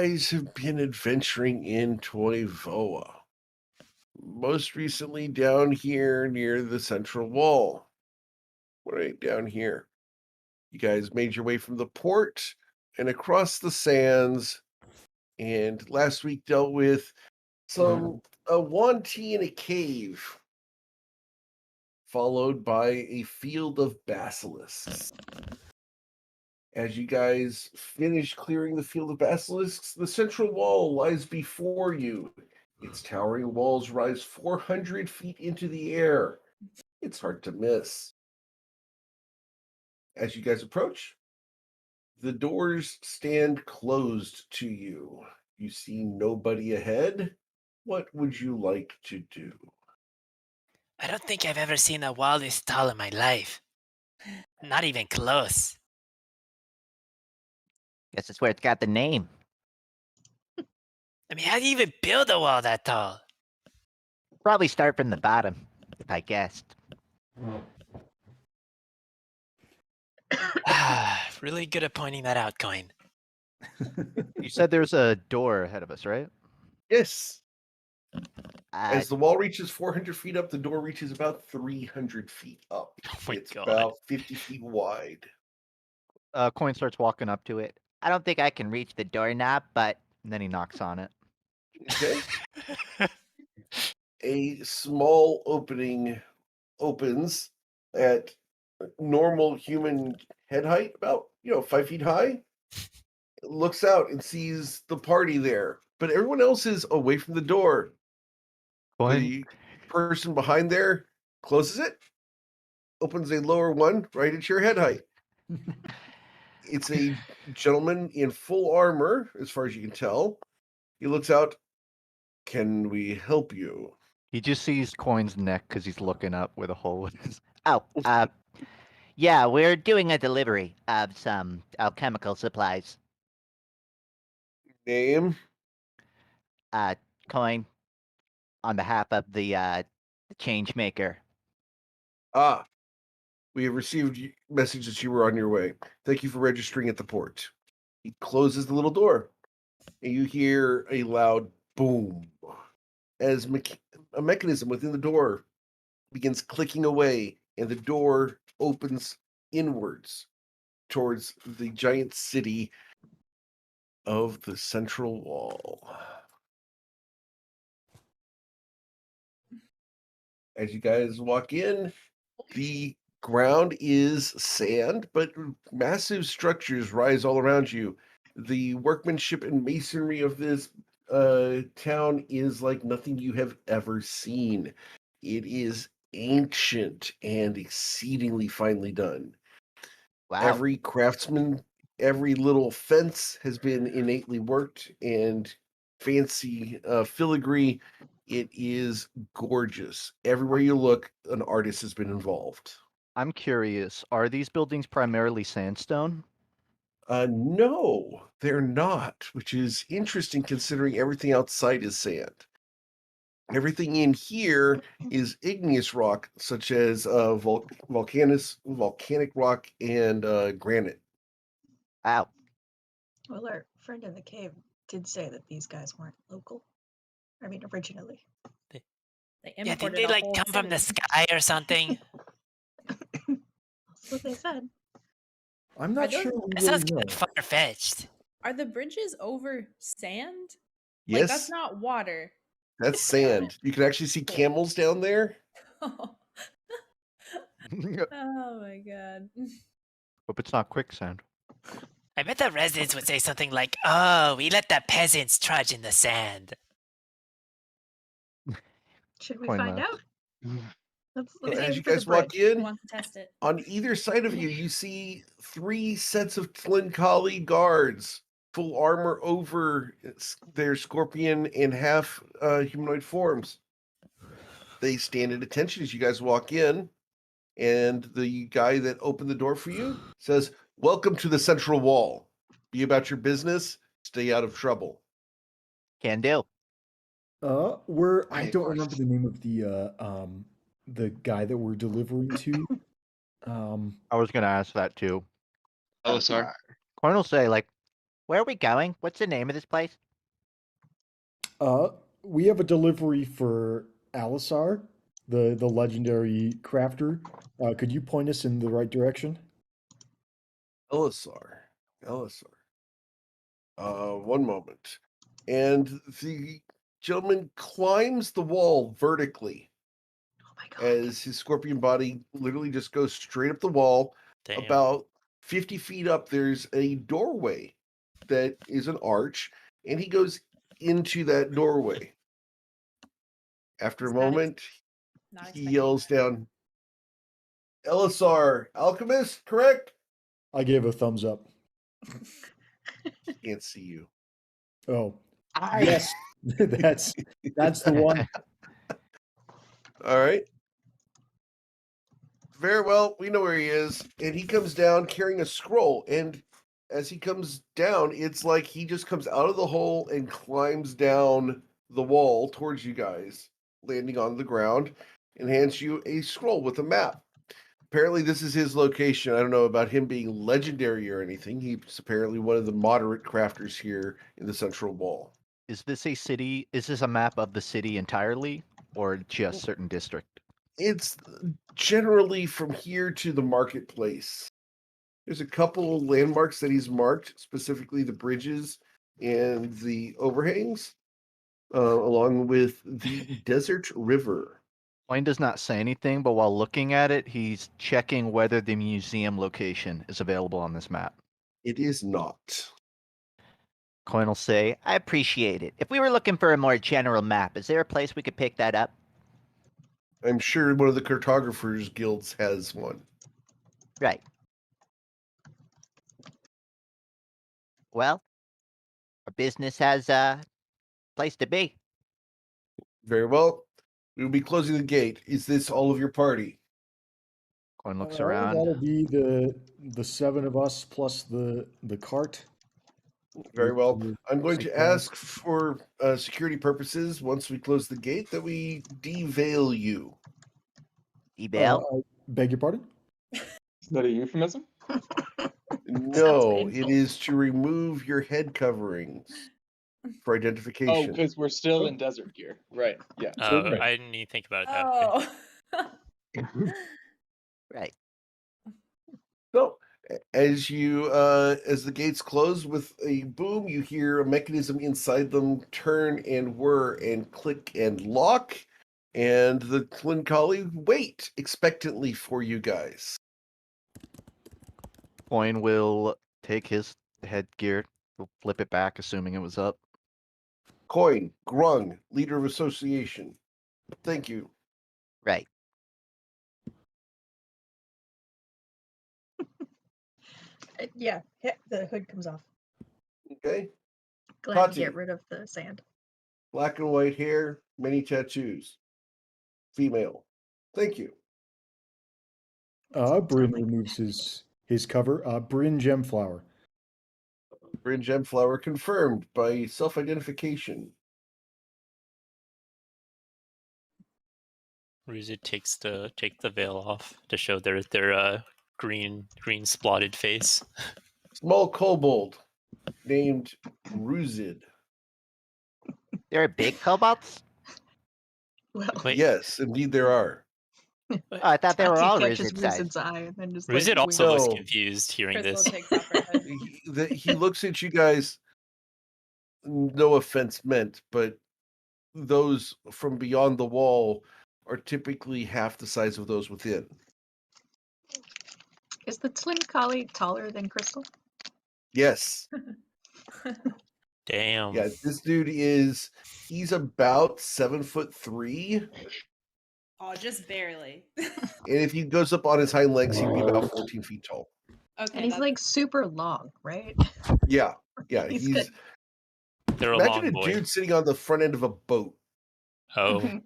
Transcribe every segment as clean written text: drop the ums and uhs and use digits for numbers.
guys have been adventuring in Toivoa. Most recently down here near the central wall. Right down here. You guys made your way from the port and across the sands, and last week dealt with a Wanti in a cave, followed by a field of basilisks. As you guys finish clearing the field of basilisks, the central wall lies before you. Its towering walls rise 400 feet into the air. It's hard to miss. As you guys approach, the doors stand closed to you. You see nobody ahead. What would you like to do? I don't think I've ever seen a wall this tall in my life. Not even close. Guess that's where it's got the name. I mean, how do you even build a wall that tall? Probably start from the bottom, if I guessed. Really good at pointing that out, Coin. You said there's a door ahead of us, right? Yes. Uh, As the wall reaches 400 feet up, the door reaches about 300 feet up. Oh my It's God. about 50 feet wide. Coin starts walking up to it. I don't think I can reach the doorknob, but And then he knocks on it. Okay. A small opening opens at normal human head height, about 5 feet high. It looks out and sees the party there, but everyone else is away from the door. Coin, The person behind there closes it, opens a lower one right at your head height. It's a gentleman in full armor, as far as you can tell. He looks out. Can we help you? he just sees Coin's neck because he's looking up with a hole in his. yeah, we're doing a delivery of some alchemical supplies. Name? Coin, on behalf of the change maker. Ah, we have received message that you were on your way. Thank you for registering at the port. He closes the little door, and you hear a loud boom as a mechanism within the door begins clicking away, and the door opens inwards towards the giant city of the central wall. As you guys walk in, the ground is sand, but massive structures rise all around you. The workmanship and masonry of this town is like nothing you have ever seen. It is ancient and exceedingly finely done. Wow. Every craftsman, every little fence has been innately worked and fancy filigree. It is gorgeous. Everywhere you look, an artist has been involved. I'm curious. Are these buildings primarily sandstone? No, they're not, which is interesting considering everything outside is sand. Everything in here is igneous rock, such as volcanic rock and granite. Wow. Well, our friend in the cave did say that these guys weren't local. I mean, originally. They Yeah, did imported they a like whole come from the city. sky or something? That's what they said. I'm not those- sure we That really sounds know. kind of far-fetched. Are the bridges over sand? Yes, Like, that's not water. that's sand. You can actually see camels down there. Oh my god. Hope it's not quicksand. I bet the residents would say something like, "Oh, we let the peasants trudge in the sand." Should we Coin find left. out? Let's As aim you for the guys walk bridge. I in, want to test it. on either side of you, you see 3 sets of Tlinkali guards, full armor over their scorpion and half humanoid forms. They stand at attention as you guys walk in, and the guy that opened the door for you says, "Welcome to the central wall. Be about your business. Stay out of trouble." Can do. I don't remember the name of the guy that we're delivering to. I was gonna ask that too. Oh, sorry. Coin will say, like, Where are we going? What's the name of this place? We have a delivery for Alisar, the legendary crafter. Could you point us in the right direction? Elisar. One moment. And the gentleman climbs the wall vertically Oh my god. as his scorpion body literally just goes straight up the wall. Damn. About 50 feet up, there's a doorway that is an arch, and he goes into that doorway. After a Was not ex- moment, Not he expecting yells that. down, Elisar, alchemist, correct? I gave a thumbs up. He can't see you. Oh, yes, that's the one. All right. Very well. We know where he is. And he comes down carrying a scroll. And as he comes down, it's like he just comes out of the hole and climbs down the wall towards you guys, landing on the ground, and hands you a scroll with a map. Apparently, this is his location. I don't know about him being legendary or anything. He's apparently one of the moderate crafters here in the central wall. Is this a city? Is this a map of the city entirely, or just certain district? It's generally from here to the marketplace. There's a couple landmarks that he's marked, specifically the bridges and the overhangs, along with the desert river. Wayne does not say anything, but while looking at it, he's checking whether the museum location is available on this map. It is not. Coin will say, I appreciate it. If we were looking for a more general map, is there a place we could pick that up? I'm sure one of the cartographers guilds has one. Right. Well, our business has a place to be. Very well. We will be closing the gate. Is this all of your party? Coin looks around. That'll be the seven of us plus the cart. Very well. With I'm going to supplies. ask for security purposes, once we close the gate, that we deveil you. Ebail? I beg your pardon? Is that a euphemism? No, it painful. is to remove your head coverings for Oh, identification. because we're still in desert gear. Right. Yeah. Oh, Right. I didn't even think about it that way. Oh. Right. So, as you as the gates close with a boom, you hear a mechanism inside them turn and whir and click and lock, and the twin collie wait expectantly for you guys. Coin will take his headgear, will flip it back, assuming it was up. Coin, Grung, leader of association. Thank you. Right. Yeah, the hood comes off. Okay. Glad to Tati. get rid of the sand. Black and white hair, many tattoos. Female. Thank you. Bryn removes his cover. Bryn Gemflower. Bryn Gemflower confirmed by self-identification. Ruzid takes the veil off to show their green splotted face. Small kobold named Ruzid. There are big kobolds? Well, Wait, Yes, indeed there are. Oh, I thought they were Tati all catches Rizid size. Rizid's eye and then just Ruzid like, also No. looks confused hearing Crystal this. takes off her hood. He looks at you guys, no offense meant, but those from beyond the wall are typically half the size of those within. Is the twin collie taller than Crystal? Yes. Damn. Yeah, this dude he's about 7'3", Oh, just barely. and if he goes up on his hind legs, he'd be about 14 feet tall. Okay. And he's that's- like super long, right? Yeah, He's he's good. They're a imagine long a boy. dude sitting on the front end of a boat. Oh,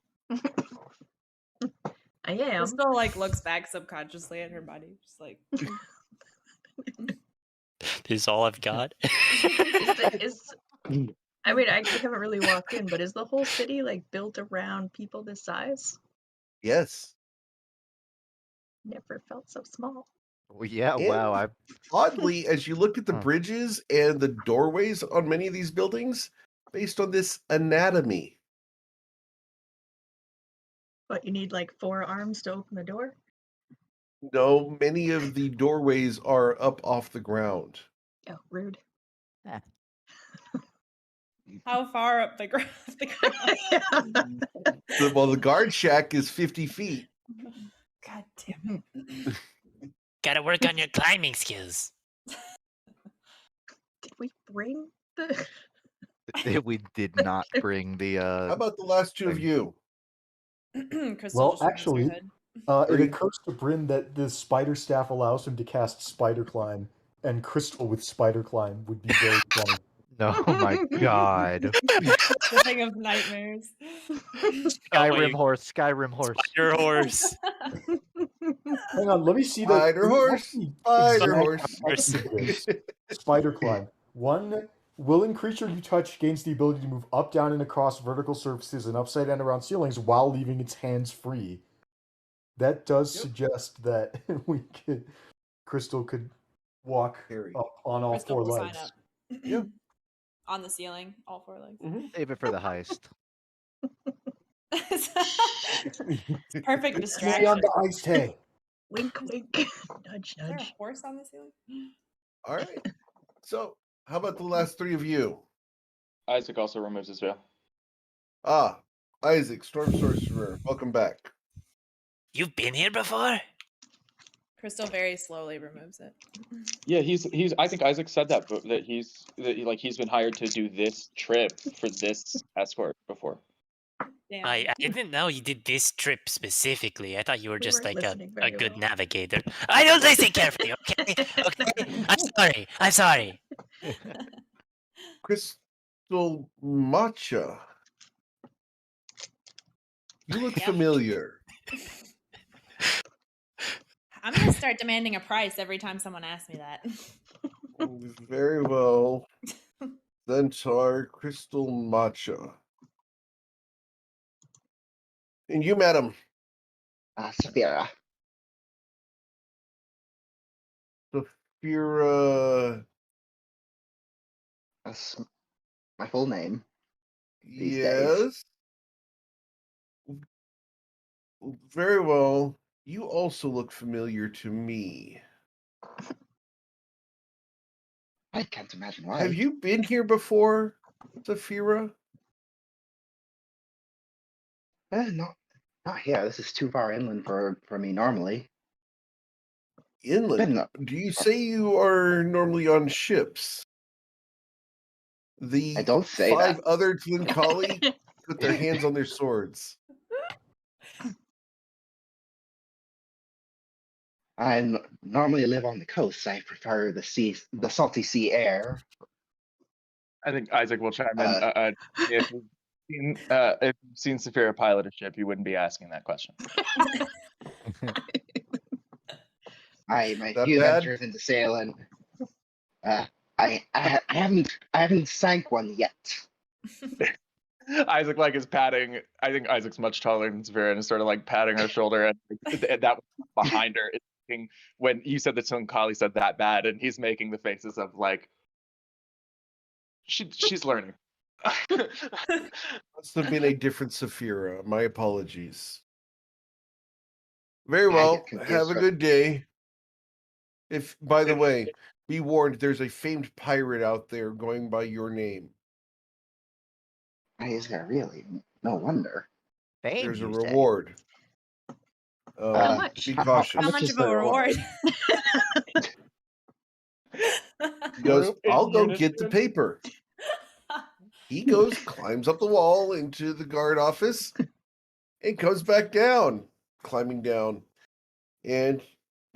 I am. Crystal like looks back subconsciously at her body, just like this is all I've got. I mean, I haven't really walked in, but is the whole city like built around people this size? Yes. Never felt so small. Well, yeah, And wow. I oddly, as you look at the Huh. bridges and the doorways on many of these buildings, based on this anatomy. But you need like 4 arms to open the door? No, many of the doorways are up off the ground. Oh, rude. How far up the ground? Well, the guard shack is 50 feet. God damn it. Gotta work on your climbing skills. Did we bring the we did not bring the How about the last two of thing. you? Crystal Well, just removed her actually, hood. it Okay. occurs to Bryn that the spider staff allows him to cast spider climb, and Crystal with spider climb would be very funny. No, my god. The thing of nightmares. Skyrim horse, Skyrim horse. Your horse. Hang on, let me see the Spider horse, spider horse. this. Spider climb. 1 willing creature you touch gains the ability to move up, down, and across vertical surfaces and upside and around ceilings while leaving its hands free. That does suggest that Crystal could walk Harry. up on all Crystal 4 will legs. sign up. Yep. On the ceiling, all 4 legs. Save it for the heist. It's perfect Stay distraction. on the ice hay. wink wink nudge Is there a nudge? horse on the ceiling? All right. So, how about the last 3 of you? Isaac also removes his veil. Ah, Isaac, Storm Sorcerer, welcome back. You've been here before? Crystal very slowly removes it. Yeah, he's. I think Isaac said that, but that he's been hired to do this trip for this escort before. Damn. I didn't know you did this trip specifically. I thought you were We just weren't like a listening very good well. navigator. I don't listen carefully, okay? Okay? I'm sorry. Crystal Matcha. You look Yeah. familiar. I'm gonna start demanding a price every time someone asks me that. Very well. Centaur Crystal Matcha. And you, madam. Saphira. Saphira. That's my full name. These days. Yes. Very well. You also look familiar to me. I can't imagine why. Have you been here before, Saphira? Not here. This is too far inland for me normally. Inland? Been- Do you say you are normally on ships? The I don't say 5 that. other Twinkali put their hands on their swords. I normally live on the coast. I prefer the salty sea air. I think Isaac will chime in. If you've seen Saphira pilot a ship, you wouldn't be asking that question. My That few bad? ventures into sailing. I haven't sank one yet. Isaac is patting. I think Isaac's much taller than Saphira and is sort of like patting her shoulder, and that was behind her is making, when you said that Twinkali said that bad, and he's making the faces of like she's learning. Must have been a different Saphira. My apologies. Very I well. get confused Have a with- good day. If, by the way, be warned, there's a famed pirate out there going by your name. Is there really? No wonder. Fame, There's a you say? reward. How much? Be How cautious. How much is of the a reward? He goes, Group in I'll go unison. get the paper. He goes, climbs up the wall into the guard office, and comes back down, climbing down, and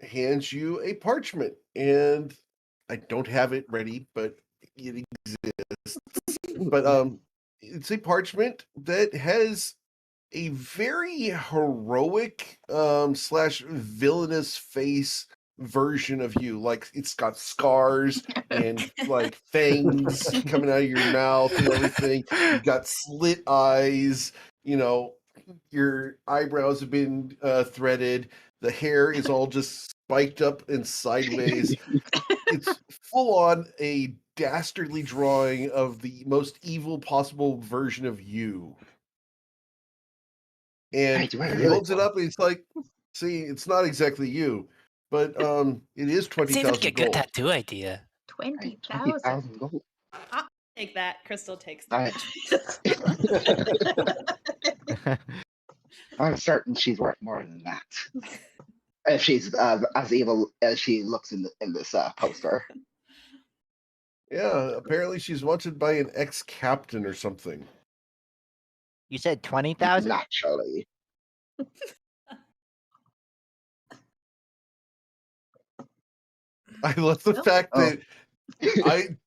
hands you a parchment. And I don't have it ready, but it exists. But it's a parchment that has a very heroic slash villainous face version of you. Like, it's got scars and like fangs coming out of your mouth and everything. You've got slit eyes, you know, your eyebrows have been threaded. The hair is all just spiked up and sideways. It's full on a dastardly drawing of the most evil possible version of you. And Right, right, he really holds it cool. up and it's like, see, it's not exactly you, but it is Seems like a 20,000 good gold. tattoo idea. 20,000. 20,000 gold. Take that. Crystal takes I, that. I'm certain she's worth more than that. If she's as evil as she looks in this poster. Yeah, apparently she's wanted by an ex-captain or something. You said 20,000? Naturally. I love the Well- fact Oh. that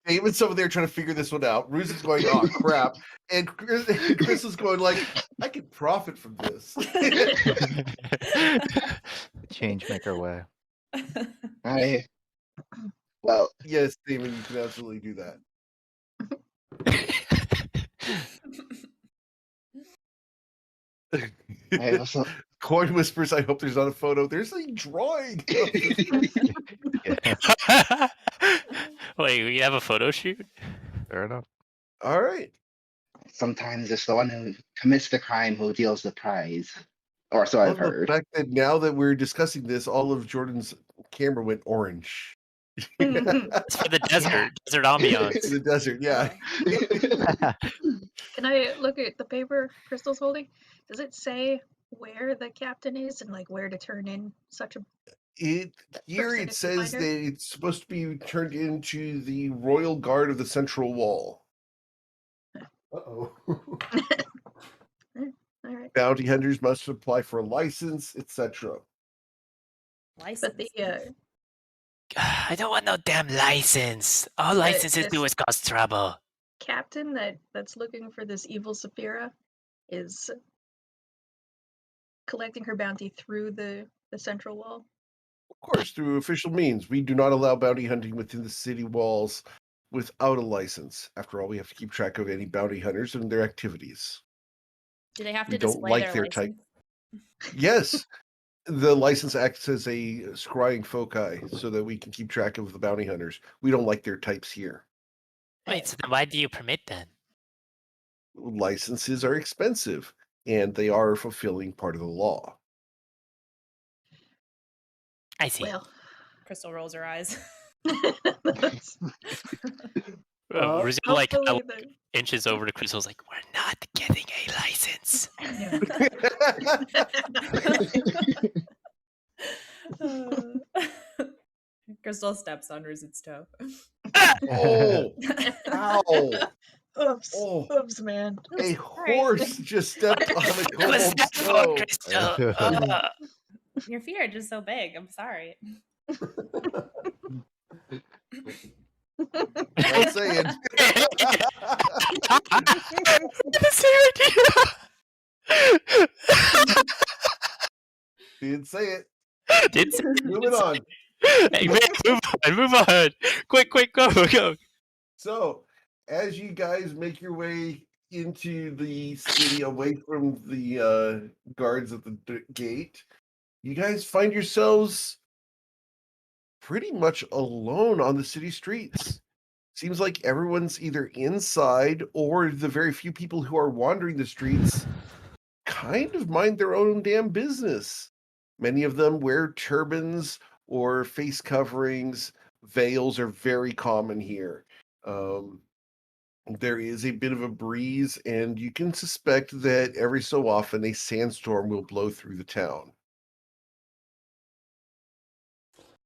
David's over there trying to figure this one out. Ruse is going, oh crap. And Chris is going like, I could profit from this. Change maker way. Well, Yes, David, you can absolutely do that. I also Coin whispers, I hope there's not a photo. There's a drawing. Wait, we have a photo shoot? Fair enough. All right. sometimes it's the one who commits the crime who deals the prize. Or so I've Love the heard. fact that now that we're discussing this, all of Jordan's camera went orange. It's for the desert, desert ambiance. The desert, yeah. Can I look at the paper Crystal's holding? Does it say where the captain is and like where to turn in such a? Here Person it if you says find her? that it's supposed to be turned into the Royal Guard of the Central Wall. Uh-oh. All right, Bounty hunters must apply for a license, etc. License. but the I don't want no damn license. All licenses do is cause trouble. captain that's looking for this evil Saphira is collecting her bounty through the central wall. Of course, through official means. We do not allow bounty hunting within the city walls without a license. After all, we have to keep track of any bounty hunters and their activities. Do they have We to don't display like their their type. license? Yes, the license acts as a scrying foci so that we can keep track of the bounty hunters. We don't like their types here. Wait, so then why do you permit then? Licenses are expensive, and they are fulfilling part of the law. I see. Well, Crystal rolls her eyes. that's- Rizzo like hopefully the- inches over to Crystal's like, we're not getting a license. yeah. Crystal steps on Rizit's toe. Oh, ow. Oops, Oh. oops, man. A horse just stepped on a What's kobold's that for, toe. Crystal? Your feet are just so big. I'm sorry. Don't say it. The same idea. Didn't say it. Did say- Moving on. Hey, man, move on. Quick, go. So, as you guys make your way into the city away from the guards at the gate, you guys find yourselves pretty much alone on the city streets. Seems like everyone's either inside or the very few people who are wandering the streets kind of mind their own damn business. Many of them wear turbans or face coverings. Veils are very common here. There is a bit of a breeze, and you can suspect that every so often a sandstorm will blow through the town.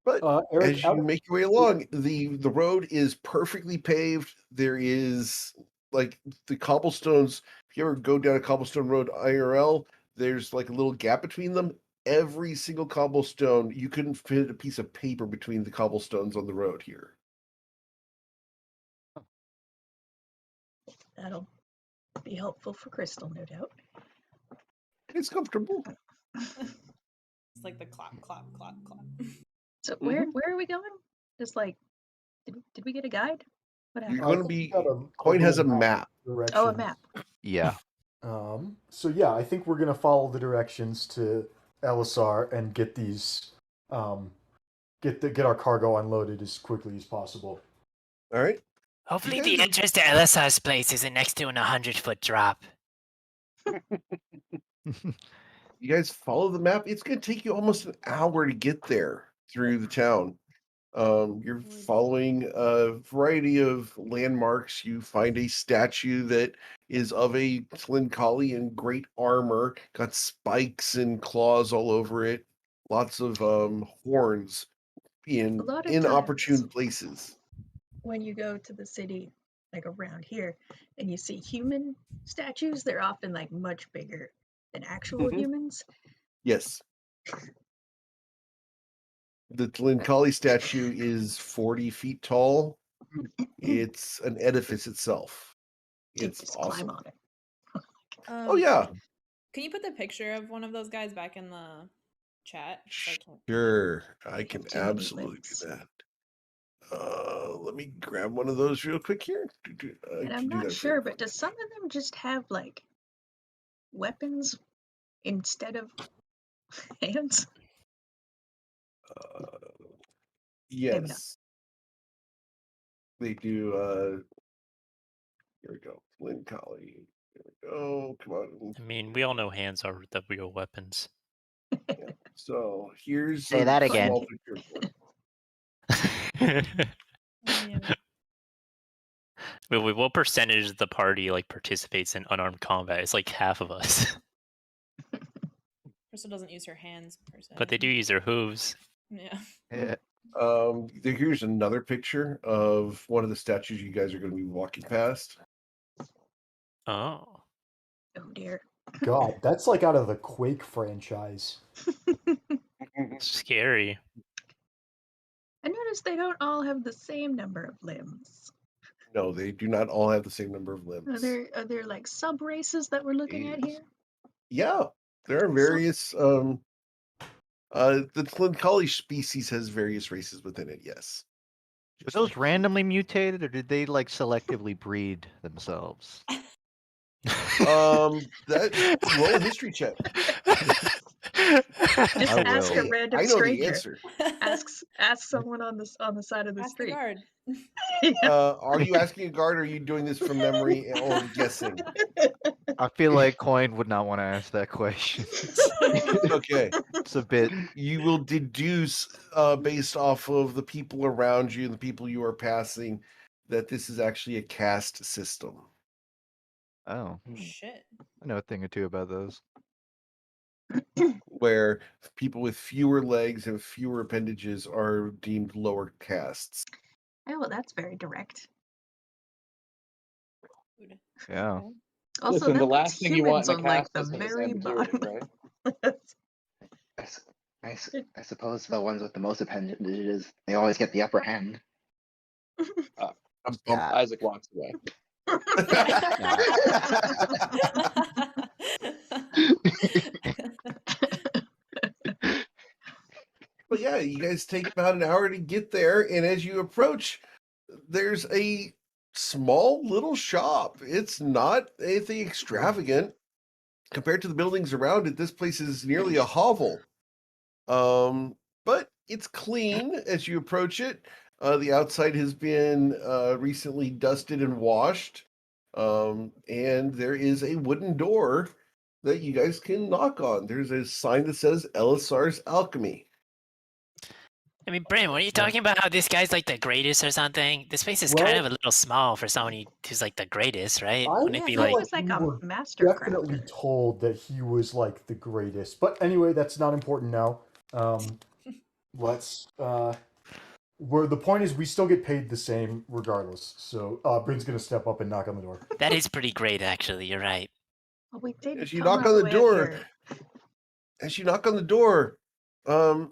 But Eric, as you make your way along, the road is perfectly paved. There is like the cobblestones. If you ever go down a cobblestone road IRL, there's like a little gap between them. Every single cobblestone, you couldn't fit a piece of paper between the cobblestones on the road here. That'll be helpful for Crystal, no doubt. It's comfortable. It's like the clap. So where are we going? Just like, did we get a guide? What happened? You're going to be. Coin has a map. Oh, a map. Yeah. So yeah, I think we're gonna follow the directions to Elisar and get these get our cargo unloaded as quickly as possible. All right. Hopefully, You the guys are- entrance to Elisar's place isn't next to an 100-foot drop. You guys follow the map. It's going to take you almost an hour to get there through the town. You're following a variety of landmarks. You find a statue that is of a Tlinkali in great armor, got spikes and claws all over it, lots of horns in A lot of inopportune times. places. When you go to the city, like around here, and you see human statues, they're often like much bigger than actual Mhm. humans. Yes. The Tlinkali statue is 40 feet tall. It's an edifice itself. You It's just awesome. climb on it. Oh yeah, Can you put the picture of one of those guys back in the chat? 'Cause I can't- sure. I They can have too many absolutely limbs. do that. Let me grab one of those real quick here. I And can I'm do not that sure, very but does some of them just have like weapons instead of hands? Maybe not. Yes. They do. Here we go. Tlinkali. Here we go. Come on. I mean, we all know hands are the real weapons. Yeah. So here's Say a that again. small picture for you. Yeah. Wait, what percentage of the party like participates in unarmed combat? It's like half of us, Crystal doesn't use her hands per se. but they do use their hooves. Yeah. Yeah. Here's another picture of one of the statues you guys are going to be walking past. Oh, Oh dear. God, that's like out of the Quake franchise. scary. I noticed they don't all have the same number of limbs. No, they do not all have the same number of Are limbs. there like sub races that we're looking at Jeez. here? Yeah, there are various. The Tlinkali species has various races within it. Yes. Were those randomly mutated, or did they like selectively breed themselves? That roll a history check. Just I ask a will. random I know stranger. the answer. Ask someone on the side of the Ask the street. guard. Are you asking a guard, or are you doing this from memory or guessing? I feel like Coin would not want to ask that question. Okay. It's a bit. You will deduce, based off of the people around you and the people you are passing, that this is actually a caste system. Oh, Shit. I know a thing or two about those. Where people with fewer legs and fewer appendages are deemed lower castes. Oh, well, that's very direct. Dude. Yeah. Okay. Also, Listen, that the puts last thing you want humans in a on like cast the system is very ambiguity, bottom. right? I suppose the ones with the most appendages, they always get the upper hand. Yeah. Isaac walks away. But yeah, you guys take about an hour to get there, and as you approach, there's a small little shop. It's not anything extravagant compared to the buildings around it. This place is nearly a hovel. But it's clean as you approach it. The outside has been recently dusted and washed. And there is a wooden door that you guys can knock on. There's a sign that says Elisar's Alchemy. I mean, Brent, what are you talking about? How this guy's like the greatest or something? This place is kind Well- of a little small for someone who's like the greatest, right? I Wouldn't it be feel like? was like we a were master definitely crafter. told that he was like the greatest. But anyway, that's not important now. Let's where the point is we still get paid the same regardless. So Bryn's gonna step up and knock on the door. That is pretty great, actually. You're right. Well, we did As you come knock all on the way up door, here.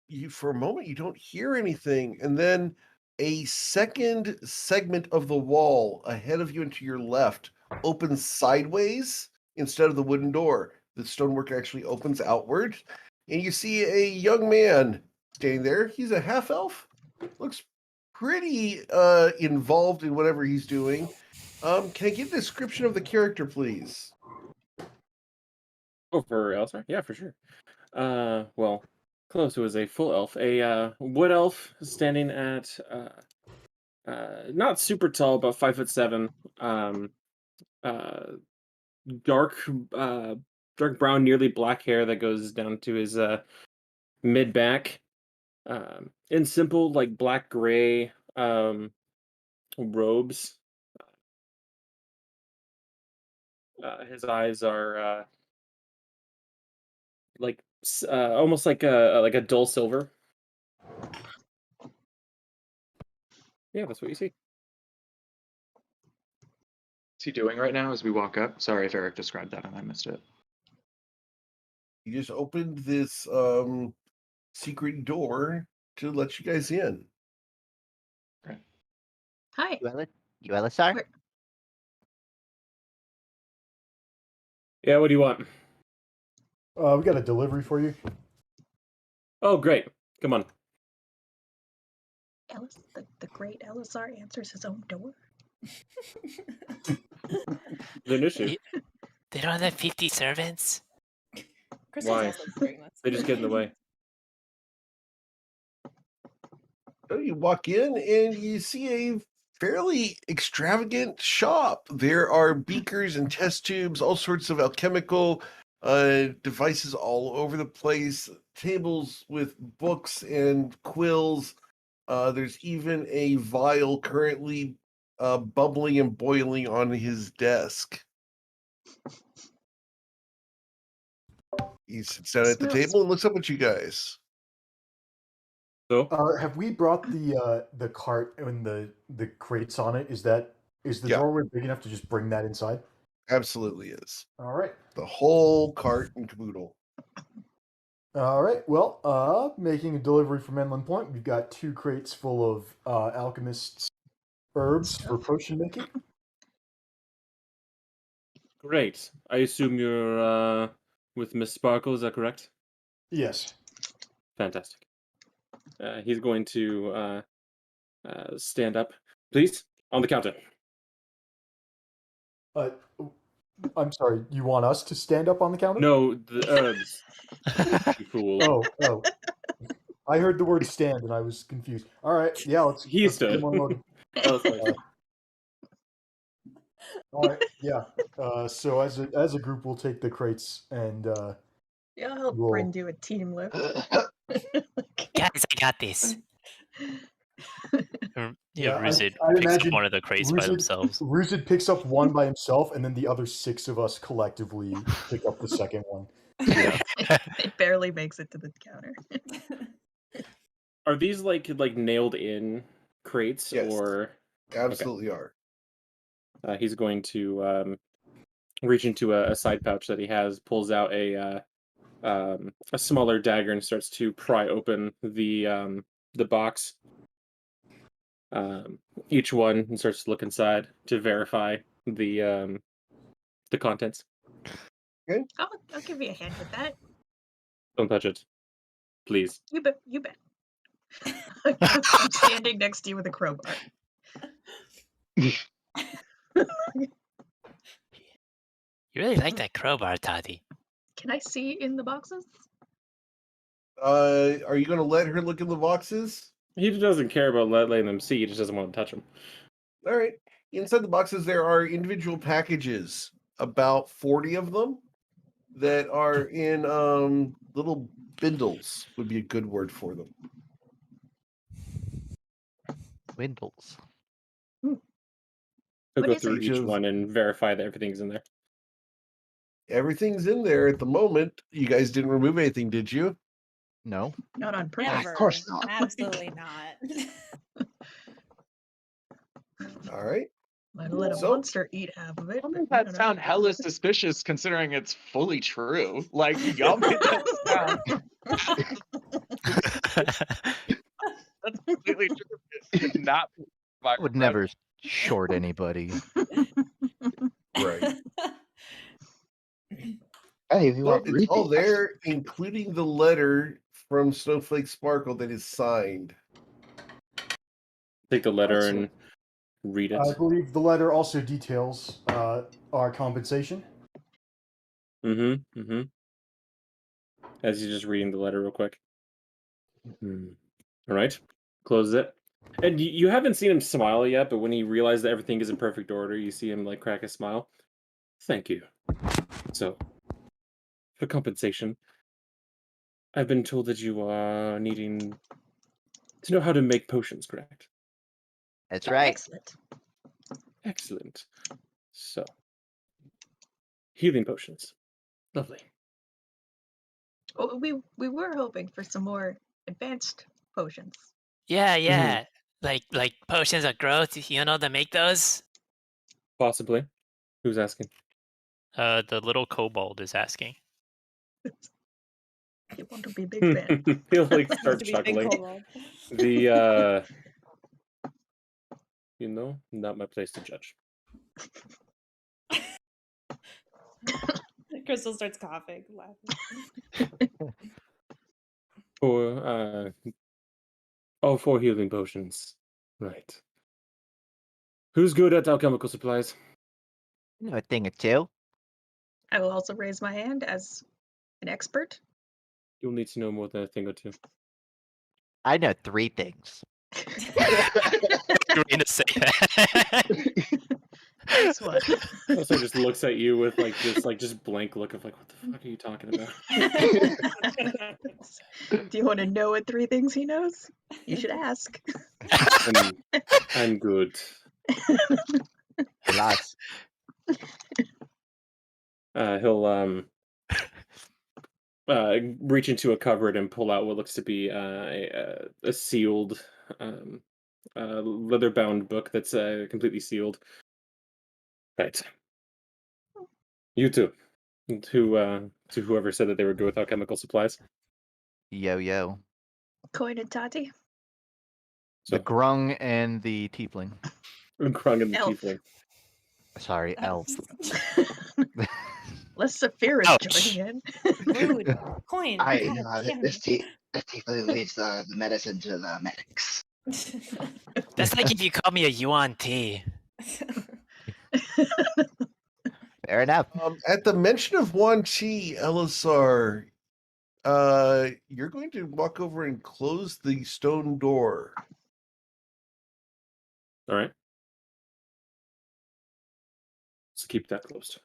you for a moment you don't hear anything, and then a second segment of the wall ahead of you and to your left opens sideways instead of the wooden door. The stonework actually opens outward, and you see a young man standing there. He's a half elf. Looks pretty involved in whatever he's doing. Can I get a description of the character, please? Oh, for Elsar? Yeah, for sure. Well, close. It was a full elf, a wood elf standing at not super tall, about 5'7". Uh, dark, dark brown, nearly black hair that goes down to his mid back. In simple, like black gray robes. His eyes are almost like a dull silver. Yeah, that's what you see. What's he doing right now as we walk up? Sorry if Eric described that and I missed it. You just opened this secret door to let you guys in. Hi. You Elisar? Where- Yeah, what do you want? We got a delivery for you. Oh, great. Come on. The great Elisar answers his own door. The issue. They don't have 50 servants? Crystal's Why? also doing this. They just get in the way. So you walk in and you see a fairly extravagant shop. There are beakers and test tubes, all sorts of alchemical devices all over the place, tables with books and quills. There's even a vial currently bubbling and boiling on his desk. He sits down at the Smells- table and looks up at you guys. So, Have we brought the cart and the crates on it? Is the Yeah. doorway big enough to just bring that inside? Absolutely is. All right. The whole cart and caboodle. All right. Well, making a delivery from Menland Point, we've got 2 crates full of alchemists' herbs for potion making. great. I assume you're with Miss Sparkle, is that correct? Yes. Fantastic. He's going to stand up. Please, on the counter. I'm sorry. You want us to stand up on the counter? No, the herbs. You fool. Oh. I heard the word stand and I was confused. All right. Yeah. Let's He get stood. them unloaded. Elisar. All right. Yeah. So as a group, we'll take the crates and Yeah, I'll help Whoa. Bryn do a team lift. Guys, I got this. Yeah, Ruzid I picks up imagine one of the crates by themselves. Ruzid picks up one by himself, and then the other 6 of us collectively pick up the second one. It barely makes it to the counter. Are these like nailed in crates Yes. or Absolutely are. he's going to reach into a side pouch that he has, pulls out a smaller dagger and starts to pry open the box. Each one and starts to look inside to verify the contents. I'll give you a hand with that. Don't touch it, please. You bet. I'm standing next to you with a crowbar. You really like that crowbar, Toddy. Can I see in the boxes? Are you going to let her look in the boxes? He just doesn't care about letting them see. He just doesn't want to touch them. All right. Inside the boxes, there are individual packages, about 40 of them, that are in little bindles, would be a good word for them. Windows. He'll What go is through it? each one and verify that everything's in there. Everything's in there at the moment. You guys didn't remove anything, did you? No. Not on purpose. Never. Of course not. Absolutely not. All right. Might have let a So- monster eat half of it. How but does I that don't know. sound hella suspicious considering it's fully true? Like, y'all made that sound. That's completely true. It's not. I would never short anybody. Right. Hey, if you Well, want it's all repeat, there, including the letter from Snowflake Sparkle that is signed. Take the letter Alright, so- and read it. I believe the letter also details our compensation. Mm-hmm. as he's just reading the letter real quick. All right, closes it. And you haven't seen him smile yet, but when he realizes that everything is in perfect order, you see him like crack a smile. Thank you. So, for compensation, I've been told that you are needing to know how to make potions, correct? That's right. Excellent. Excellent. So, healing potions. Lovely. Oh, we were hoping for some more advanced potions. Yeah, yeah. Like potions of growth. You know to make those? Possibly. Who's asking? The little kobold is asking. You want to be big fan. He'll like Wants start to be a big chuckling. kobold. The you know, not my place to judge. Crystal starts coughing, laughing. For oh, 4 healing potions. Right. Who's good at alchemical supplies? You know a thing or two. I will also raise my hand as an expert. You'll need to know more than a thing or two. I know 3 things. You're going to say that. Nice one. Also just looks at you with like this just blank look of like, what the fuck are you talking about? Do you want to know what 3 things he knows? You should ask. I'm good. Lots. He'll reach into a cupboard and pull out what looks to be a sealed leather-bound book that's completely sealed. Right. You two. To whoever said that they were good with alchemical supplies. Yo. Coin and Tati. So The grung and the tiefling. Krung and the Elf. tiefling. Sorry, elf. Less Saphira Ouch. joining in. Rude. Coin. I God damn this tiefling leaves the medicine to the medics. That's like if you called me a yuan tea. Fair enough. At the mention of Wan Chi, Elisar, you're going to walk over and close the stone door. All right. So keep that closed.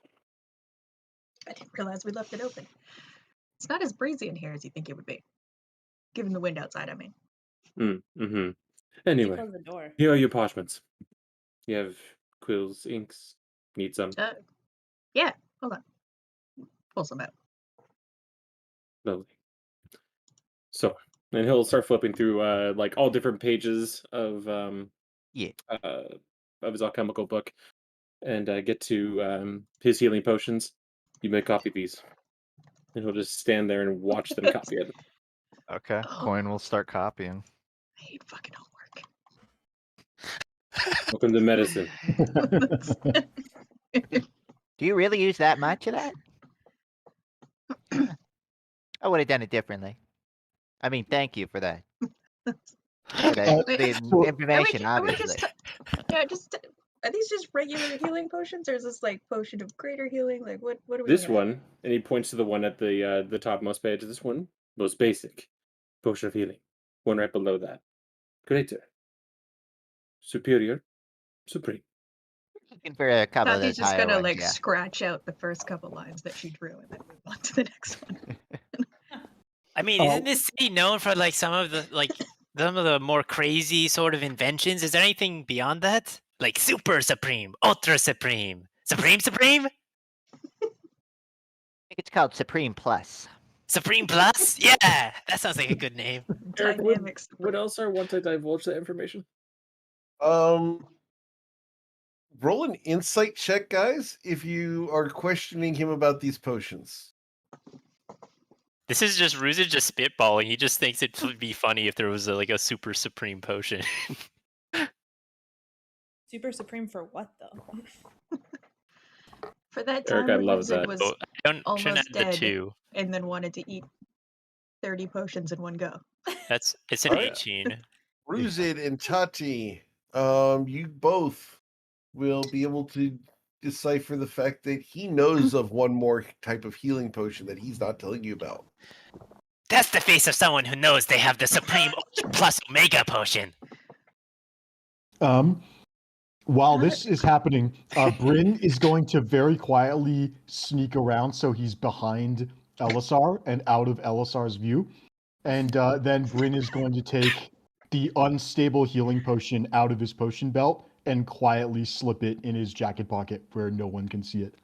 I didn't realize we left it open. It's not as breezy in here as you think it would be. Given the wind outside, I mean. Mm-hmm. Anyway, Close the door. here are your parchments. You have quills, inks. Need some. Yeah, hold on. Pull some out. Lovely. So, and he'll start flipping through like all different pages of of his alchemical book, and get to his healing potions. You may copy these, and he'll just stand there and watch them copy it. Okay. Coin will start copying. I hate fucking homework. Welcome to medicine. Do you really use that much of that? I would have done it differently. I mean, thank you for that. The information, obviously. Are these just regular healing potions, or is this like potion of greater healing? Like what are we? This looking at? one, and he points to the one at the topmost page. This one, most basic, potion of healing. One right below that, greater, superior, supreme. Looking for a couple of Tati's those just higher gonna ones, like yeah. scratch out the first couple lines that she drew and then move on to the next one. I mean, isn't this city known for like some of the more crazy sort of inventions? Is there anything beyond that? Like super supreme, ultra supreme, supreme? I think it's called Supreme Plus. Supreme Plus? Yeah, that sounds like a good name. Eric, Dynamics. would Elsar want to divulge that information? Roll an insight check, guys, if you are questioning him about these potions. This is just Ruz is just spitballing. He just thinks it would be funny if there was a super supreme potion. Super supreme for what though? For that Eric, time, I when love Wizard that. was Shouldn't almost add the dead, two. and then wanted to eat 30 potions in one go. It's an Alright. 18. Ruzid and Tati, you both will be able to decipher the fact that he knows of one more type of healing potion that he's not telling you about. That's the face of someone who knows they have the Supreme Ultra Plus Omega potion. While this is happening, Bryn is going to very quietly sneak around so he's behind Elisar and out of Elisar's view. And then Bryn is going to take the unstable healing potion out of his potion belt and quietly slip it in his jacket pocket where no one can see it.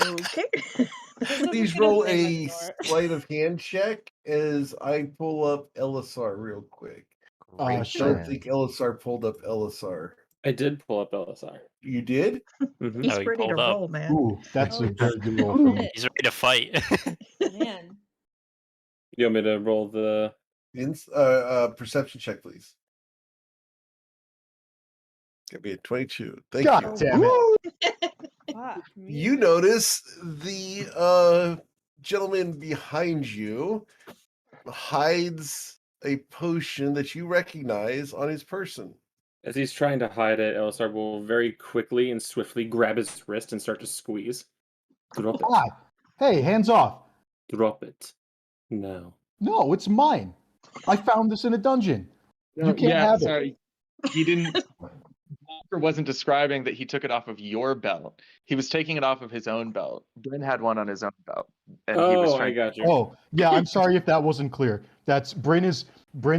Okay. Please roll a sleight of hand check as I pull up Elisar real quick. I Sure. don't think Elisar pulled up Elisar. I did pull up LSI. You did? Mhm. He's Oh, he ready to pulled up. roll, man. Ooh, that's a Oh, very good roll for me. He's ready to fight. Man. You want me to roll the? Perception check, please. Give me a 22. Thank God you. damn it. Woo! Fuck You me. notice the gentleman behind you hides a potion that you recognize on his person. As he's trying to hide it, Elisar will very quickly and swiftly grab his wrist and start to squeeze. Drop it. Ah, hey, hands off. Drop it. No. No, it's mine. I found this in a dungeon. You can't have it. sorry. He didn't. Walker wasn't describing that he took it off of your belt. He was taking it off of his own belt. Bryn had one on his own belt, and he was Oh, trying. I got you. Oh, yeah, I'm sorry if that wasn't clear. That's Bryn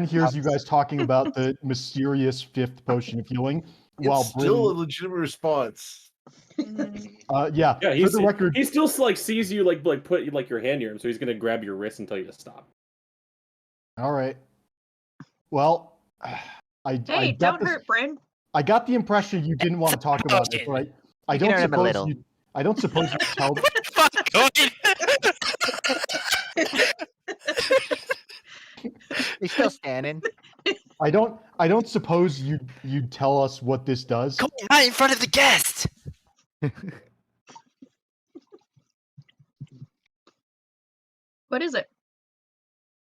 hears you guys talking about the mysterious fifth potion of healing. While It's still a Bryn, legitimate response. Mhm. yeah, Yeah, for the record, he still like sees you like put like your hand near him, so he's gonna grab your wrist and tell you to stop. all right. Well, I Hey, got don't this, hurt, Bryn. I got the impression you didn't want to talk about this, right? I You can don't hurt him a suppose little. you. I don't suppose you tell. Fuck, going. He's still standing. I don't suppose you'd tell us what this does. Come right in front of the guest. What is it?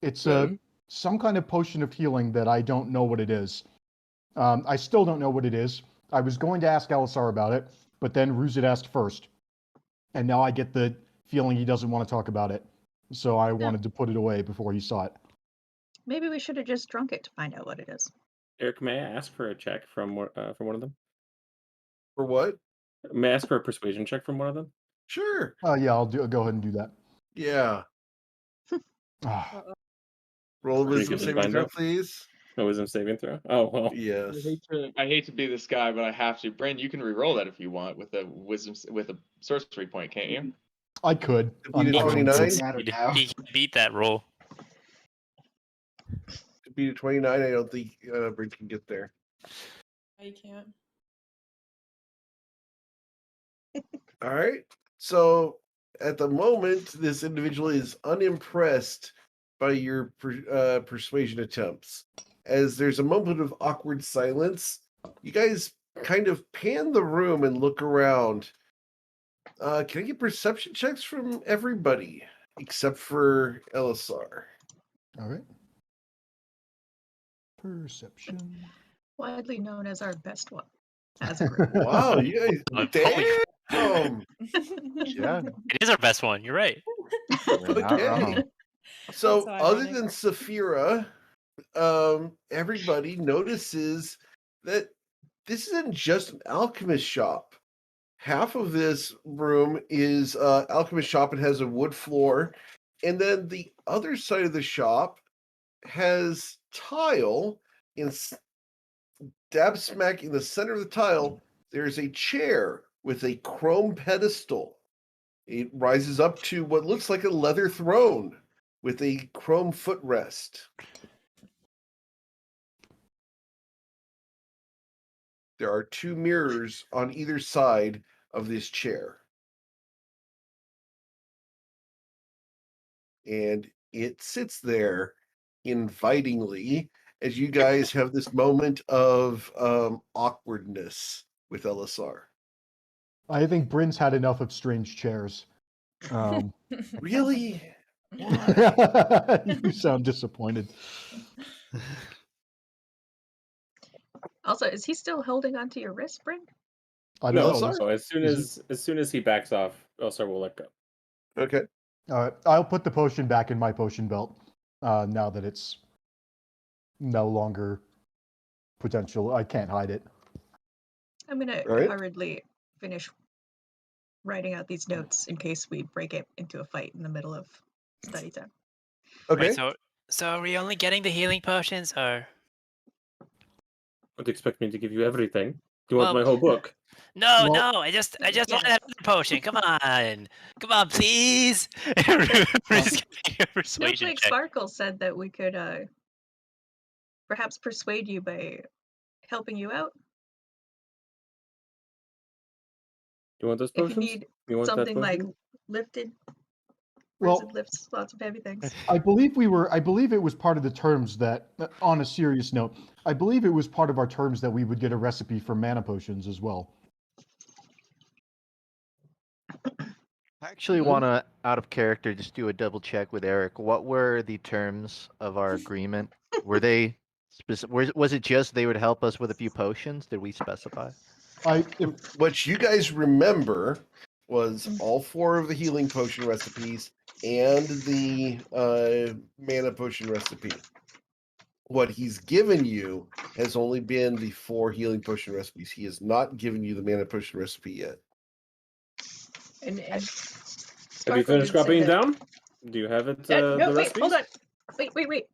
It's Bryn? some kind of potion of healing that I don't know what it is. I still don't know what it is. I was going to ask Elisar about it, but then Ruzit asked first. And now I get the feeling he doesn't want to talk about it. So I wanted to put it away before he saw it. Maybe we should have just drunk it to find out what it is. Eric, may I ask for a check from one of them? For what? May I ask for a persuasion check from one of them? Sure. Yeah, I'll go ahead and do that. Yeah. Ah, Roll a You wisdom can saving find throw, out. please. No wisdom saving throw. Oh well. Yes. I hate to be this guy, but I have to. Bryn, you can re-roll that if you want with a sorcery point, can't you? I could. To beat a I'm not going 29? to. Matter now. He can beat that roll. To beat a 29, I don't think Bryn can get there. I can't. All right. So at the moment, this individual is unimpressed by your persuasion attempts. As there's a moment of awkward silence, you guys kind of pan the room and look around. Can I get perception checks from everybody except for Elisar? All right. Perception. Widely known as our best one. As a group. Wow, you guys, Holy damn. Yeah. It is our best one. You're right. You're not Okay. wrong. So so other ironic. than Saphira, everybody notices that this isn't just an alchemist shop. Half of this room is alchemist shop. It has a wood floor, and then the other side of the shop has tile. In dab smack in the center of the tile, there's a chair with a chrome pedestal. It rises up to what looks like a leather throne with a chrome footrest. There are two mirrors on either side of this chair. And it sits there invitingly as you guys have this moment of awkwardness with Elisar. I think Bryn's had enough of strange chairs. Really? You sound disappointed. Also, is he still holding onto your wrist, Bryn? I don't No, know. Elisar? so as soon as he backs off, Elisar will let go. Okay. All right, I'll put the potion back in my potion belt now that it's no longer potential. I can't hide it. I'm gonna All right. hurriedly finish writing out these notes in case we break it into a fight in the middle of study time. Okay. Wait, so are we only getting the healing potions, or? Don't expect me to give you everything. Do you want Well, my whole book? No, Well- no, I just want Yes. that other potion. Come on, please. Ruby's getting a persuasion Snowflake check. Sparkle said that we could perhaps persuade you by helping you out. You want those If you potions? need You want that something like potion? lifted. Well- Well, lifts lots of heavy things. I believe it was part of the terms that, on a serious note, I believe it was part of our terms that we would get a recipe for mana potions as well. I actually want to, out of character, just do a double check with Eric. What were the terms of our agreement? Were they was it just they would help us with a few potions? Did we specify? What you guys remember was all 4 of the healing potion recipes and the mana potion recipe. What he's given you has only been the 4 healing potion recipes. He has not given you the mana potion recipe yet. And Have you Sparkle finished did say copying that- down? Do you have it? No, The wait, recipes? hold on. Wait.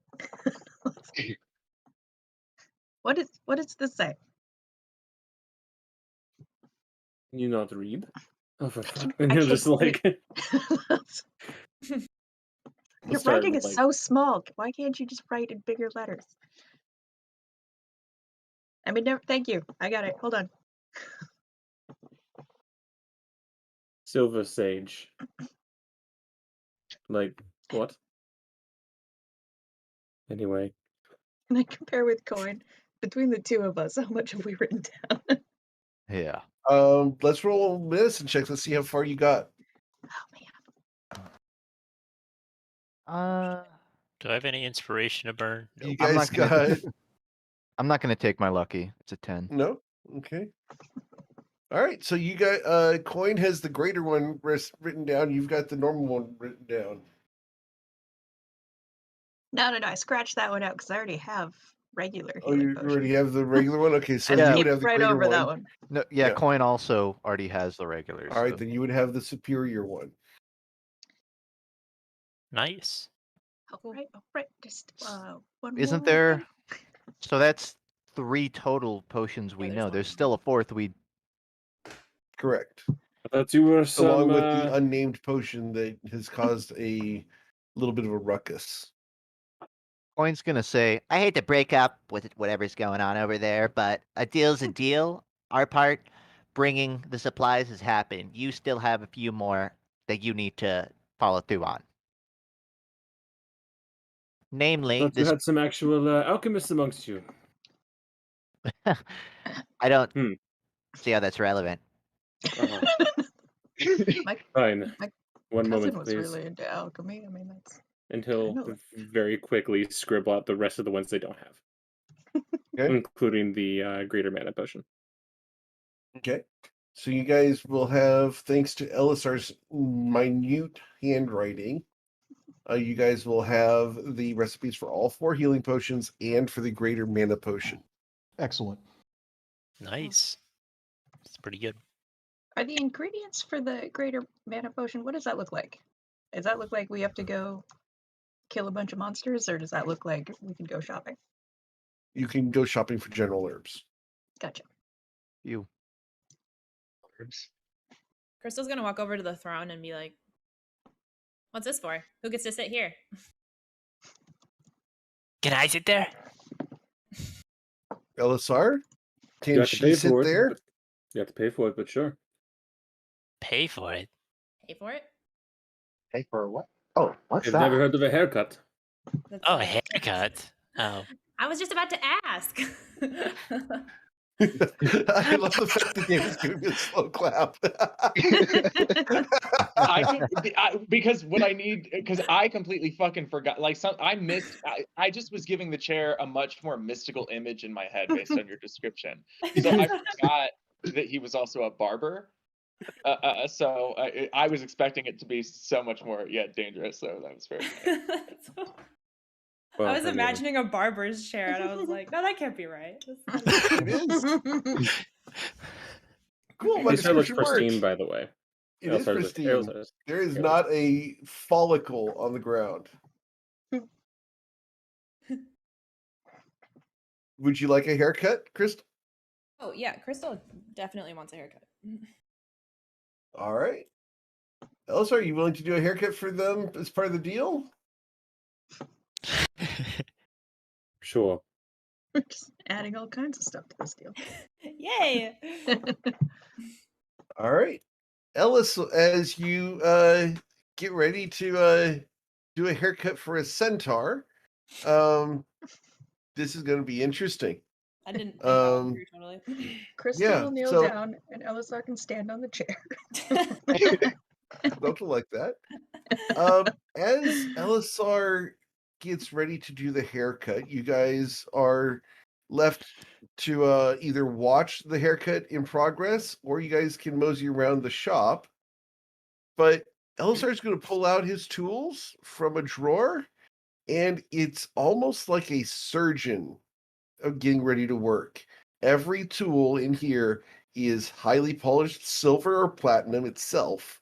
What does this say? You not read? Oh, for fuck! I And you're just can't like, Your start writing is like- so small. Why can't you just write in bigger letters? I mean, no, thank you. I got it. Hold on. Silver Sage. Like what? Anyway, Can I compare with Coin? Between the two of us, how much have we written down? Yeah. Let's roll medicine checks. Let's see how far you got. Oh man. Do I have any inspiration to burn? You I'm guys not gonna, got I'm not gonna take my lucky. It's a 10. no. Okay. All right. So you got Coin has the greater one written down. You've got the normal one written down. No. I scratched that one out because I already have regular Oh, healing you potion. already have the regular one. Okay, so Yeah. you would Skip have the right greater over one. that one. No, yeah, Yeah. Coin also already has the regular. All right, so- then you would have the superior one. Nice. All right. Just one Isn't more there? thing. So that's 3 total potions we there's know. one There's more. still a 4th we. Correct. I thought you were some. Along with the unnamed potion that has caused a little bit of a ruckus. Coin's gonna say, I hate to break up with whatever's going on over there, but a deal's a deal. Our part, bringing the supplies has happened. You still have a few more that you need to follow through on. Namely, thought you this. had some actual alchemists amongst you. I don't Hmm. see how that's relevant. My Fine. my One cousin moment, was please. really into alchemy. I mean, that's And he'll know. very quickly scribble out the rest of the ones they don't have, Okay. including the greater mana potion. Okay. So you guys will have, thanks to Elisar's minute handwriting, you guys will have the recipes for all 4 healing potions and for the greater mana potion. Excellent. Nice. It's pretty good. Are the ingredients for the greater mana potion? What does that look like? Does that look like we have to go kill a bunch of monsters, or does that look like we can go shopping? You can go shopping for general herbs. Gotcha. You. Crystal's gonna walk over to the throne and be like, "What's this for? Who gets to sit here?" Can I sit there? Elisar, You can have to she pay sit for it, there? but- You have to pay for it, but sure. Pay for it. Pay for it. Pay for what? Oh, what's You've that? never heard of a haircut. That's Oh, a it. haircut. Oh. I was just about to ask. I love the fact that David's giving me a slow clap. Because what I need, because I completely fucking forgot. Like I missed. I just was giving the chair a much more mystical image in my head based on your description. So I forgot that he was also a barber. So I was expecting it to be so much more dangerous. So that was very funny. Well, I was mean, imagining a barber's chair, and I was like, no, that can't be right. It is. Cool, my His hair looks description pristine, worked. by the way. It is pristine. There is not a follicle on the ground. Would you like a haircut, Crystal? Oh yeah, Crystal definitely wants a haircut. All right. Elsa, are you willing to do a haircut for them as part of the deal? Sure. We're just adding all kinds of stuff to this deal. Yay! All right. Ellis, as you get ready to do a haircut for a centaur, this is going to be interesting. I didn't think that was true, totally. Crystal will kneel down, and Elisar can stand on the chair. Something like that. As Elisar gets ready to do the haircut, you guys are left to either watch the haircut in progress, or you guys can mosey around the shop. But Elisar's going to pull out his tools from a drawer, and it's almost like a surgeon getting ready to work. Every tool in here is highly polished silver or platinum itself.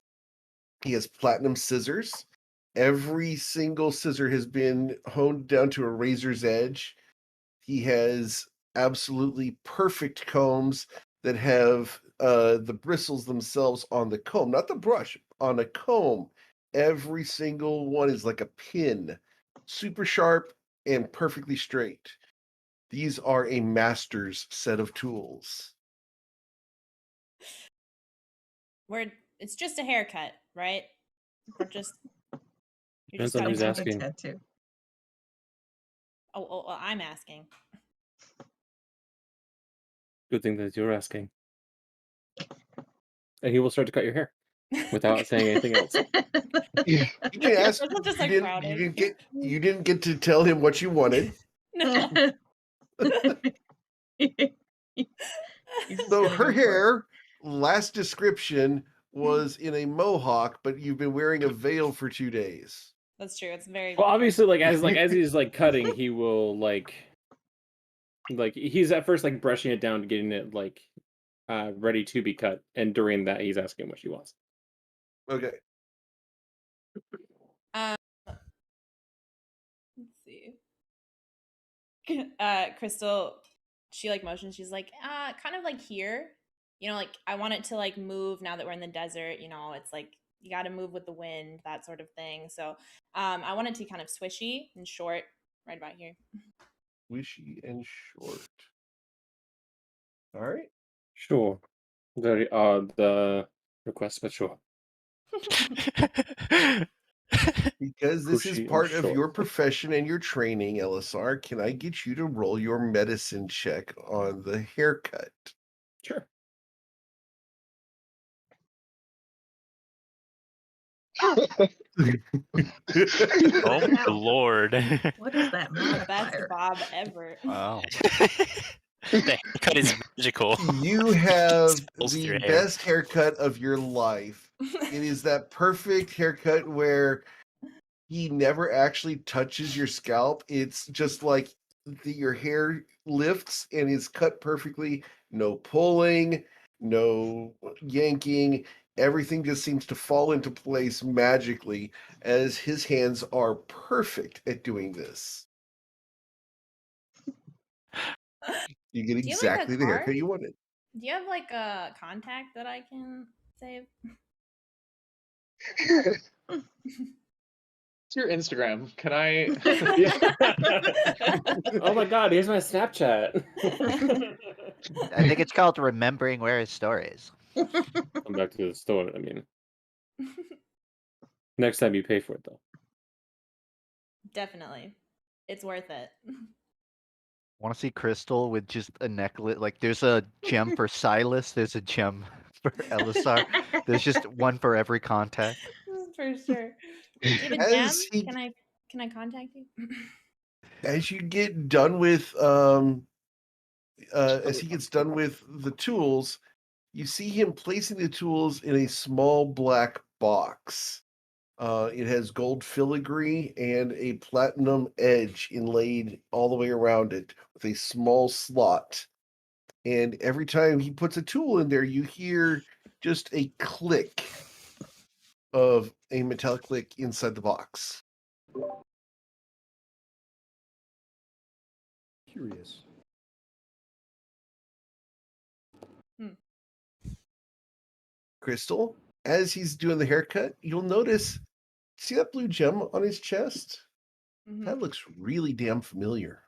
He has platinum scissors. Every single scissor has been honed down to a razor's edge. He has absolutely perfect combs that have the bristles themselves on the comb, not the brush, on a comb. Every single one is like a pin, super sharp and perfectly straight. These are a master's set of tools. It's just a haircut, right? Or just depends on who's asking. Oh, I'm asking. Good thing that you're asking. And he will start to cut your hair without saying anything else. You can ask. Just like you didn't get to tell him what you wanted. No. So her hair, last description, was in a mohawk, but you've been wearing a veil for 2 days. That's true. It's very well. Obviously, as he's cutting, he will he's at first brushing it down, getting it ready to be cut, and during that, he's asking what she wants. Okay. Let's see. Crystal, she motions. She's kind of here. I want it to move now that we're in the desert. It's you got to move with the wind, that sort of thing. So I want it to be kind of swishy and short, right about here. Swishy and short. All right. Sure. Very odd request, but sure. Because this Bushy is part and of your short. profession and your training, Elisar, can I get you to roll your medicine check on the haircut? Sure. Oh my lord. What is that? Best Bob ever. Wow. The haircut is magical. You have Pulls the your hair. best haircut of your life. It is that perfect haircut where he never actually touches your scalp. It's just your hair lifts and is cut perfectly. No pulling, no yanking. Everything just seems to fall into place magically, as his hands are perfect at doing this. You get exactly the haircut you wanted. Do you have a contact that I can save? It's your Instagram. Can I? Oh my god, here's my Snapchat. I think it's called remembering where his store is. Come back to the store. I mean, next time you pay for it, though. Definitely, it's worth it. Want to see Crystal with just a necklace? There's a gem for Silas. There's a gem for Elisar. There's just one for every contact. For sure. Do you have a gem? Can I contact you? As you get done with as he gets done with the tools, You see him placing the tools in a small black box. It has gold filigree and a platinum edge inlaid all the way around it with a small slot. And every time he puts a tool in there, you hear just a click of a metallic click inside the box. Curious. Crystal, as he's doing the haircut, you'll notice, see that blue gem on his chest? Mhm. That looks really damn familiar.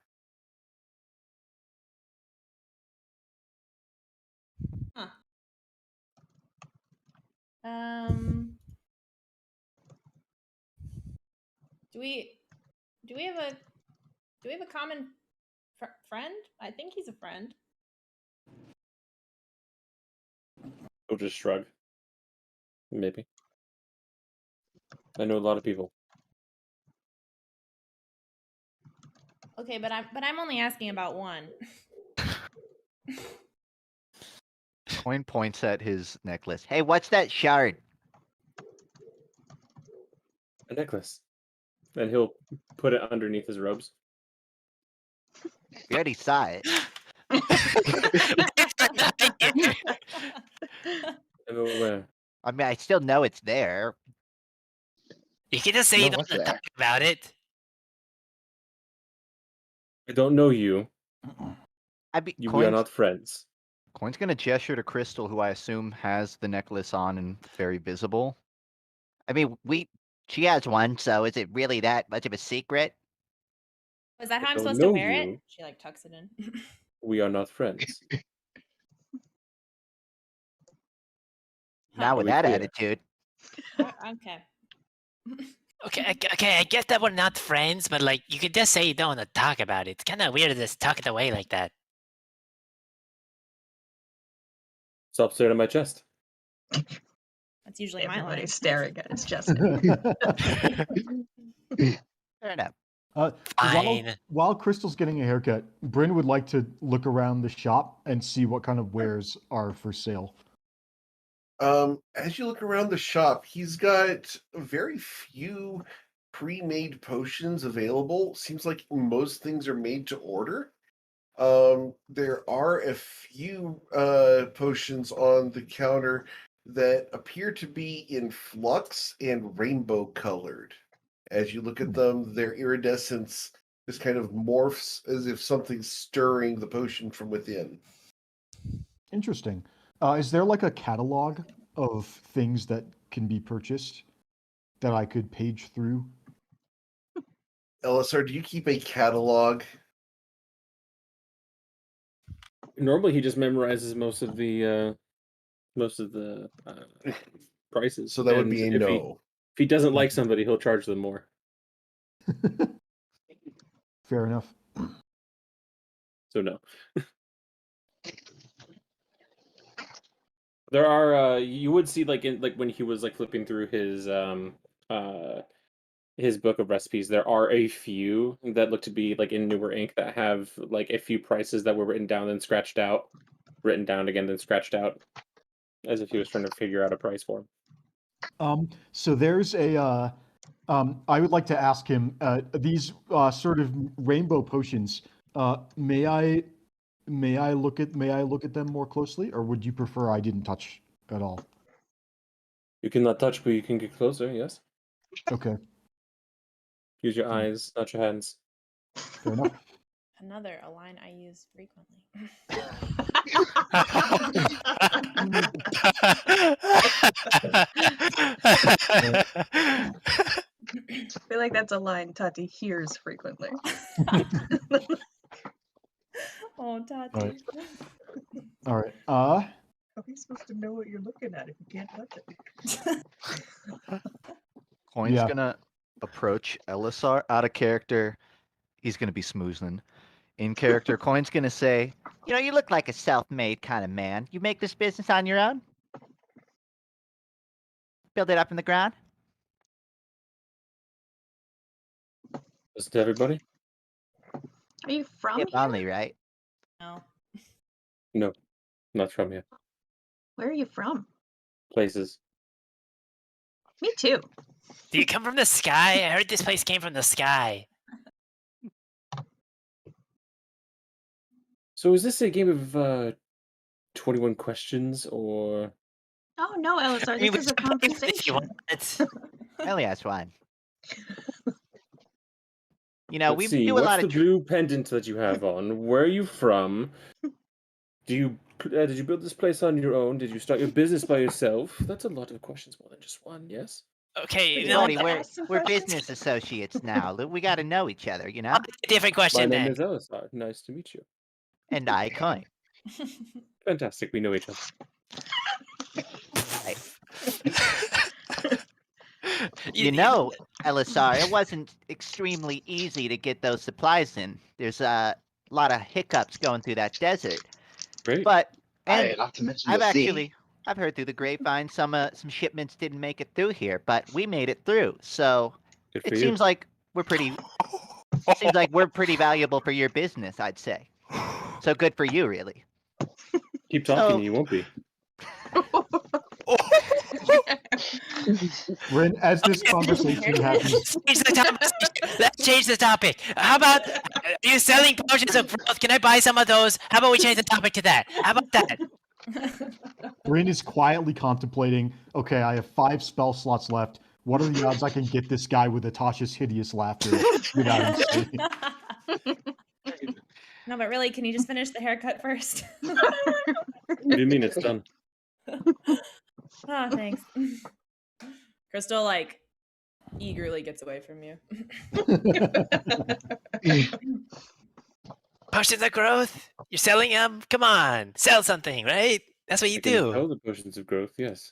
Huh. Do we have a common friend? I think he's a friend. He'll just shrug. Maybe. I know a lot of people. Okay, but I'm only asking about one. Coin points at his necklace. Hey, what's that shard? A necklace. And he'll put it underneath his robes. We already saw it. I'm aware. I mean, I still know it's there. You can just say No, you don't what's want to there? talk about it. I don't know you. I be We are Coin's, not friends. Coin's gonna gesture to Crystal, who I assume has the necklace on and very visible. I mean, she has one, so is it really that much of a secret? Is that how I I'm don't supposed to know wear you. it? She like tucks it in. We are not friends. Not Huh. with Are we that clear? attitude. Okay. Okay, I get that we're not friends, but like you could just say you don't want to talk about it. It's kind of weird to just tuck it away like that. Stop staring at my chest. That's usually my line. Everybody's staring at his chest. Fair enough. Fine. While Crystal's getting a haircut, Bryn would like to look around the shop and see what kind of wares are for sale. As you look around the shop, he's got very few pre-made potions available. Seems like most things are made to order. There are a few potions on the counter that appear to be in flux and rainbow colored. As you look at them, their iridescence just kind of morphs as if something's stirring the potion from within. Interesting. Is there like a catalog of things that can be purchased that I could page through? LSR, do you keep a catalog? Normally, he just memorizes most of the prices. So that would and be a if no. If he doesn't like somebody, he'll charge them more. Fair enough. So no. There are you would see like when he was like flipping through his book of recipes, there are a few that look to be like in newer ink that have like a few prices that were written down then scratched out, written down again then scratched out, as if he was trying to figure out a price for him. So there's a I would like to ask him these sort of rainbow potions. May I look at them more closely, or would you prefer I didn't touch at all? You cannot touch, but you can get closer. Yes. Okay. Use your eyes, not your hands. Fair enough. A line I use frequently. I feel like that's a line Tati hears frequently. Oh, Tati. All right. How are you supposed to know what you're looking at if you can't touch it? Coin's Yeah. gonna approach Elisar out of character. He's gonna be smoozing. In character, Coin's gonna say, "You know, you look like a self-made kind of man. You make this business on your own? Build it up in the ground?" Isn't everybody? Are you from If here? only, right? No. No, not from here. Where are you from? Places. Me too. Do you come from the sky? I heard this place came from the sky. So is this a game of 21 questions or? Oh no, Elisar, I mean, this is a we can play with it if you conversation. want. Hell yeah, that's fine. You know, Let's we see. do a What's lot the of. blue pendant that you have on? Where are you from? Did you build this place on your own? Did you start your business by yourself? That's a lot of questions, more than just one. Yes. Okay, Would you you know, like Buddy, to ask some we're questions? business associates now. We got to know each other, you know. I'll ask a different My question name then. is Elisar. Nice to meet you. And I coin. Fantastic. We know each other. Right. You- You know, Elisar, it wasn't extremely easy to get those supplies in. There's a lot of hiccups going through that desert. Great. But Hey, not to mention I've the sea. actually I've heard through the grapevine some shipments didn't make it through here, but we made it through. So Good for it you. seems like we're pretty valuable for your business, I'd say. So good for you, really. Keep talking. So- You won't be. Rin, as this conversation happens, Let's change the topic. How about are you selling potions of growth? Can I buy some of those? How about we change the topic to that? How about that? Rin is quietly contemplating, okay, I have 5 spell slots left. What are the odds I can get this guy with Atasha's hideous laughter without him seeing? No, but really, can you just finish the haircut first? What do you mean it's done? Oh, thanks. Crystal like eagerly gets away from you. Potions of growth? You're selling them? Come on, sell something, right? That's what you I can sell do. the potions of growth. Yes.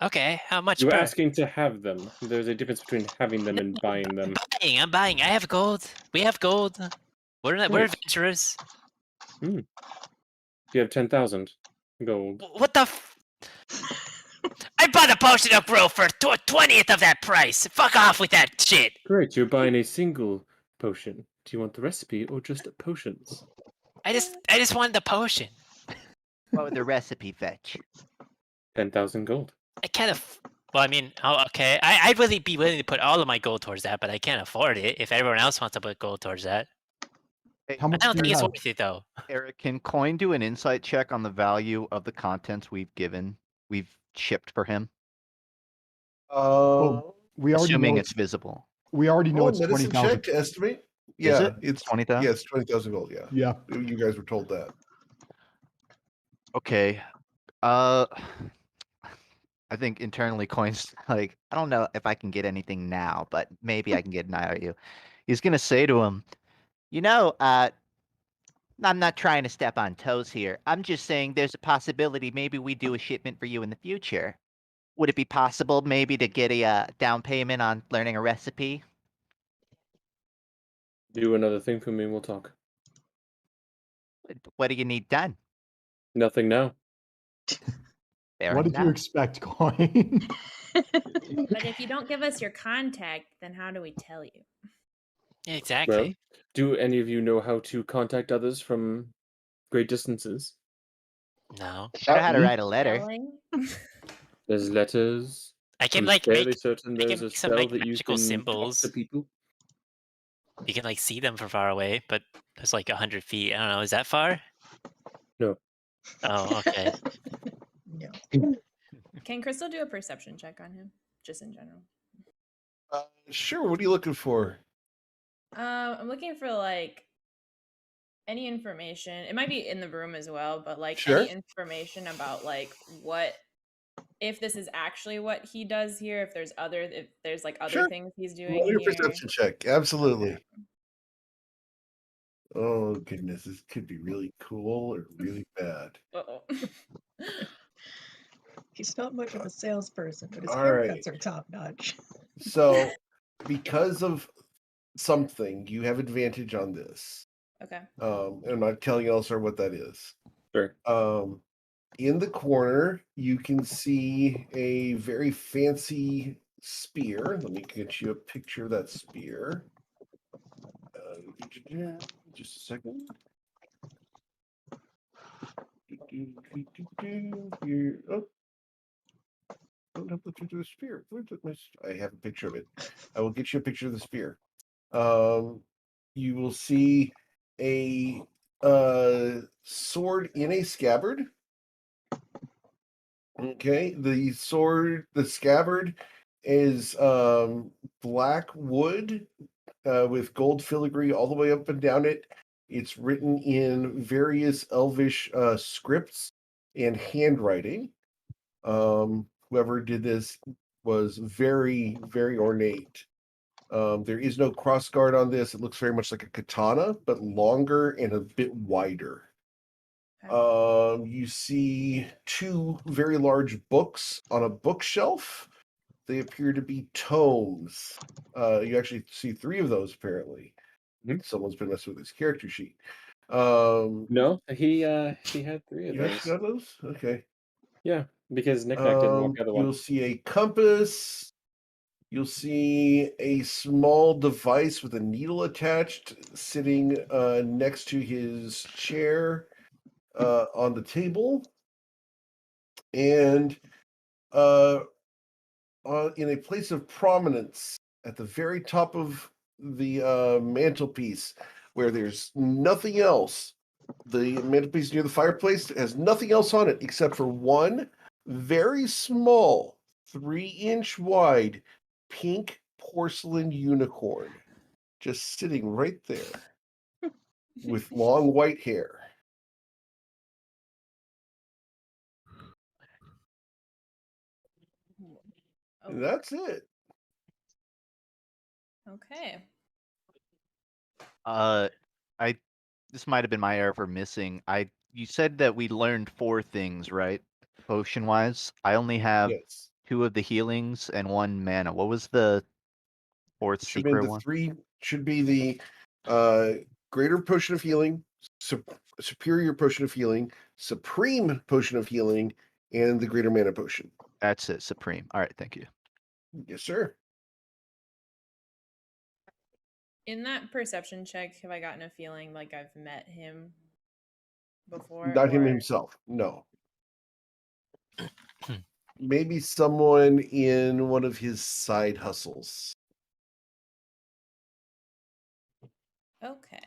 Okay, how much You're per? asking to have them. There's a difference between having them and buying them. I'm buying. I have gold. We have gold. We're Nice. adventurers. You have 10,000 gold. What the? I bought a potion of growth for 20th of that price. Fuck off with that shit. Great. You're buying a single potion. Do you want the recipe or just potions? I just wanted the potion. What would the recipe fetch? 10,000 gold. I can't. Well, I mean, okay. I'd really be willing to put all of my gold towards that, but I can't afford it. If everyone else wants to put gold towards that, How I much don't do think you it's have? worth it though. Eric, can Coin do an insight check on the value of the contents we've shipped for him? Oh, we already Assuming know it's visible. we already know Roll a it's medicine 20,000. check to estimate. Is Yeah, it? it's 20,000? Yeah, it's 20,000 gold. Yeah, Yeah. you guys were told that. Okay. I think internally Coin's like, I don't know if I can get anything now, but maybe I can get an IOU. He's gonna say to him, You know, I'm not trying to step on toes here. I'm just saying there's a possibility maybe we do a shipment for you in the future. Would it be possible maybe to get a down payment on learning a recipe? Do another thing for me and we'll talk. What do you need done? Nothing now. Fair What did you enough. expect, Coin? But if you don't give us your contact, then how do we tell you? Yeah, exactly. Well, do any of you know how to contact others from great distances? No, I know how to Shouting. write a letter. Spelling? There's letters. I can I'm like fairly make. certain I can there's a make some spell like that you magical can symbols. talk to people. You can like see them from far away, but it's like 100 feet. I don't know. Is that far? No. Oh, okay. No. Can Crystal do a perception check on him, just in general? Sure. What are you looking for? I'm looking for like any information. It might be in the room as well, but like Sure. any information about like what if this is actually what he does here, if there's like other Sure. things he's doing Roll your here. perception check. Absolutely. Oh goodness, this could be really cool or really bad. Uh-oh. He's not much of a salesperson, but his All haircuts right. are top notch. So, because of something, you have advantage on this. Okay. And I'm not telling you also what that is. Sure. In the corner, you can see a very fancy spear. Let me get you a picture of that spear. Just a second. Here. Oh, don't have a picture of the spear. I have a picture of it. I will get you a picture of the spear. You will see a sword in a scabbard. Okay, the scabbard is black wood with gold filigree all the way up and down it. It's written in various elvish scripts and handwriting. Whoever did this was very, very ornate. There is no crossguard on this. It looks very much like a katana, but longer and a bit wider. You see two very large books on a bookshelf. They appear to be tomes. You actually see three of those, apparently. Someone's been messing with his character sheet. No, he had 3 of You those. actually got those? Okay. Yeah, because Knick Knack didn't want the other one. You'll see a compass. You'll see a small device with a needle attached sitting next to his chair on the table. And in a place of prominence at the very top of the mantelpiece, where there's nothing else, the mantelpiece near the fireplace has nothing else on it except for one very small 3-inch wide pink porcelain unicorn just sitting right there with long white hair. And that's it. Okay. This might have been my error for missing. You said that we learned 4 things, right? Potion wise. I only have Yes. 2 of the healings and 1 mana. What was the 4th Should be secret the one? 3 should be the greater potion of healing, superior potion of healing, supreme potion of healing, and the greater mana potion. That's it, supreme. All right, thank you. Yes, sir. In that perception check, have I gotten a feeling like I've met him before? Not him or- himself. No. Maybe someone in one of his side hustles. Okay.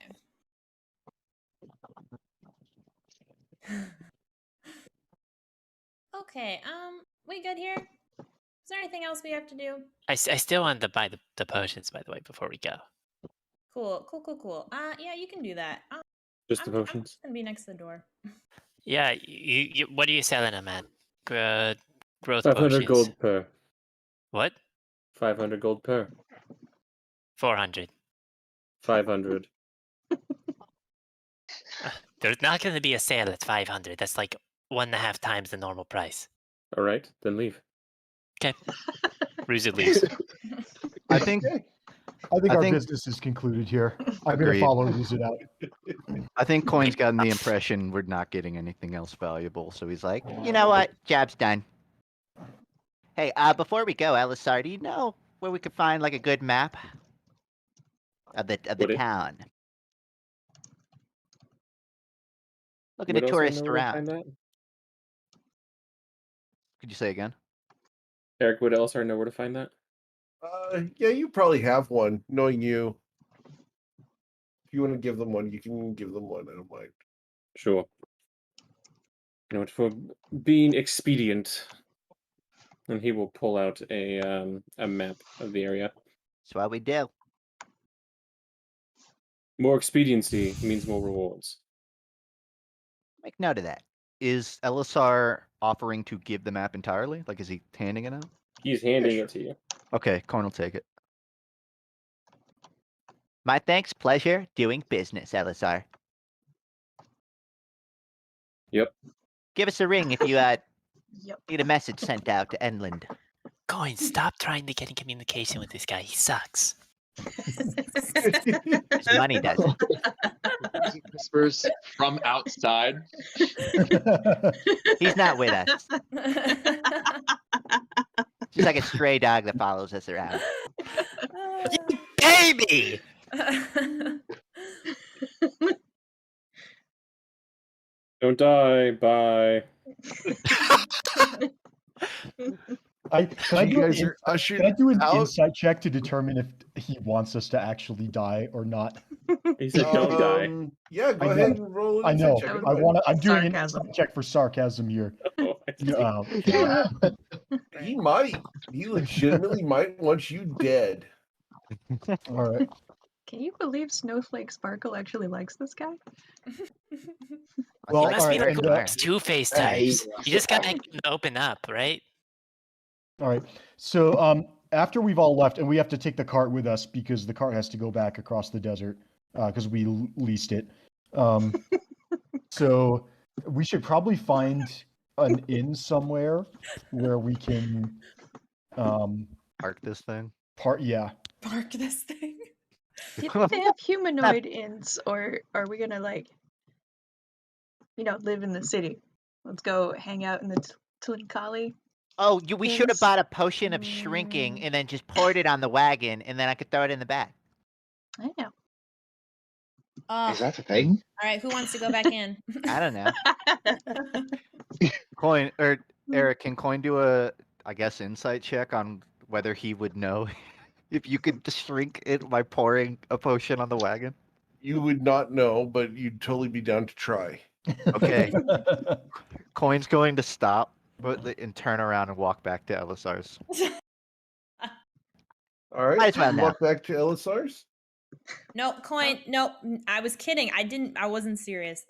Okay, we good here? Is there anything else we have to do? I still want to buy the potions, by the way, before we go. Cool. Yeah, you can do that. Just the I'm potions. just gonna be next to the door. Yeah, you what are you selling them at? Growth 500 potions. gold per. What? 500 gold per. 400. 500. There's not going to be a sale at 500. That's like 1.5 times the normal price. All right, then leave. Okay. Ruse leaves. I think our business is concluded here. I'm going to Agreed. follow Ruzit out. I think Coin's gotten the impression we're not getting anything else valuable, so he's like, you know what? Job's done. Hey, before we go, Elisar, do you know where we could find like a good map of the town? Looking Would at also tourists know where to find around. that? Could you say again? Eric, would Elsar know where to find that? Yeah, you probably have one, knowing you. If you want to give them one, you can give them one. I don't mind. Sure. You know, for being expedient, and he will pull out a map of the area. That's what we do. More expediency means more rewards. Make note of that. Is Elisar offering to give the map entirely? Like, is he handing it out? He's handing it to you. Okay, Coin will take it. My thanks, pleasure doing business, Elisar. Yep. Give us a ring if you Yep. need a message sent out to Enland. Coin, stop trying to get in communication with this guy. He sucks. His money doesn't. Whispers from outside. He's not with us. Just like a stray dog that follows us around. Baby! Don't die. Bye. Can I You do guys an are ushered Can I do an out. insight check to determine if he wants us to actually die or not? He said, "Don't die." Yeah, go I ahead know. and roll an I insight know. check. That Go I ahead. want to. I'm doing an Sarcasm. insight check for sarcasm here. Oh, I see. Yeah, He might. He legitimately might want you dead. all right. Can you believe Snowflake Sparkle actually likes this guy? Well, He must all be right, like and, one of those two-faced types. You just gotta get him to open up, right? all right. So, after we've all left, and we have to take the cart with us because the cart has to go back across the desert because we leased it. So we should probably find an inn somewhere where we can Park this thing. Yeah. Park this thing. Do you think they have humanoid inns, or are we gonna live in the city? Let's go hang out in the Tlinkali. Oh, we should have Inns. bought a potion of shrinking and then just poured it on the wagon, and then I could throw it in the back. I know. Is that a thing? All right, who wants to go back in? I don't know. Coin or Eric, can Coin do a, I guess, insight check on whether he would know if you could just shrink it by pouring a potion on the wagon? You would not know, but you'd totally be down to try. Okay. Coin's going to stop and turn around and walk back to Elisar's. All right. Might as well you now. walk back to Elisar's. Nope, coin. Nope, I was kidding. I wasn't serious.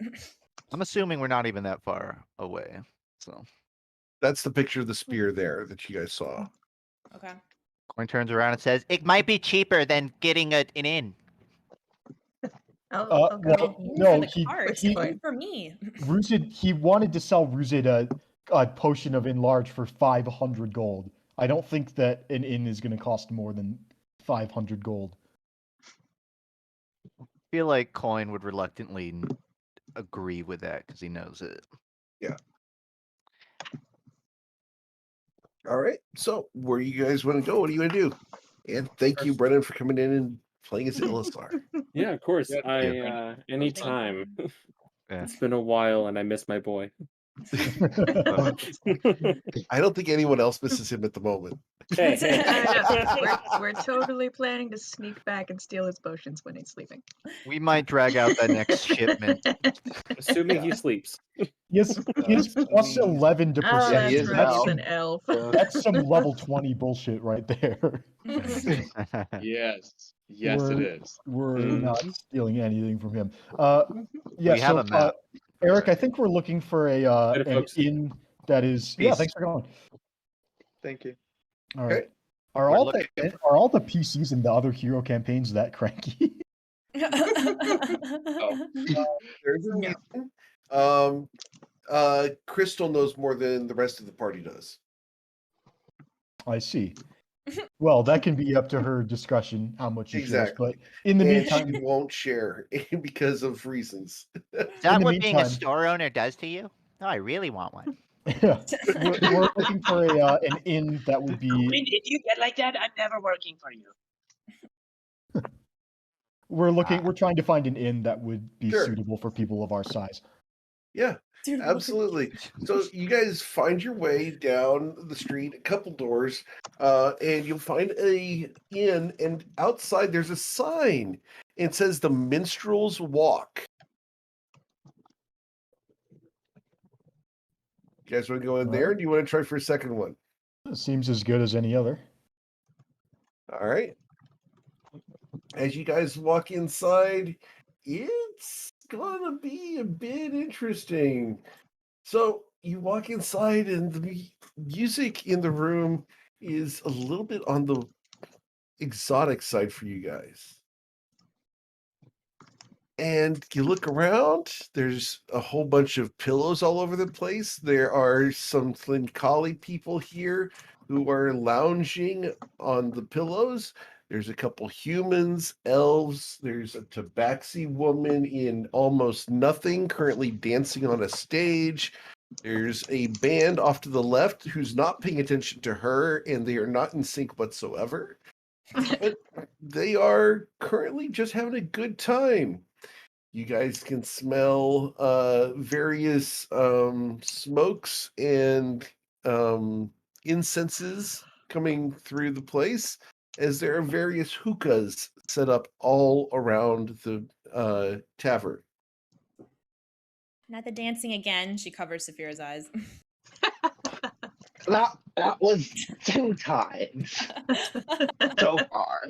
I'm assuming we're not even that far away. So That's the picture of the spear there that you guys saw. Okay. Coin turns around and says, "It might be cheaper than getting an inn." I'll go. Well, Ooh, no, for the he cart. he Ooh, for me. Ruzid, he wanted to sell Ruzid a potion of enlarge for 500 gold. I don't think that an inn is going to cost more than 500 gold. I feel like Coin would reluctantly agree with that because he knows it. Yeah. All right. So, where you guys want to go? What do you want to do? And thank you, Brennan, for coming in and playing as Elisar. Yeah, of course. Yeah. Anytime. Yeah. It's been a while, and I miss my boy. I don't think anyone else misses him at the moment. Hey, We're totally planning to sneak back and steal his potions when he's sleeping. We might drag out that next shipment. assuming he sleeps. Yes, he's plus 11 to Oh, percent. he is that's right. He's now. an elf. That's some level 20 bullshit right there. Yes. Yes, it is. We're Mhm. not stealing anything from him. Yeah, We have so a map. Eric, I think we're looking for a Later, an folks. inn that is. Yeah, Peace. thanks for going. Thank you. All right. Okay. Are We're all looking are all the PCs in the other hero campaigns that cranky? There's a No. reason. Crystal knows more than the rest of the party does. I see. Well, that can be up to her discretion how much she Exactly. shares, but in the And meantime, she won't share because of reasons. Is that the what being a meantime- store owner does to you? No, I really want one. we're looking for an inn that would be. If you get like that, I'm never working for you. We're trying to find an inn that would be Sure. suitable for people of our size. Yeah, absolutely. So you guys find your way down the street, a couple doors, and you'll find a inn. And outside, there's a sign. It says the Minstrel's Walk. You guys want to go in there? Or do you want to try for a second one? It seems as good as any other. All right. As you guys walk inside, it's gonna be a bit interesting. So you walk inside, and the music in the room is a little bit on the exotic side for you guys. And you look around, there's a whole bunch of pillows all over the place. There are some Tlinkali people here who are lounging on the pillows. There's a couple humans, elves. There's a tabaxi woman in almost nothing currently dancing on a stage. There's a band off to the left who's not paying attention to her, and they are not in sync whatsoever. But they are currently just having a good time. You guys can smell various smokes and incenses coming through the place, as there are various hookahs set up all around the tavern. Not the dancing again. She covers Saphira's eyes. That was 2 times so far.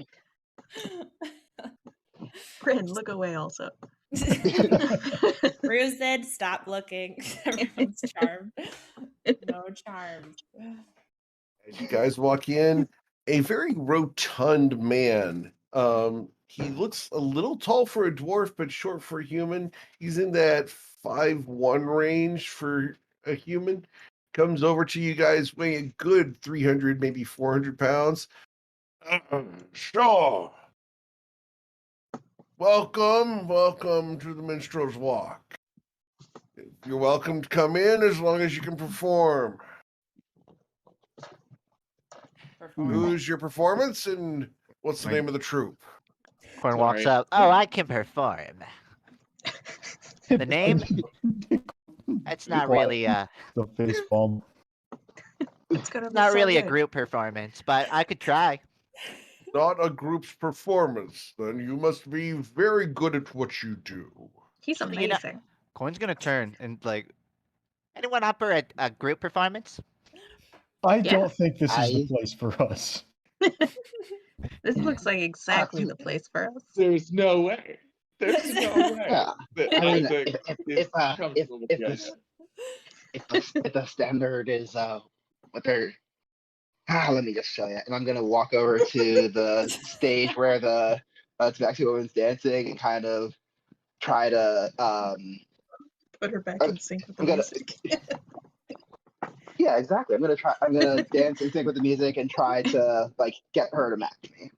Bryn, look away also. Rue said, "Stop looking." Everyone's charmed. No charms. As you guys walk in, a very rotund man. He looks a little tall for a dwarf, but short for a human. He's in that 5'1" range for a human. Comes over to you guys, weighing a good 300, maybe 400 pounds. Sure. Welcome to the Minstrel's Walk. You're welcome to come in as long as you can perform. Who's your performance and what's the name of the troupe? Corn walks up. Oh, I can perform. The name? That's not really the face bomb. It's gonna be not so really a good. group performance, but I could try. Not a group's performance. Then you must be very good at what you do. He's You know- amazing. Coin's gonna turn and like, Anyone up for a group performance? I Yeah. don't think this is the place for us. This looks like exactly the place for us. There's no way. There's no way. Yeah. that I mean, Isaac is comfortable with the idea. if the standard is what they're let me just show you. And I'm gonna walk over to the stage where the Tabaxi woman's dancing and kind of try to Put her back in sync with the I'm gonna- music. yeah, exactly. I'm gonna dance in sync with the music and try to like get her to match me.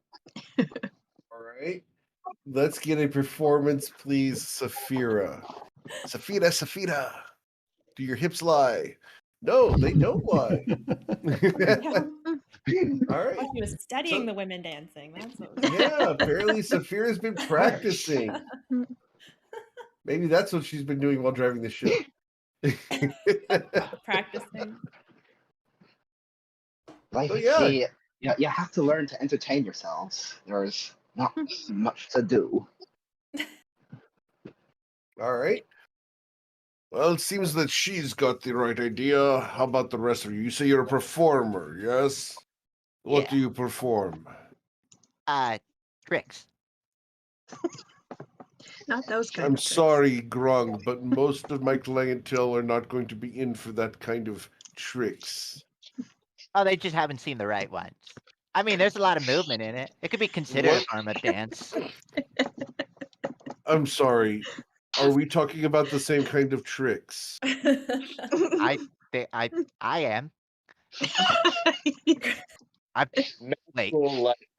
All right. Let's get a performance, please, Saphira. Saphira. Do your hips lie? No, they don't lie. All right. She was studying So- the women dancing. That's what was Yeah, apparently Saphira's been practicing. Maybe that's what she's been doing while driving the ship. practicing. Like, So, yeah. see, you have to learn to entertain yourselves. There's not much to do. All right. Well, it seems that she's got the right idea. How about the rest of you? You say you're a performer, yes? What Yeah. do you perform? Tricks. Not those kind I'm of tricks. sorry, Grung, but most of my clientele are not going to be in for that kind of tricks. Oh, they just haven't seen the right ones. I mean, there's a lot of movement in it. It could be considered a What? form of dance. I'm sorry. Are we talking about the same kind of tricks? I am. Wait. Well, like,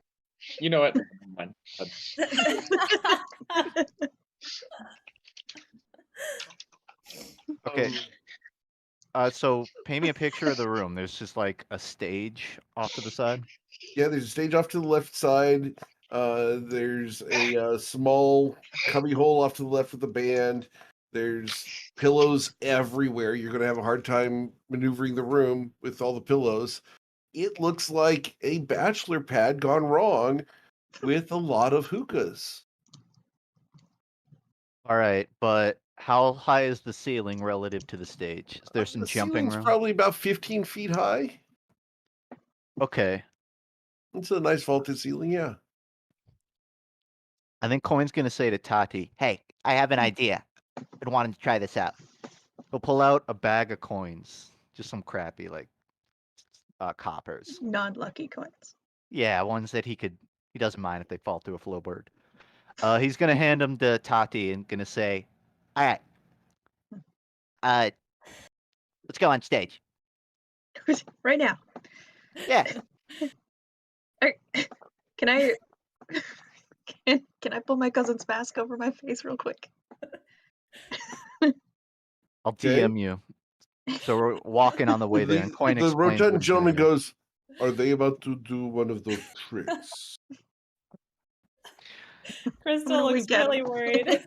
you know what? Never mind. okay. So paint me a picture of the room. There's just like a stage off to the side. Yeah, there's a stage off to the left side. There's a small cubby hole off to the left of the band. There's pillows everywhere. You're going to have a hard time maneuvering the room with all the pillows. It looks like a bachelor pad gone wrong with a lot of hookahs. All right, but how high is the ceiling relative to the stage? Is there some The jumping ceiling's room? probably about 15 feet high. Okay. It's a nice vaulted ceiling, yeah. I think Coin's gonna say to Tati, Hey, I have an idea. Been wanting to try this out. he'll pull out a bag of coins. Just some crappy like coppers. Non-lucky coins. Yeah, ones that he doesn't mind if they fall through a flowboard. He's gonna hand them to Tati and gonna say, All right. Let's go on stage. Right now. Yeah. Can I can I pull my cousin's mask over my face real quick? I'll Okay. DM you. So we're walking on the way there, and Coin The explains what rotund he's gentleman gonna do. goes, "Are they about to do one of those tricks?" Crystal gonna looks wink at really him. worried.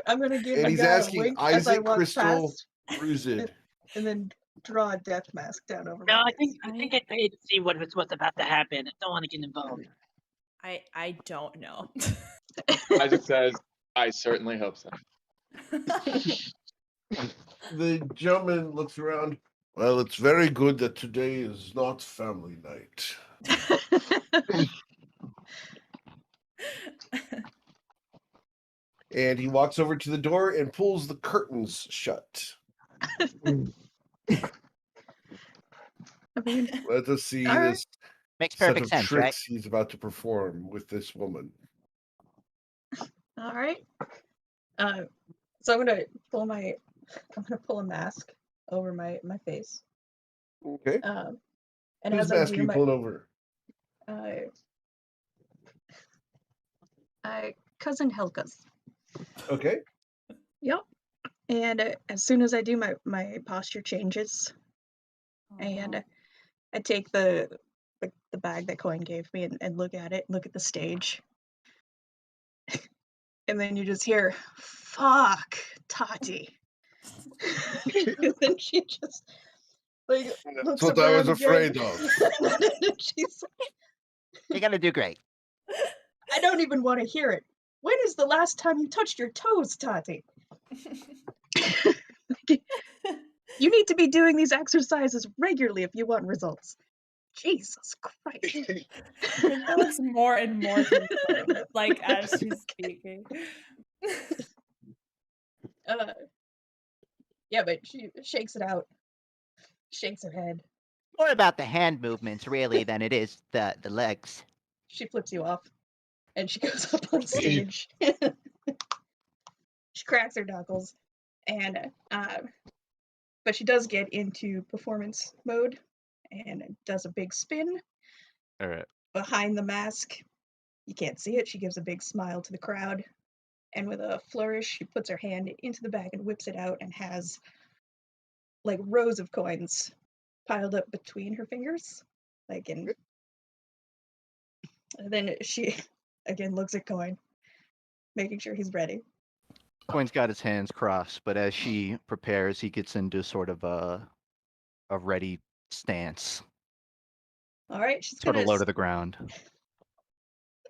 I'm gonna give And the he's guy a asking wink as I Isaac, walk Crystal, past, Ruzid. and then draw a death mask down over No, my I face. think I paid to see what's about to happen. I don't want to get involved. I don't know. Isaac says, I certainly hope so. The gentleman looks around. Well, it's very good that today is not family night. And he walks over to the door and pulls the curtains shut. I mean, Let us see All right. this Makes set perfect of sense, right? tricks he's about to perform with this woman. all right. So I'm gonna pull a mask over my face. Okay. And Whose as I mask are do, you my pulling over? cousin Helga's. Okay. Yep. And as soon as I do, my posture changes, and I take the bag that Coin gave me and look at it, look at the stage, and then you just hear, "Fuck, Tati." And then she just like That's looks what I was around again. afraid of. And she's like, You're gonna do great. I don't even want to hear it. When is the last time you touched your toes, Tati? You need to be doing these exercises regularly if you want results. Jesus Christ. Crystal looks more and more concerned, like as she's speaking. Yeah, but she shakes it out, shakes her head. More about the hand movements, really, than it is the legs. She flips you off, and she goes up on stage. She cracks her knuckles, and but she does get into performance mode and does a big spin All right. behind the mask. You can't see it. She gives a big smile to the crowd, and with a flourish, she puts her hand into the bag and whips it out and has like rows of coins piled up between her fingers, like in. And then she again looks at Coin, making sure he's ready. Coin's got his hands crossed, but as she prepares, he gets into sort of a ready stance, All right, she's sort of gonna. low to the ground.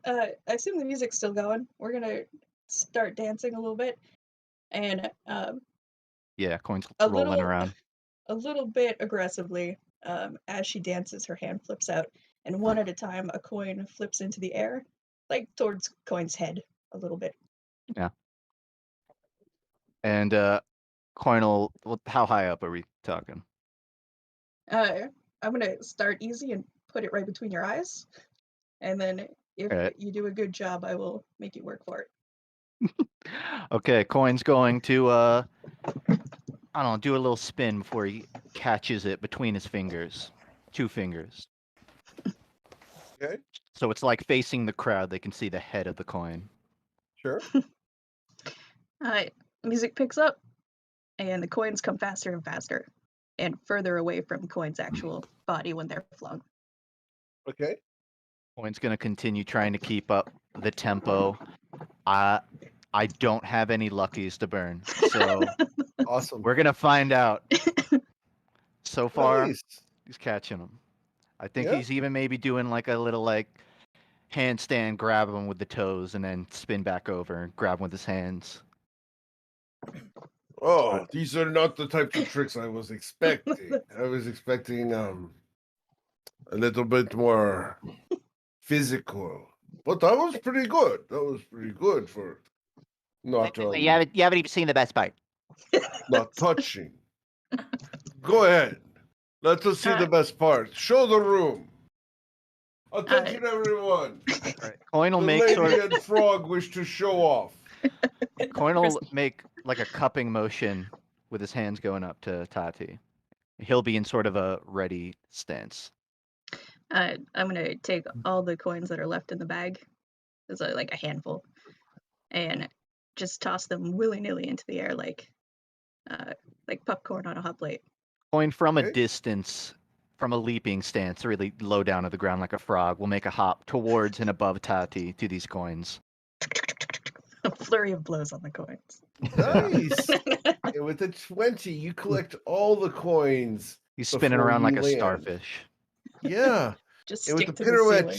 I assume the music's still going. We're gonna start dancing a little bit, and Yeah, Coin's a rolling little, around. a little bit aggressively. As she dances, her hand flips out, and one at a time, a coin flips into the air, like towards Coin's head a little bit. Yeah. And Coin will. How high up are we talking? I'm gonna start easy and put it right between your eyes, and then if Alright. you do a good job, I will make you work for it. Okay, Coin's going to I don't know, do a little spin before he catches it between his fingers. 2 fingers. Okay. So it's like facing the crowd, they can see the head of the coin. Sure. Music picks up, and the coins come faster and faster, and further away from Coin's actual body when they're flung. Okay. Coin's gonna continue trying to keep up the tempo. I don't have any luckies to burn, so Awesome. we're gonna find out. So far, Nice. he's catching them. I think Yeah. he's even maybe doing like a little like handstand, grab him with the toes, and then spin back over and grab him with his hands. Oh, these are not the types of tricks I was expecting. I was expecting a little bit more physical. But that was pretty good. That was pretty good for not You haven't even seen the best part. not touching. Go ahead. Let us see the best part. Show the room. Attention, everyone. Right. Coin will The make lady sort of and frog wish to show off. Coin will make like a cupping motion with his hands going up to Tati. He'll be in sort of a ready stance. I'm gonna take all the coins that are left in the bag, there's like a handful, and just toss them willy-nilly into the air like popcorn on a hot plate. Coin from Okay. a distance from a leaping stance, really low down to the ground like a frog, will make a hop towards and above Tati to these coins. A flurry of blows on the coins. Nice. And with the 20, you collect all the coins. He's spinning before around like you a land. starfish. Yeah. Just And with stick the to the pirouette,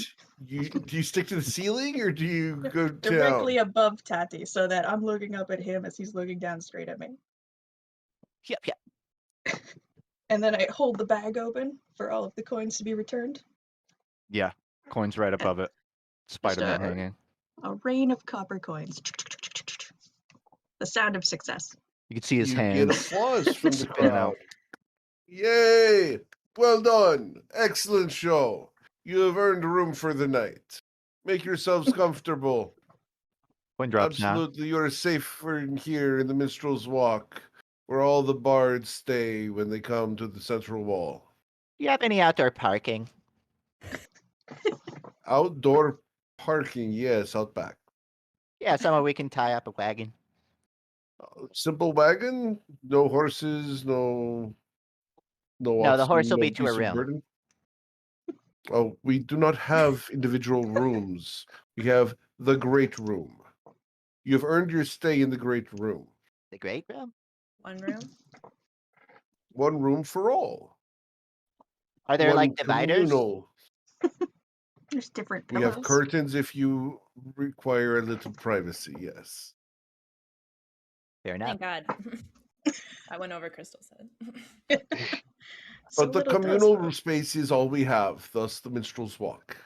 ceiling. do you stick to the ceiling or do you go Directly down? above Tati, so that I'm looking up at him as he's looking down straight at me. Yep. And then I hold the bag open for all of the coins to be returned. Yeah, coins right above it. Spider-Man hanging. A rain of copper coins. The sound of success. You can see his You get hands. applause from the spinning crowd. out. Yay! Well done. Excellent show. You have earned room for the night. Make yourselves comfortable. Coin drops now. Absolutely, you are safe here in the Minstrel's Walk, where all the bards stay when they come to the central wall. Do you have any outdoor parking? Outdoor parking, yes, out back. Yeah, somewhere we can tie up a wagon. Simple wagon, no horses, no No, the oxen, horse will no be to a beast of room. burden. Oh, we do not have individual rooms. We have the great room. You have earned your stay in the great room. The great room? One room. One room for all. Are there One like dividers? communal. There's different We pillows. have curtains if you require a little privacy, yes. Fair enough. Thank God. I went over Crystal's head. So But the little does communal room. space is all we have, thus the Minstrel's Walk.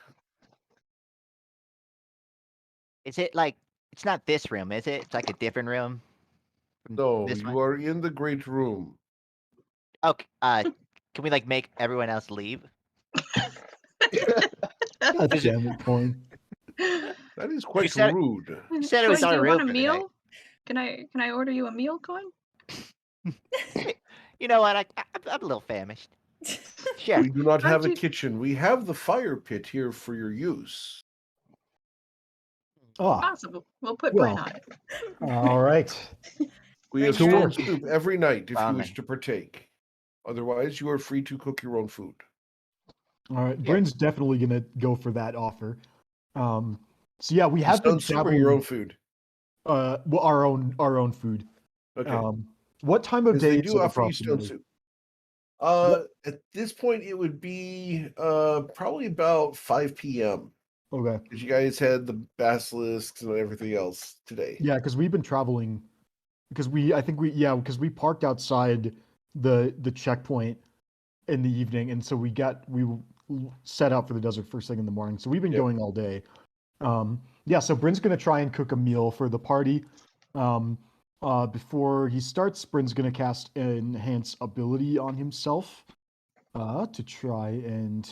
Is it like, it's not this room, is it? It's like a different room? from No, this you one? are in the great room. Okay, can we like make everyone else leave? God damn it, Coin. That is quite said- rude. You said it was Coin, do our you want a room for the night. meal? Can I order you a meal, Coin? You know what? I'm a little famished. Sure. We do not have a Aren't you- kitchen. We have the fire pit here for your use. Ah, Possible. We'll put Well. Bryn on it. all right. We have Bring your stone own. soup every night if you Ramen. wish to partake. Otherwise, you are free to cook your own food. All right. Yeah. Bryn's definitely gonna go for that offer. So yeah, we have been Stone soup or traveling. your own food. Well, our own food. Okay. What time of Because day they is do it offer you stone approximately? soup. At this point, it would be probably about 5 p.m. Okay. Because you guys had the basilisks and everything else today. Yeah, because we've been traveling. Because because we parked outside the checkpoint in the evening, and so we set out for the desert first thing in the morning. So we've been Yep. going all day. Yeah, so Bryn's gonna try and cook a meal for the party. Before he starts, Bryn's gonna cast enhance ability on himself to try and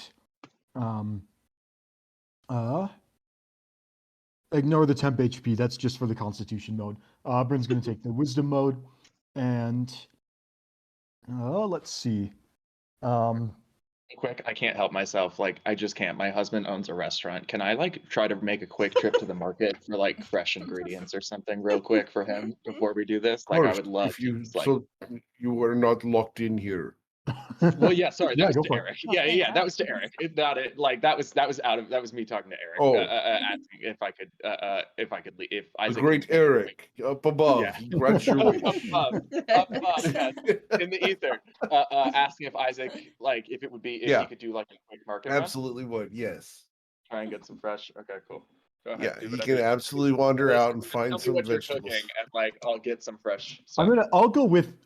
ignore the temp HP. That's just for the Constitution mode. Bryn's gonna take the Wisdom mode, and let's see. Quick, I can't help myself. Like, I just can't. My husband owns a restaurant. Can I like try to make a quick trip to the market for like fresh ingredients or something real quick for him before we do this? Of Like, I course, would love if to you just, like. so you are not locked in here. Well, yeah, sorry, that Yeah, was go to for it. Eric. Oh, Yeah, thank yeah, God. that was to Eric. Not it. Like that was me talking to Eric. Oh. Asking if I could leave. If The Isaac great could make a quick- Eric up above. Yeah. He grants your up wish. above, yes, in the ether, asking if Isaac, like, if it would be if Yeah. he could do like a quick market run, Absolutely would. Yes. try and get some fresh. Okay, cool. Go ahead. Yeah, do he whatever can you- absolutely wander out and Tell find me some what you're vegetables. cooking, and like I'll get some fresh. I'll go with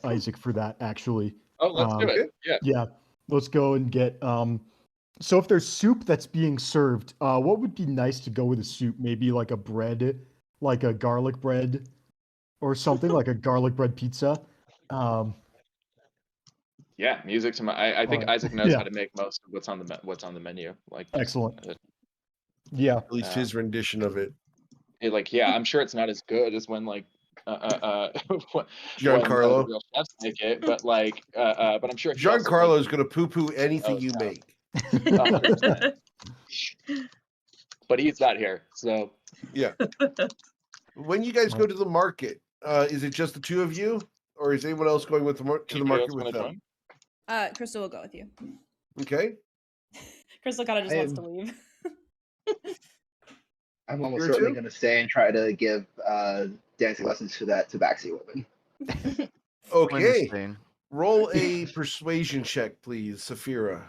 Isaac for that actually. Oh, let's do it. Yeah. Yeah, let's go and get so if there's soup that's being served, what would be nice to go with a soup? Maybe like a bread, like a garlic bread or something, like a garlic bread pizza. Yeah, music to my. I think Alright. Isaac knows Yeah. how to make most of what's on the menu. Like Excellent. uh, Yeah. At least his rendition of it. like yeah, I'm sure it's not as good as when like when Giancarlo. the real chefs make it, but like but I'm sure he also Giancarlo is makes- going to poo-poo anything Oh, you no. make. 100%. But he's not here, so Yeah. When you guys go to the market, is it just the two of you, or is anyone else going with to the anybody market else with wanna them? join? Crystal will go with you. Okay. Crystal kind of just I wants to am- leave. I'm almost You're certainly two? going to stay and try to give dancing lessons to that Tabaxi woman. Coin is Okay. staying. Roll a persuasion check, please, Saphira.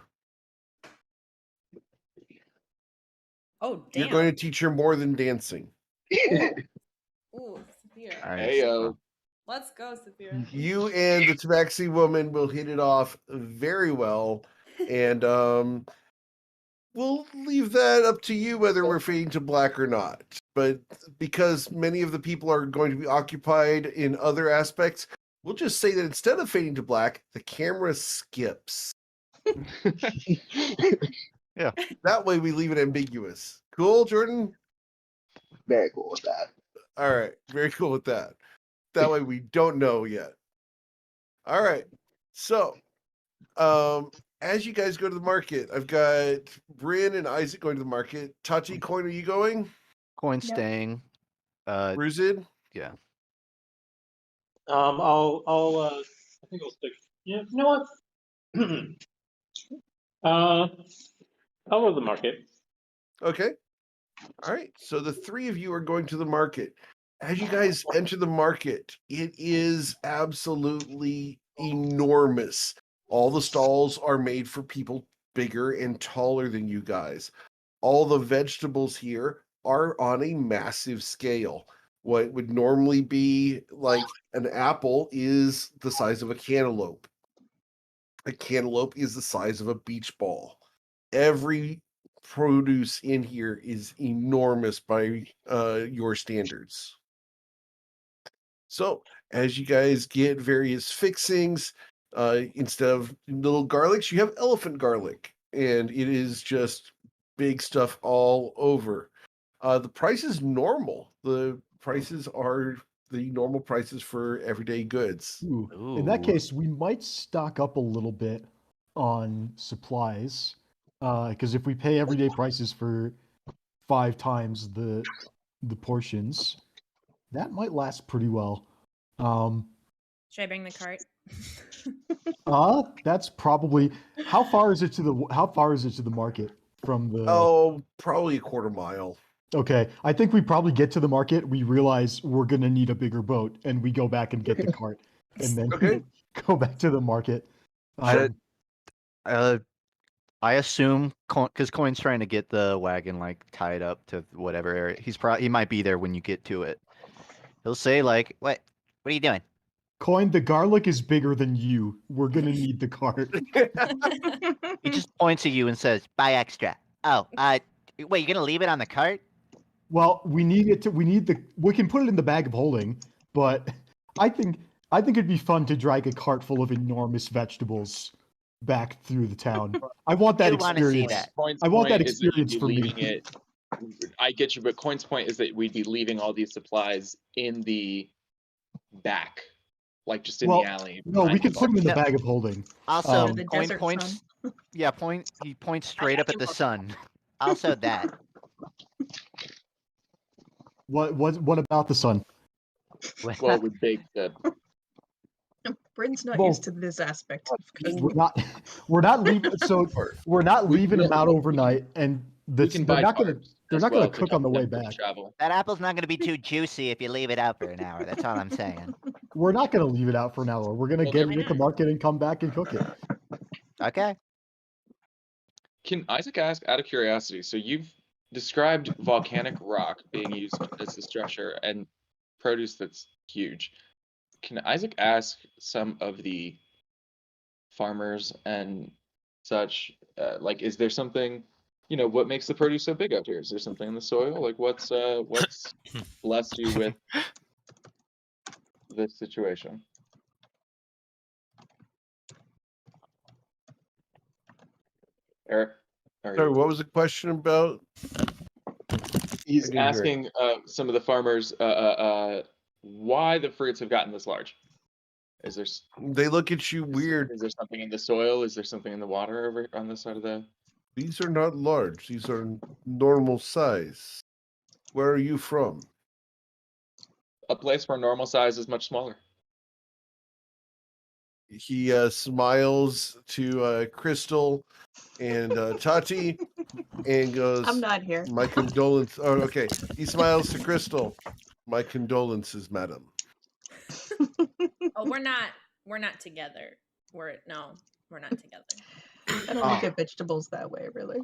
Oh You're damn. going to teach her more than dancing. Ooh, Saphira. All right. Heyo. Let's go, Saphira. You and the Tabaxi woman will hit it off very well, and we'll leave that up to you whether we're fading to black or not. But because many of the people are going to be occupied in other aspects, we'll just say that instead of fading to black, the camera skips. Yeah. That way we leave it ambiguous. Cool, Jordan? Very cool with that. All right. Very cool with that. That way we don't know yet. All right. So, as you guys go to the market, I've got Bryn and Isaac going to the market. Tachi, Coin, are you going? Coin No. staying. Ruzid? Yeah. I think I'll stick. Yeah, you know what? I'll go to the market. Okay. All right. So the three of you are going to the market. As you guys enter the market, it is absolutely enormous. All the stalls are made for people bigger and taller than you guys. All the vegetables here are on a massive scale. What would normally be like an apple is the size of a cantaloupe. A cantaloupe is the size of a beach ball. Every produce in here is enormous by your standards. So as you guys get various fixings, instead of little garlics, you have elephant garlic, and it is just big stuff all over. The price is normal. The prices are the normal prices for everyday goods. Ooh. In that case, we might stock up a little bit on supplies, because if we pay everyday prices for 5 times the portions, that might last pretty well. Should I bring the cart? That's probably how far is it to the market from the? Oh, probably a quarter mile. Okay, I think we probably get to the market. We realize we're gonna need a bigger boat, and we go back and get the cart, and then Okay. go back to the market. Should- I assume because Coin's trying to get the wagon like tied up to whatever area. He might be there when you get to it. He'll say like, "What are you doing?" Coin, the garlic is bigger than you. We're gonna need the cart. He just points at you and says, "Buy extra." Oh, wait, you're gonna leave it on the cart? Well, we can put it in the bag of holding, but I think it'd be fun to drag a cart full of enormous vegetables back through the town. I want that You wanna see experience. that. Coin's I want that point is you'd experience be for me. leaving it. I get you, but Coin's point is that we'd be leaving all these supplies in the back, like just in Well, the alley. No, we behind can the put them in the No. bag of holding. Also, The Coin desert points. Yeah, he points straight got up at you, the Mark. sun. Also that. What about the sun? Well, we baked the. Bryn's not Well, used to this aspect of We're not leaving. So we're not leaving them out overnight, and We can they're buy not gonna carbs they're as not well gonna to cook on help the way them with back. travel. That apple's not gonna be too juicy if you leave it out for an hour. That's all I'm saying. We're not gonna leave it out for an hour. We're gonna Well, get then- it at the market and come back and cook it. Okay. Can Isaac ask, out of curiosity? So you've described volcanic rock being used as a structure and produce that's huge. Can Isaac ask some of the farmers and such, like, is there something, what makes the produce so big out here? Is there something in the soil? Like, what's blessed you with this situation? Eric? Sorry, what was the question about? He's I didn't hear it. asking some of the farmers why the fruits have gotten this large. Is there They look at you weird. Is there something in the soil? Is there something in the water over on this side of the? These are not large. These are normal size. Where are you from? A place where normal size is much smaller. He smiles to Crystal and Tati and goes, I'm not here. My condolences. Oh, okay. He smiles to Crystal. My condolences, madam. Oh, we're not together. We're not together. I don't look at vegetables that way, really.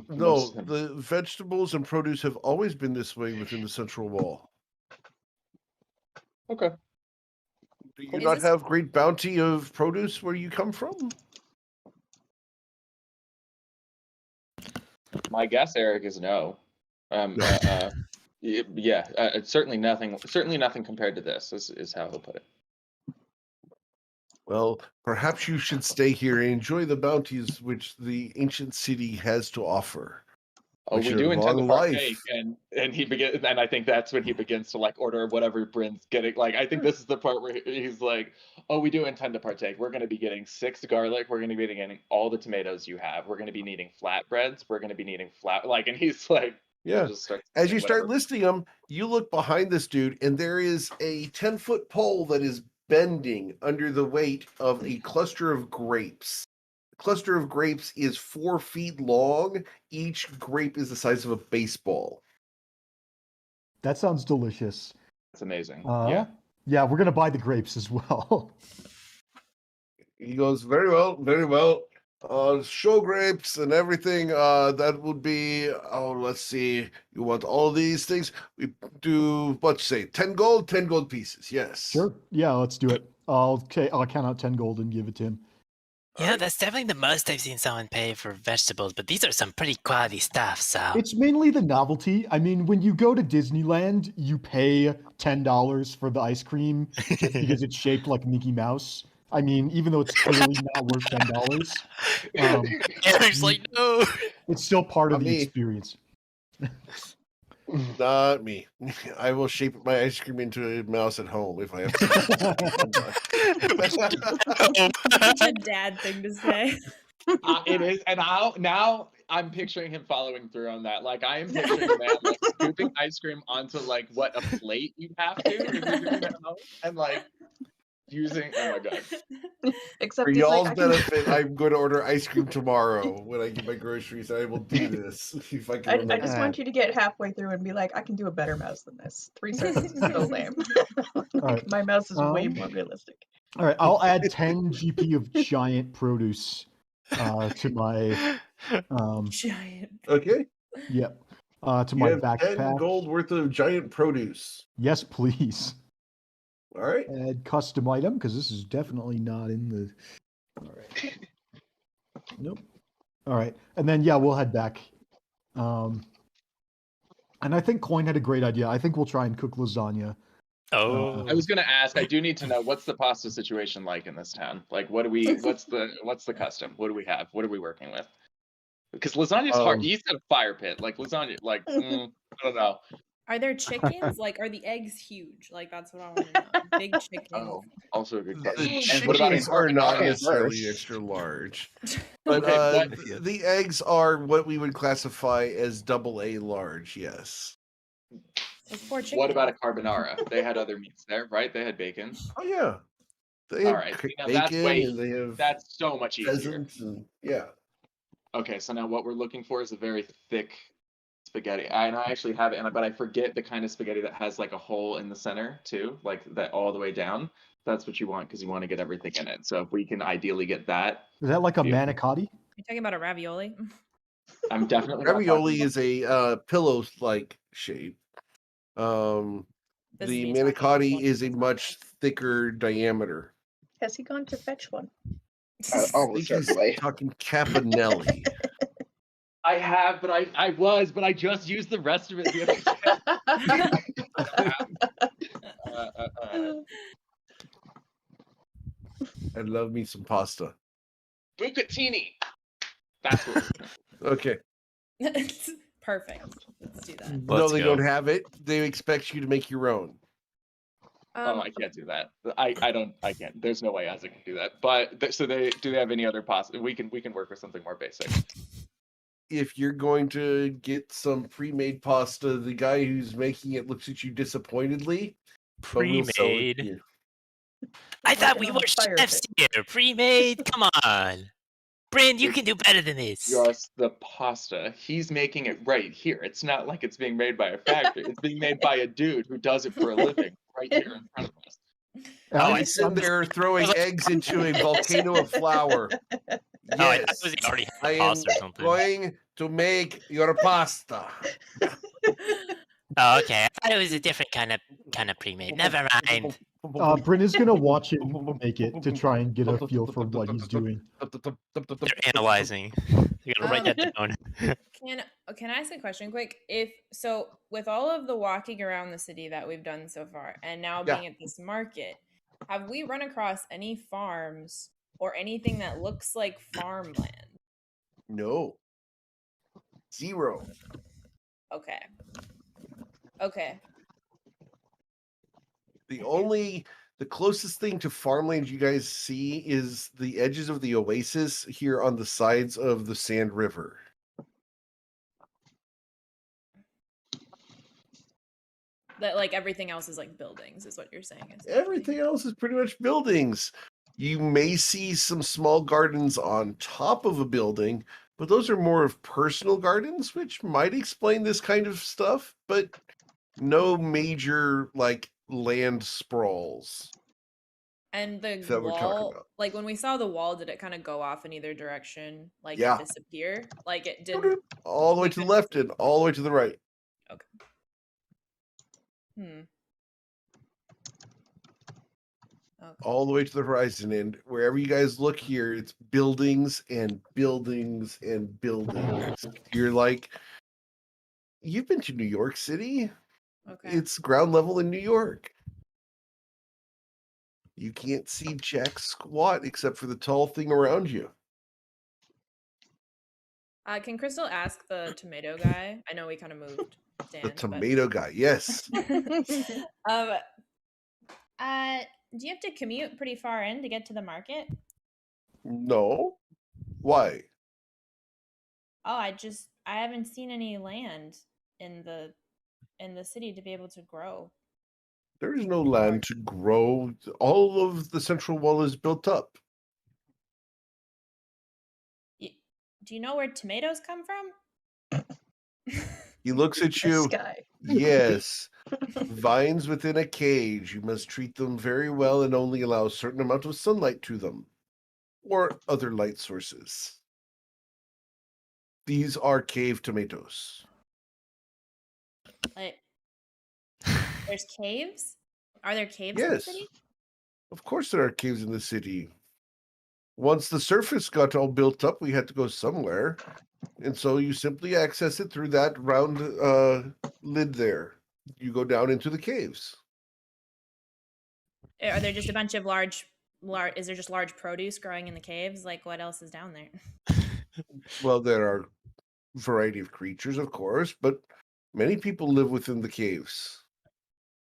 No, the vegetables and produce have always been this way within the central wall. Okay. Do you Is not this- have great bounty of produce where you come from? My guess, Eric, is no. Yeah, it's certainly nothing. Certainly nothing compared to this. Is how he'll put it. Well, perhaps you should stay here and enjoy the bounties which the ancient city has to offer. Oh, Which we are do intend to long partake, life. and he begins, and I think that's when he begins to like order whatever Bryn's getting. Like, I think this is the part where he's like, "Oh, we do intend to partake. We're going to be getting 6 garlic. We're going to be getting all the tomatoes you have. We're going to be needing flatbreads. We're going to be needing like." And he's like, Yeah. just starts As you start whatever. listing them, you look behind this dude, and there is a 10-foot pole that is bending under the weight of a cluster of grapes. The cluster of grapes is 4 feet long. Each grape is the size of a baseball. That sounds delicious. It's amazing. Yeah. Yeah, we're gonna buy the grapes as well. He goes, very well, very well. Show grapes and everything. That would be, let's see. You want all these things? We do, what you say, 10 gold? 10 gold pieces, yes. Sure. Yeah, let's do it. I'll count out 10 gold and give it to him. Yeah, that's definitely the most I've seen someone pay for vegetables, but these are some pretty quality stuff, so. It's mainly the novelty. I mean, when you go to Disneyland, you pay $10 for the ice cream just because it's shaped like Mickey Mouse. I mean, even though it's clearly not worth $10, Eric's like, no. it's still part of Not the me. experience. Not me. I will shape my ice cream into a mouse at home if I have Such a dad thing to say. It is, and now I'm picturing him following through on that. Like, I am picturing a man like scooping ice cream onto like what a plate you'd have to if you're doing that at home, and like using. Oh my god! Except For he's like, y'all's I can- benefit, I'm going to order ice cream tomorrow when I get my groceries. I will do this if I can I remember. just want you to get halfway through and be like, I can do a better mouse than this. 3 servings is so lame. right. My mouse is way Um, more realistic. All right, I'll add 10 GP of giant produce to my Giant. Okay. yep. To You my have 10 backpack. gold worth of giant produce. Yes, please. All right. Add custom item because this is definitely not in the. All right. Nope. All right, and then yeah, we'll head back. And I think Coin had a great idea. I think we'll try and cook lasagna. Oh. I was gonna ask. I do need to know what's the pasta situation like in this town. Like, what do we? What's the custom? What do we have? What are we working with? Because lasagna's hard. He's got a fire pit. Like lasagna. Like I don't know. Are there chickens? Like, are the eggs huge? Like, that's what I want to know. Big chickens. Oh, also a good The question. And what about chickens a are not carbonara necessarily first? extra large. But Okay, the eggs are what we would classify as AA large, yes. Those poor chickens. What about a carbonara? They had other meats there, right? They had bacon. Oh, yeah. They All have right. c- Now that's bacon way. and they have That's so much easier. pheasants and, yeah. Okay, so now what we're looking for is a very thick spaghetti. And I actually have it, but I forget the kind of spaghetti that has like a hole in the center too, like that all the way down. That's what you want because you want to get everything in it. So if we can ideally get that, Is that like a Beautiful. manicotti? You're talking about a ravioli? I'm definitely not Ravioli talking is a pillow-like shape. This is The me talking manicotti about is a lasagna. much thicker diameter. Has he gone to fetch one? I Almost think he's certainly. talking Caponelli. I have, but I just used the rest of it the other day. I love me some pasta. Bucatini. That's what. Okay. Perfect. Let's do that. No, they don't have it. They expect you to make your own. Oh, I can't do that. I can't. There's no way Isaac can do that. But do they have any other pasta? We can work with something more basic. If you're going to get some pre-made pasta, the guy who's making it looks at you disappointedly, but we'll sell it Pre-made. to you. I thought we Working on were the fire chefs pit. here. Pre-made? Come on. Bryn, you can do better than this. Just the pasta. He's making it right here. It's not like it's being made by a factory. It's being made by a dude who does it for a living right here in front of us. And Oh, I'm I just sitting there throwing like- eggs into a volcano of flour. Oh, I thought it Yes, was he already had I the am pasta or something. going to make your pasta. Oh, okay. I thought it was a different kind of pre-made. Never mind. Bryn is gonna watch him make it to try and get a feel for what he's doing. They're analyzing. You gotta write that down. Can I ask a question quick? If so, with all of the walking around the city that we've done so far, and now Yeah. being at this market, have we run across any farms or anything that looks like farmland? No. 0. Okay. Okay. The closest thing to farmland you guys see is the edges of the oasis here on the sides of the Sand River. That like everything else is like buildings, is what you're saying. Everything else is pretty much buildings. You may see some small gardens on top of a building, but those are more of personal gardens, which might explain this kind of stuff, but no major like land sprawls. And the Is that what we're talking wall, about? like when we saw the wall, did it kind of go off in either direction? Like Yeah. it disappear? Like it didn't. All the way to the left and all the way to the right. Okay. Hmm. Okay. All the way to the horizon, and wherever you guys look here, it's buildings and buildings and buildings. You're like, you've been to New York City. Okay. It's ground level in New York. You can't see jack squat except for the tall thing around you. Can Crystal ask the tomato guy? I know we kind of moved. The tomato guy, yes. Do you have to commute pretty far in to get to the market? No. Why? Oh, I haven't seen any land in the city to be able to grow. There is no land to grow. All of the central wall is built up. Do you know where tomatoes come from? He looks at The you. sky. Yes. Vines within a cage. You must treat them very well and only allow a certain amount of sunlight to them, or other light sources. These are cave tomatoes. Like, there's caves? Are there caves in the Yes. city? Of course there are caves in the city. Once the surface got all built up, we had to go somewhere. And so you simply access it through that round lid there. You go down into the caves. Are there just a bunch of large? Is there just large produce growing in the caves? Like what else is down there? Well, there are a variety of creatures, of course, but many people live within the caves.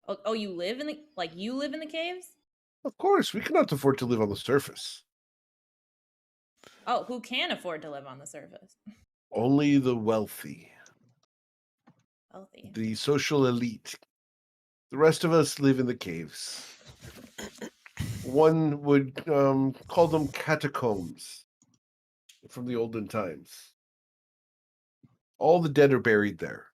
Oh, you live in the caves? Of course, we cannot afford to live on the surface. Oh, who can afford to live on the surface? Only the wealthy, Wealthy. the social elite. The rest of us live in the caves. One would call them catacombs from the olden times. All the dead are buried there.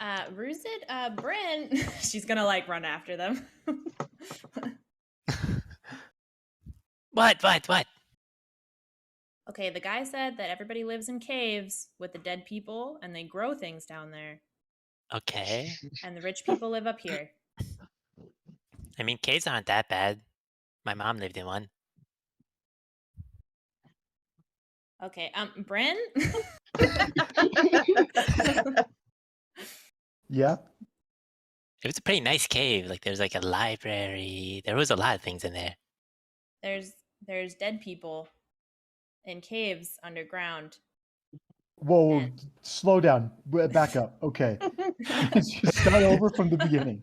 Ruzid, Bryn, she's gonna like run after them. What? Okay, the guy said that everybody lives in caves with the dead people and they grow things down there. Okay. And the rich people live up here. I mean, caves aren't that bad. My mom lived in one. Okay, Bryn? Yeah. It was a pretty nice cave. Like there's like a library. There was a lot of things in there. There's dead people in caves underground. Whoa, slow down. Back up. Okay. Start over from the beginning.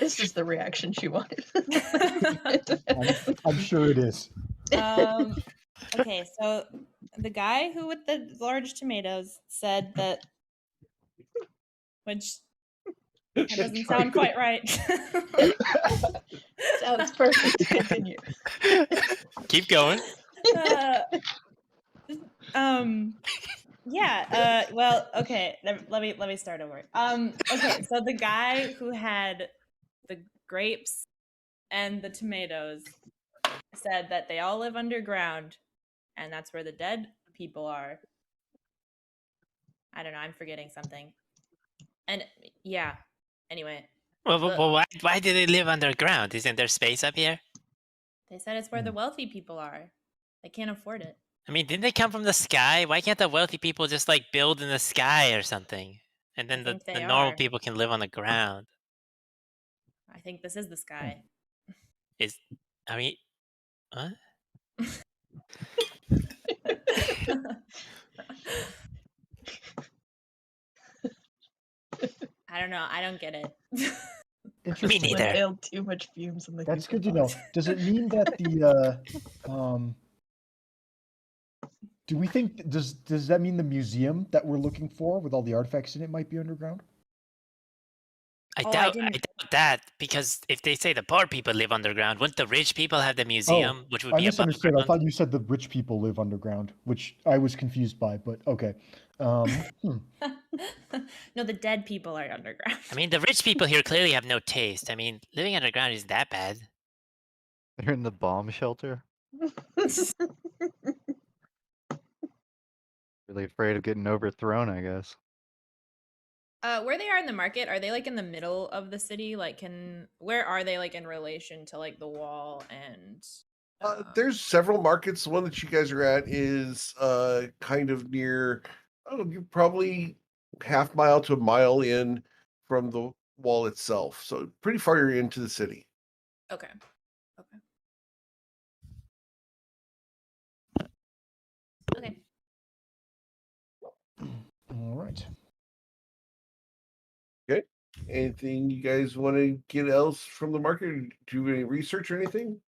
This is the reaction she wanted. I'm sure it is. Okay, so the guy who with the large tomatoes said that which that doesn't sound quite right. Sounds perfect. Continue. Keep going. uh, well, okay. Let me start over. Okay. So the guy who had the grapes and the tomatoes said that they all live underground, and that's where the dead people are. I don't know. I'm forgetting something. And yeah. Anyway, Well, the- why do they live underground? Isn't there space up here? they said it's where the wealthy people are. They can't afford it. I mean, didn't they come from the sky? Why can't the wealthy people just like build in the sky or something? And then the think they normal are. people can live on the ground. I think this is the sky. I mean, what? I don't know. I don't get it. Someone Me neither. inhaled too much fumes in the That's cooker good to know. pot. Does it mean that the do we think does that mean the museum that we're looking for with all the artifacts in it might be underground? I Oh, I doubt didn't- that, because if they say the poor people live underground, wouldn't the rich people have the Oh, museum, which would I be above misunderstood. I ground? thought you said the rich people live underground, which I was confused by, but okay. Hmm. No, the dead people are underground. I mean, the rich people here clearly have no taste. I mean, living underground isn't that bad. They're in the bomb shelter. Really afraid of getting overthrown, I guess. Where they are in the market, are they like in the middle of the city? Like, where are they like in relation to like the wall and? There's several markets. The one that you guys are at is kind of near. Oh, you're probably half mile to a mile in from the wall itself, so pretty far into the city. Okay. Okay. Okay. All right. Okay. Anything you guys want to get else from the market? Do any research or anything?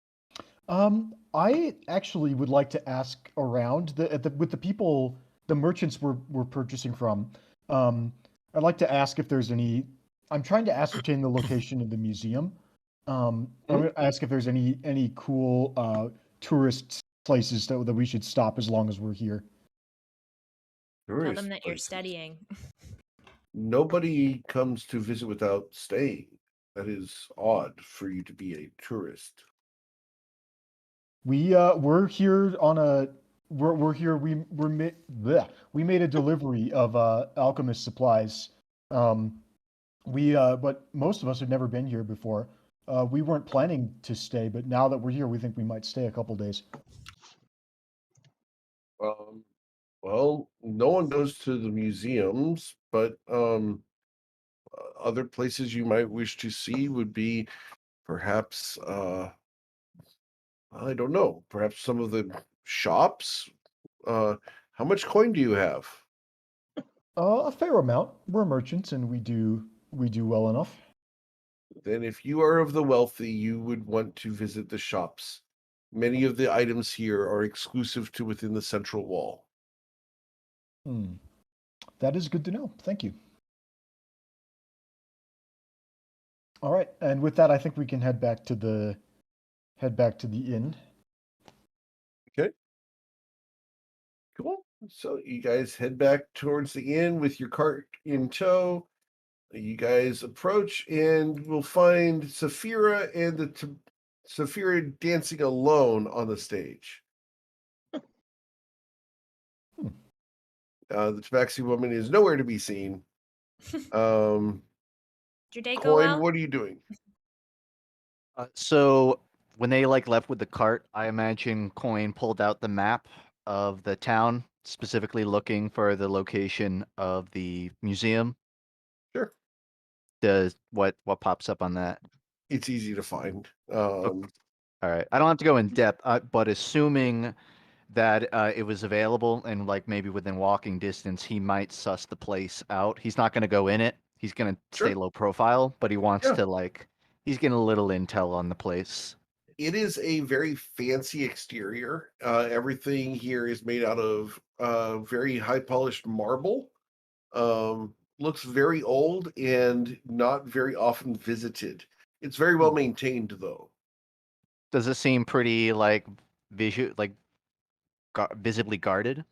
I actually would like to ask around with the people, the merchants we're purchasing from. I'd like to ask if there's any. I'm trying to ascertain the location of the museum. I'm going to ask if there's any cool tourist places that we should stop as long as we're here. Tell Tourist them that you're places. studying. Nobody comes to visit without staying. That is odd for you to be a tourist. We're here on a we're here we made a delivery of alchemist supplies. But most of us have never been here before. We weren't planning to stay, but now that we're here, we think we might stay a couple days. Well, no one goes to the museums, but other places you might wish to see would be perhaps I don't know, perhaps some of the shops. How much coin do you have? A fair amount. We're merchants, and we do well enough. Then if you are of the wealthy, you would want to visit the shops. Many of the items here are exclusive to within the central wall. That is good to know. Thank you. All right, and with that, I think we can head back to the inn. Okay. Cool. So you guys head back towards the inn with your cart in tow. You guys approach and will find Saphira and Saphira dancing alone on the stage. The Tabaxi woman is nowhere to be seen. Did your day go Coin, well? what are you doing? So when they like left with the cart, I imagine Coin pulled out the map of the town, specifically looking for the location of the museum. Sure. Does what pops up on that? It's easy to find. All right, I don't have to go in depth, but assuming that it was available and like maybe within walking distance, he might suss the place out. He's not going to go in it. He's going to stay Sure. low profile, but he wants Yeah. to like he's getting a little intel on the place. It is a very fancy exterior. Everything here is made out of very high polished marble. looks very old and not very often visited. It's very well maintained, though. Does it seem pretty like visibly guarded?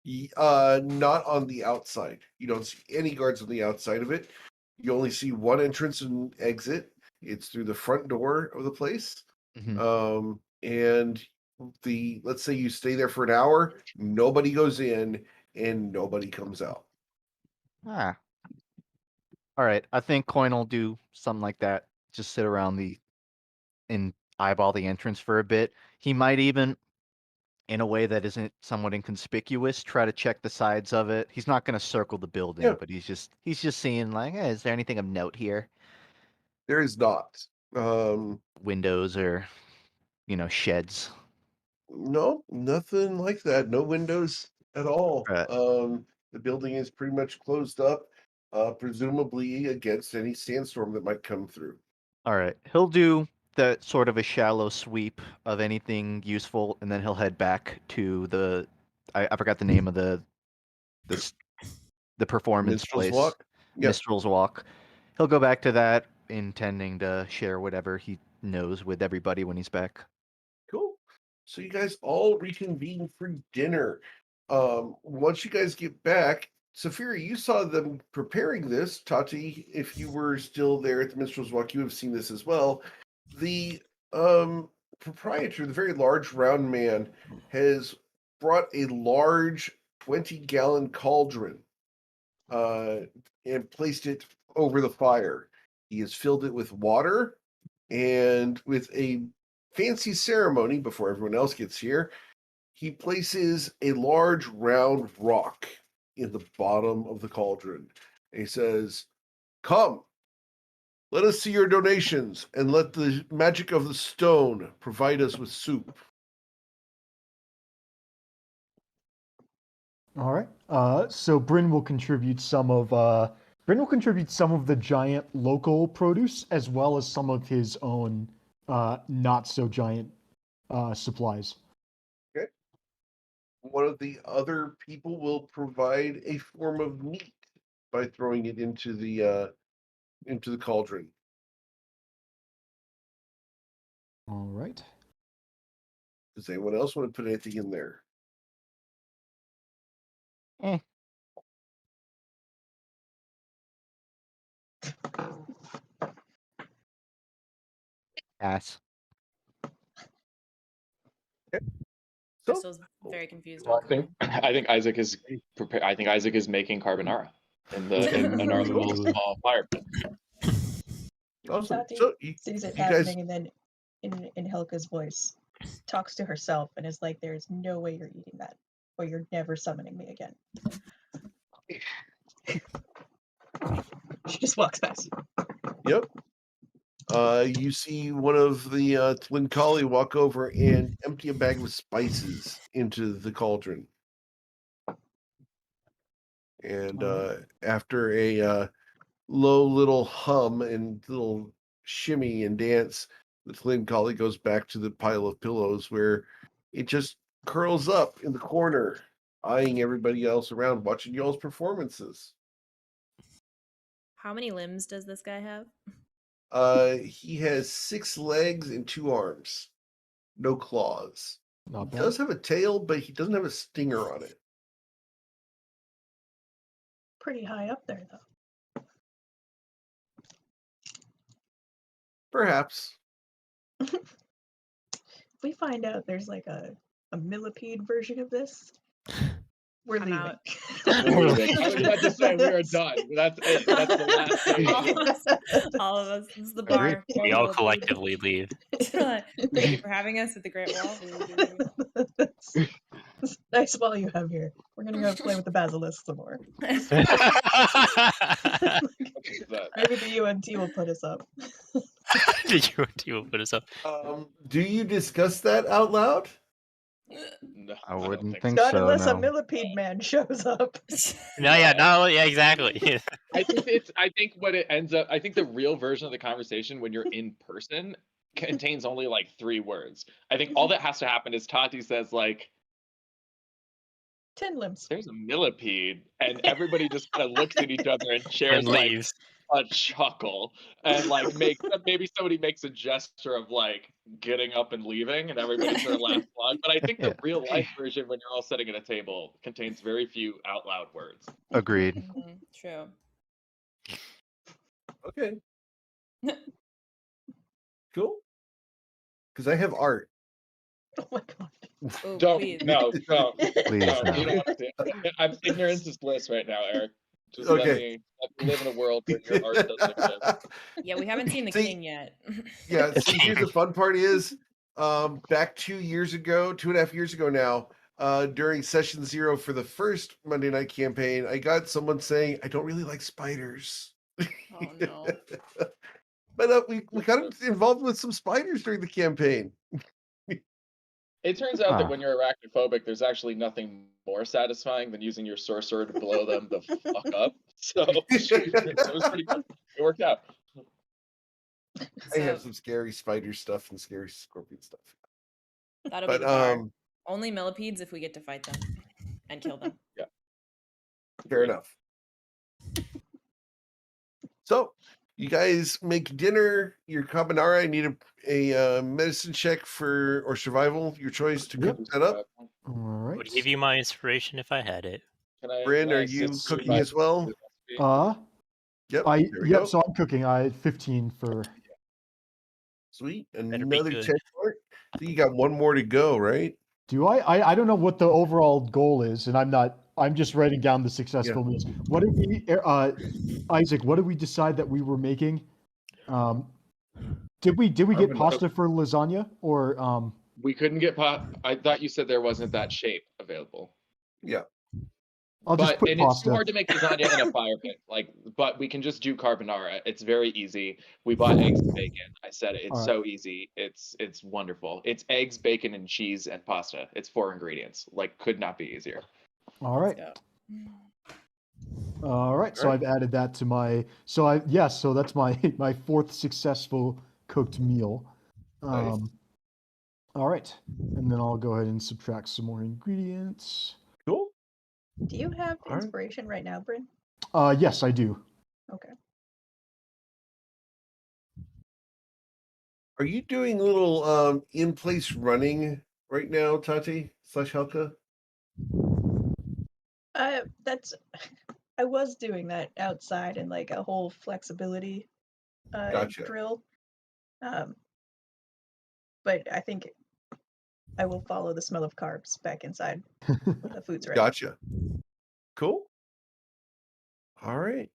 Not on the outside. You don't see any guards on the outside of it. You only see one entrance and exit. It's through the front door of the place. And let's say you stay there for an hour, nobody goes in and nobody comes out. Ah. All right. I think Coin will do something like that. Just sit around and eyeball the entrance for a bit. He might even, in a way that isn't somewhat inconspicuous, try to check the sides of it. He's not going to circle the building, Yeah. but he's just seeing like, hey, is there anything of note here? There is not. Windows or, sheds. No, nothing like that. No windows at all. Right. The building is pretty much closed up, presumably against any sandstorm that might come through. All right. He'll do the sort of a shallow sweep of anything useful, and then he'll head back to the. I forgot the name of the performance Minstrel's place. Walk? Yep. Minstrel's Walk. He'll go back to that, intending to share whatever he knows with everybody when he's back. Cool. So you guys all reconvene for dinner. Once you guys get back, Saphira, you saw them preparing this. Tati, if you were still there at the Minstrel's Walk, you have seen this as well. The proprietor, the very large round man, has brought a large 20-gallon cauldron and placed it over the fire. He has filled it with water, and with a fancy ceremony before everyone else gets here, he places a large round rock in the bottom of the cauldron. And he says, "Come, let us see your donations, and let the magic of the stone provide us with soup." All right. So Bryn will contribute some of the giant local produce as well as some of his own not so giant supplies. Okay. One of the other people will provide a form of meat by throwing it into the cauldron. All right. Does anyone else want to put anything in there? Ass. So, Crystal's very confused. Well, I think Isaac is prepared. I think Isaac is making carbonara in our little small fire pit. awesome. Tati So sees it you guys, happening, and then in Helga's voice, talks to herself and is like, "There's no way you're eating that, or you're never summoning me again." She just walks past. yep. You see one of the twin collie walk over and empty a bag of spices into the cauldron. And after a low little hum and little shimmy and dance, the twin collie goes back to the pile of pillows where it just curls up in the corner, eyeing everybody else around, watching y'all's performances. How many limbs does this guy have? He has 6 legs and 2 arms. No claws. Not He bad. does have a tail, but he doesn't have a stinger on it. Pretty high up there, though. Perhaps. If we find out there's like a millipede version of this, we're I'm leaving. out. I was about to say we are done. That's the last thing. All of us. This is the Agreed. bar. We all collectively leave. Thank you for having us at the Great Wall. It's nice while you have here. We're gonna go play with the basilisk some more. Maybe the UNT will put us up. The UNT will put us up. Do you discuss that out loud? No, I don't wouldn't think think Not so. unless a No. millipede man shows up. No, exactly. I think what it ends up. I think the real version of the conversation when you're in person contains only like 3 words. I think all that has to happen is Tati says like, 10 limbs. There's a millipede, and everybody just kind of looks at each other and shares And like leaves. a chuckle, and like maybe somebody makes a gesture of like getting up and leaving, and everybody sort of laughs along. But I think the Yeah. real life version, when you're all sitting at a table, contains very few out loud words. Agreed. True. Okay. Cool. Because I have art. Oh my god. Oh, Don't please. no. Please, No, no. you don't want to see it. Ignorance is bliss right now, Eric. Just Okay. let me live in a world where your art doesn't exist. Yeah, we haven't seen the See- king yet. Yeah, see, here's the fun part is back 2 years ago, 2.5 years ago now, during session 0 for the first Monday night campaign, I got someone saying, I don't really like spiders. Oh no. But we got involved with some spiders during the campaign. It turns out that Huh. when you're arachnophobic, there's actually nothing more satisfying than using your sorcerer to blow them the fuck up. So it was pretty good. It worked out. I have So some scary spider stuff and scary scorpion stuff. that'll But be the bar. Only millipedes if we get to fight them and kill them. fair Agreed. enough. So you guys make dinner, your carbonara. I need a medicine check or survival, your choice to cook that up. All Would right. give you my inspiration if I had it. Bryn, can I are you assist cooking by- as well? Yep. there we go. So I'm cooking. I had 15 for. Sweet. be Another good. check mark. So you got one more to go, right? Do I don't know what the overall goal is, and I'm just writing down the successful meals. What did we, Isaac? What did we decide that we were making? Did we get Carbonara. pasta for lasagna or We couldn't get pot. I thought you said there wasn't that shape available. Yeah. I'll just put And it's too pasta. hard to make lasagna in a fire pit. But we can just do carbonara. It's very easy. We bought eggs and bacon. I said it. It's All so easy. It's wonderful. It's eggs, bacon, and cheese and pasta. It's 4 ingredients. Like, could not be easier. All right. Let's go. All right. So I've added that to my. So that's my my 4th successful cooked meal. Nice. All right, and then I'll go ahead and subtract some more ingredients. Cool. Do you have All right. inspiration right now, Bryn? Yes, I do. Okay. Are you doing a little in-place running right now, Tati / Helka? That's I was doing that outside in like a whole flexibility Gotcha. drill. But I think I will follow the smell of carbs back inside when the food's ready. Gotcha. Cool. All right.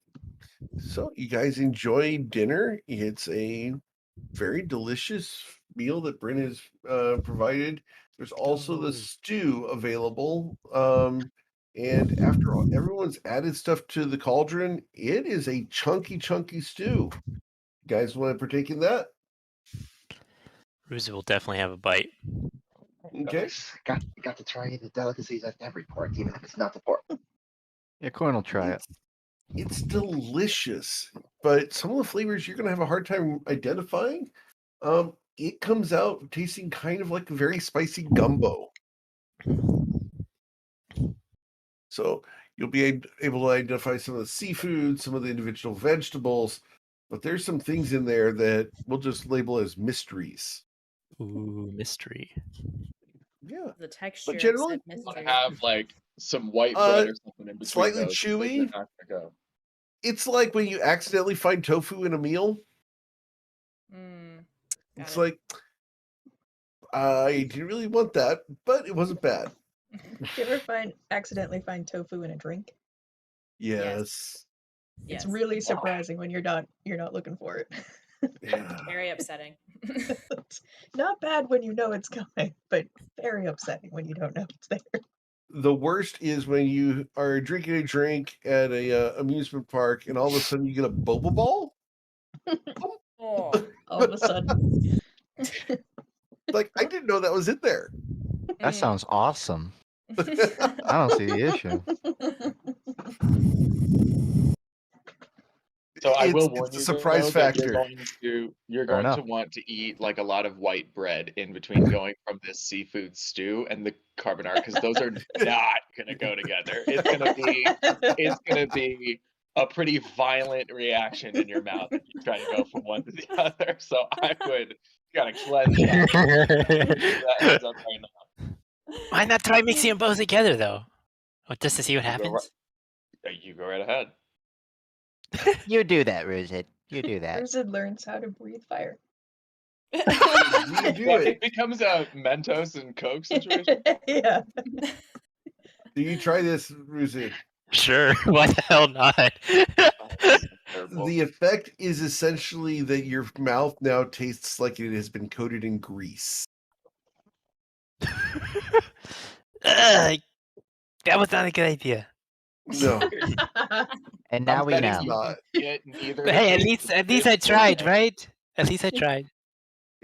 So you guys enjoy dinner. It's a very delicious meal that Bryn has provided. There's also the stew available. And after everyone's added stuff to the cauldron, it is a chunky stew. You guys want to partake in that? Ruza will definitely have a bite. Okay. Got to try the delicacies at every port, even if it's not the port. Yeah, Corn will try it. It's delicious, but some of the flavors you're going to have a hard time identifying. It comes out tasting kind of like a very spicy gumbo. So you'll be able to identify some of the seafood, some of the individual vegetables, but there's some things in there that we'll just label as mysteries. Ooh, mystery. Yeah. The texture of generally, said I mystery. have like some white bread or something in between slightly those. chewy. They're not gonna go. It's like when you accidentally find tofu in a meal. Got It's it. like, I didn't really want that, but it wasn't bad. Do you ever accidentally find tofu in a drink? Yes. It's Yes. really surprising when you're not looking for it. Yeah. Very upsetting. It's not bad when you know it's coming, but very upsetting when you don't know it's there. The worst is when you are drinking a drink at a amusement park and all of a sudden you get a boba ball. Oh. All of a sudden. Like, I didn't know that was in there. That sounds awesome. I don't see the issue. So I will It's warn a you, surprise though, that factor. you're Fair going to enough. want to eat like a lot of white bread in between going from this seafood stew and the carbonara, because those are not gonna go together. It's gonna be a pretty violent reaction in your mouth if you try to go from one to the other. So I would gotta cleanse that. That heads up right now. Why not try mixing them both together though? Just to see what You go happens. You go right ahead. You do that, Ruzit. You do that. Ruzid learns how to breathe fire. You do It it. becomes a Mentos and Coke situation. Yeah. Do you try this, Ruzid? Sure, why the hell not? Terrible. The effect is essentially that your mouth now tastes like it has been coated in grease. Ugh, that was not a good idea. No, And now I'm we betting know. you not. get neither But hey, at taste least of I this or tried, that. right? At least I tried.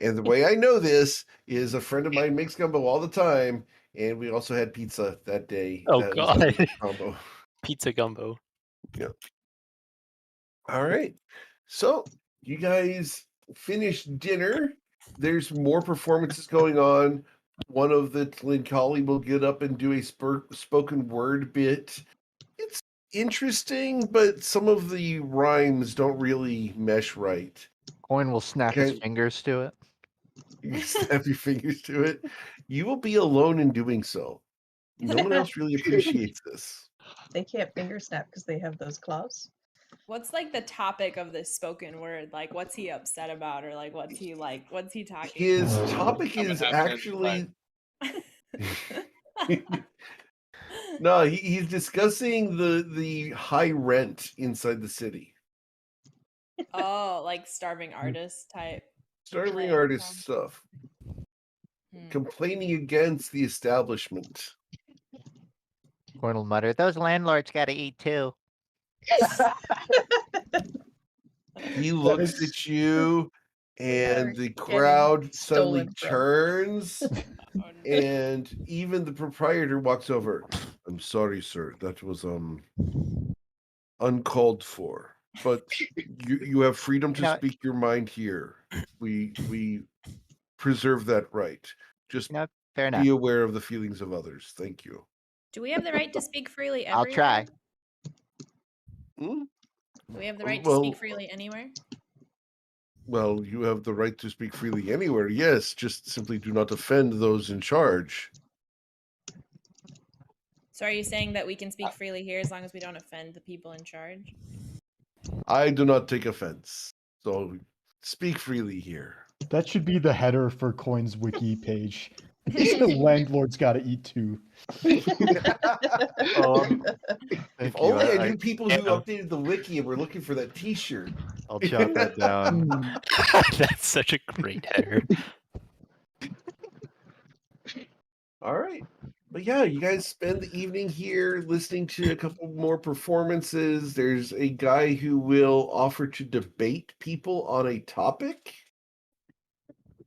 And the way I know this is a friend of mine makes gumbo all the time, and we also had pizza that day. Oh, That was our God. favorite combo. Pizza gumbo. All right. So you guys finished dinner. There's more performances going on. One of the Tlinkali will get up and do a spoken word bit. It's interesting, but some of the rhymes don't really mesh right. Coin will snap his Okay. fingers to it. You snap your fingers to it. You will be alone in doing so. No one else really appreciates this. They can't finger snap because they have those claws. What's like the topic of this spoken word? Like, what's he upset about, or like, what's he talking? His about? topic I'm is gonna have to actually no, he's discussing the high rent inside the city. Oh, like starving artist type. Starving Like, artist stuff. Hmm. Complaining against the establishment. Coin will mutter, those landlords gotta eat too. He That looks is- at you, They are and the getting crowd suddenly stolen from. turns, Oh, no. and even the proprietor walks over. I'm sorry, sir. That was uncalled for. But you have freedom to You know- speak your mind here. We preserve that right. Just No, fair enough. be aware of the feelings of others. Thank you. Do we have the right to speak freely I'll everywhere? try. Hmm? Do we have the right to Well- speak freely anywhere? Well, you have the right to speak freely anywhere. Yes, just simply do not offend those in charge. So are you saying that we can speak freely here as long as we don't offend the people in charge? I do not take offense. So speak freely here. That should be the header for Coin's wiki page. The landlord's gotta eat too. If Thank you. only I knew people who yeah. updated the wiki and were looking for that T-shirt. I'll jot that down. That's such a great header. All right. But yeah, you guys spend the evening here listening to a couple more performances. There's a guy who will offer to debate people on a topic.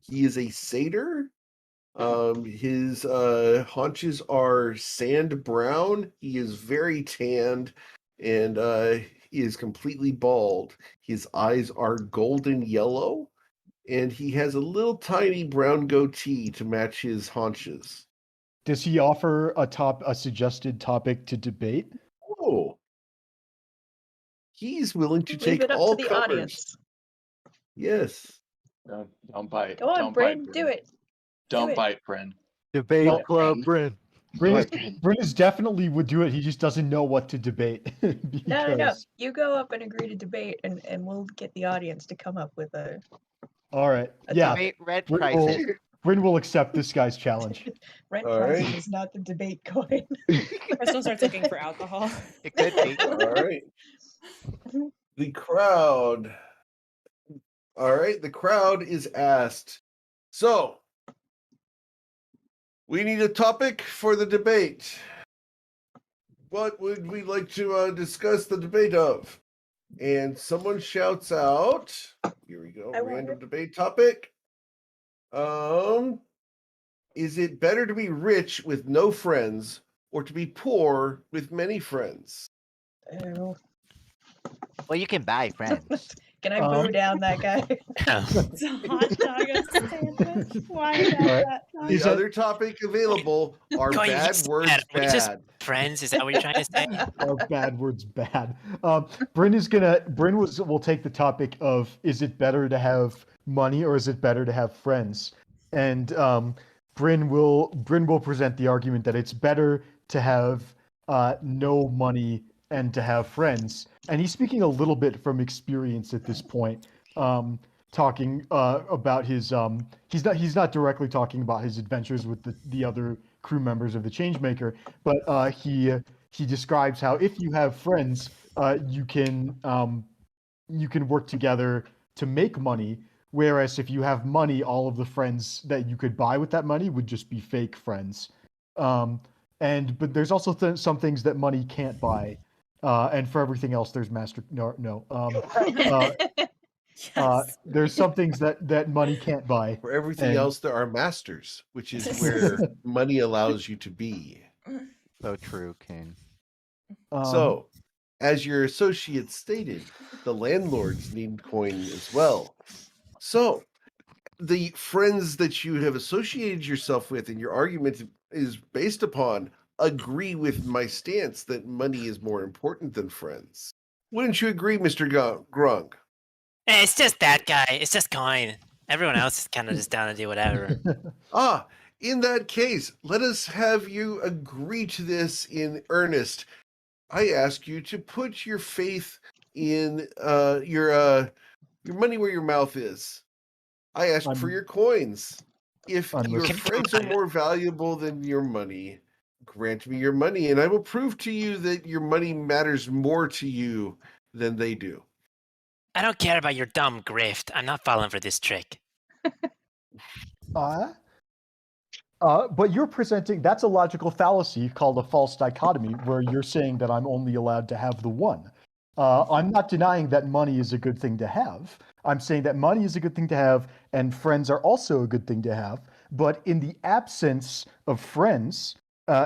He is a satyr. His haunches are sand brown. He is very tanned, and he is completely bald. His eyes are golden yellow, and he has a little tiny brown goatee to match his haunches. Does he offer a suggested topic to debate? Oh, he's willing to Leave take it up all to the comers. audience. Yes. Don't bite. Go on, Don't Bryn, bite, do Bryn. it. Don't it. bite, friend. Debate Well, club, Bryn. Bryn is definitely would do it. He just doesn't know what to debate. No. because- You go up and agree to debate, and we'll get the audience to come up with a. All right. A Yeah. Debate rent Bryn will, prices. Bryn will accept this guy's challenge. Rent All pricing right. is not the debate coin. Crystal starts looking for alcohol. It could be. All right. The crowd. All right. The crowd is asked. So, we need a topic for the debate. What would we like to discuss the debate of? And someone shouts out, here we go, I want random it. debate topic. Is it better to be rich with no friends or to be poor with many friends? Oh. Well, you can buy friends. Can I boo down that guy? It's a hot dog a sandwich. Why is Alright. that? The Is that- other topic available are Coin, bad he's words bad. Are we just bad. friends? Is that what you're trying to say? Are bad words bad? Bryn will take the topic of, is it better to have money or is it better to have friends? And Bryn will present the argument that it's better to have no money and to have friends. And he's speaking a little bit from experience at this point, talking about his he's not directly talking about his adventures with the other crew members of the Changemaker, but he describes how if you have friends, you can work together to make money. Whereas if you have money, all of the friends that you could buy with that money would just be fake friends. But there's also some things that money can't buy, and for everything else, there's there's some things that money can't buy. For everything And- else, there are masters, which is where money allows you to be. So true, Kane. So, as your associate stated, the landlords need coin as well. So, the friends that you have associated yourself with, and your argument is based upon, agree with my stance that money is more important than friends. Wouldn't you agree, Mr. Grunk? Hey, it's just that guy. It's just Coin. Everyone else is kind of just down to do whatever. In that case, let us have you agree to this in earnest. I ask you to put your faith in your money where your mouth is. I ask for your coins. If your friends are more valuable than your money, grant me your money, and I will prove to you that your money matters more to you than they do. I don't care about your dumb grift. I'm not falling for this trick. But you're presenting, that's a logical fallacy called a false dichotomy, where you're saying that I'm only allowed to have the one. I'm not denying that money is a good thing to have. I'm saying that money is a good thing to have, and friends are also a good thing to have. But in the absence of friends,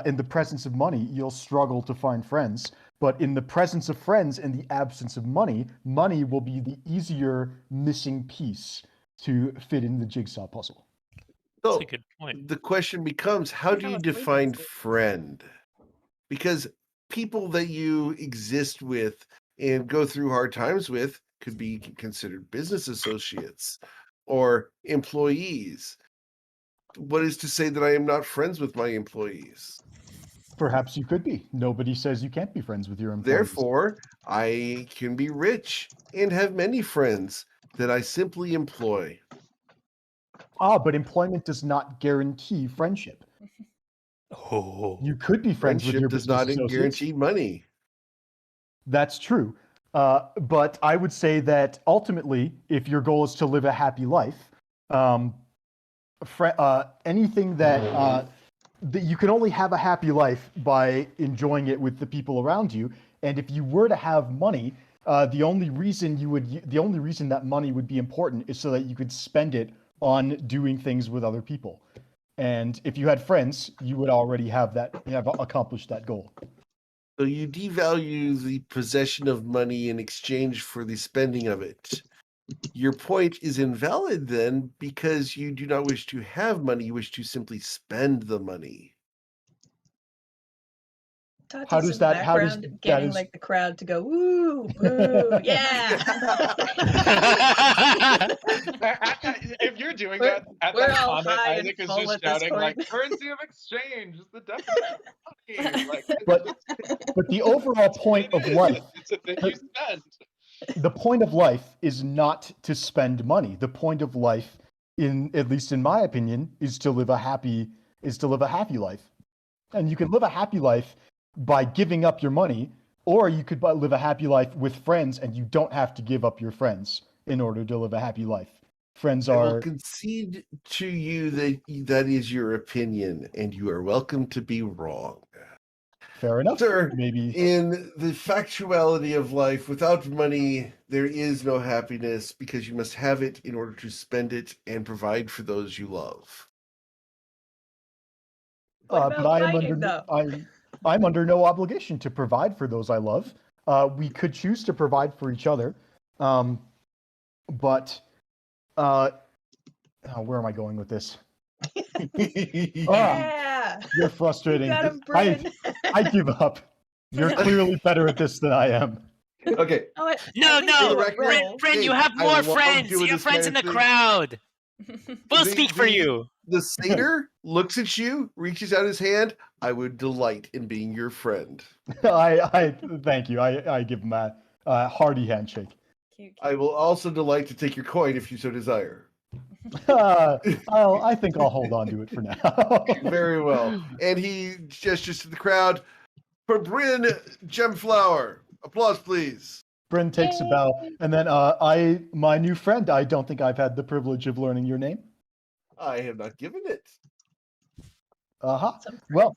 in the presence of money, you'll struggle to find friends. But in the presence of friends, in the absence of money, money will be the easier missing piece to fit in the jigsaw puzzle. So, That's a good point. the question becomes, how do you define friend? Because people that you exist with and go through hard times with could be considered business associates or employees. What is to say that I am not friends with my employees? Perhaps you could be. Nobody says you can't be friends with your employees. Therefore, I can be rich and have many friends that I simply employ. But employment does not guarantee friendship. Oh. You could be friends with your Friendship does business not associates. guarantee money. That's true. But I would say that ultimately, if your goal is to live a happy life, anything that you can only have a happy life by enjoying it with the people around you. And if you were to have money, the only reason that money would be important is so that you could spend it on doing things with other people. And if you had friends, you would already have accomplished that goal. So you devalue the possession of money in exchange for the spending of it. Your point is invalid then, because you do not wish to have money, you wish to simply spend the money. How does that? How does getting like the crowd to go woo, boo, yeah. If you're doing We're- that at we're that all comment, high and Isaac is full just at this shouting like point. currency of exchange is the definition of money. Like, But the overall point of life, it's a thing you spend. the point of life is not to spend money. The point of life, at least in my opinion, is to live a happy life. And you can live a happy life by giving up your money, or you could live a happy life with friends, and you don't have to give up your friends in order to live a happy life. Friends I will are concede to you that that is your opinion, and you are welcome to be wrong. fair enough. Sir, Maybe in the factuality of life, without money, there is no happiness, because you must have it in order to spend it and provide for those you love. What but about I am fighting, under though? I'm under no obligation to provide for those I love. we could choose to provide for each other, but where am I going with this? Yeah. You're frustrating. You got him, I Bryn. give up. You're clearly better at this than I am. Okay. Oh, No, at least no, do a record, roll. Bryn, you Hey, have I more love friends. doing You have this friends kind in of the thing. crowd. We'll The- speak for the- you. The satyr looks at you, reaches out his hand. I would delight in being your friend. I thank you. I give him a hearty handshake. Cute, I will also delight to take your coin if you so desire. I think I'll hold on to it for now. Very well. And he gestures to the crowd for Bryn Gemflower. Applause, please. Bryn takes a bow, and then my new friend. I don't think I've had the privilege of learning your name. I have not given it. Some Well,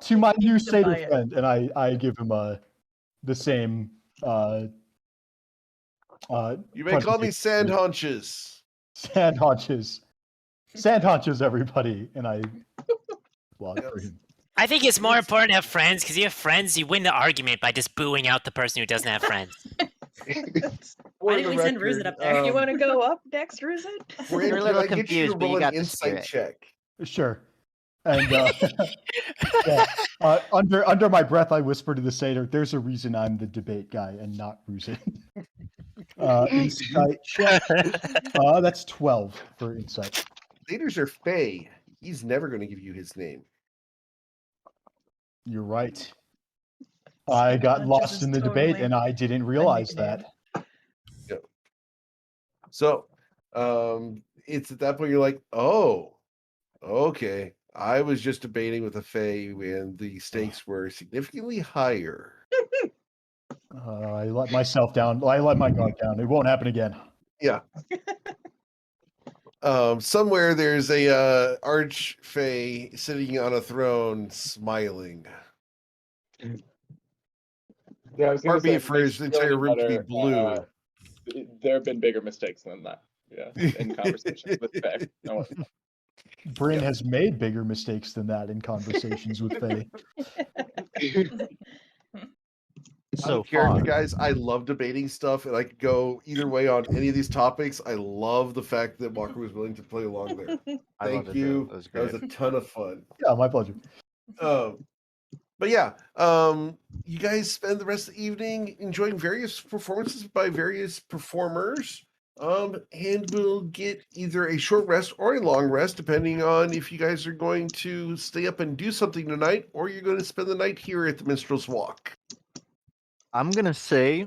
to my new needs to buy satyr it. friend, and I give him the same. You may call me presentation. Sand Haunches. Sand haunches. Sand haunches, everybody, and I blog for him. I think it's more important to have friends because you have friends, you win the argument by just booing out the person who doesn't have friends. For didn't the we send Ruzit up there? You want to go up next, Ruzit? Bryn, We're a can little I get you to confused, but you roll an got the insight spirit. check? Sure. And yeah, under my breath, I whisper to the satyr, "There's a reason I'm the debate guy and not Ruzit." Insight check. That's 12 for insight. Satyrs are fey. He's never going to give you his name. You're right. I got Hunches lost is in the debate, totally and I didn't a realize nickname. that. So, it's at that point you're like, oh, okay. I was just debating with a fey when the stakes were significantly higher. I let myself down. I let my guard down. It won't happen again. Yeah. Somewhere there's a arch fey sitting on a throne, smiling. Yeah, I was Far gonna be say, it for his entire room to be blue. There have been bigger mistakes than that. Yeah, in conversations with Faye. No, Bryn has made bigger mistakes than that in conversations with Faye. So character, guys, I love debating stuff, and I could go either way on any of these topics. I love the fact that Walker was willing to play along there. I Thank love it, you. That was That was great. a ton of fun. Yeah, my pleasure. But yeah, you guys spend the rest of the evening enjoying various performances by various performers. And we'll get either a short rest or a long rest, depending on if you guys are going to stay up and do something tonight, or you're going to spend the night here at the Minstrel's Walk. I'm gonna say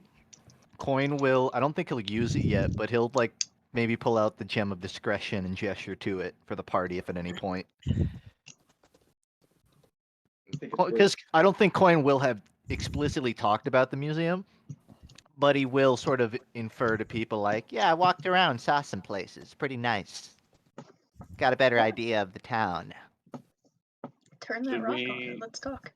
Coin will. I don't think he'll use it yet, but he'll like maybe pull out the gem of discretion and gesture to it for the party if at any point. Because I don't think Coin will have explicitly talked about the museum, but he will sort of infer to people like, "Yeah, I walked around, saw some places, pretty nice. Got a better idea of the town." Turn that Should rock on we- and let's talk.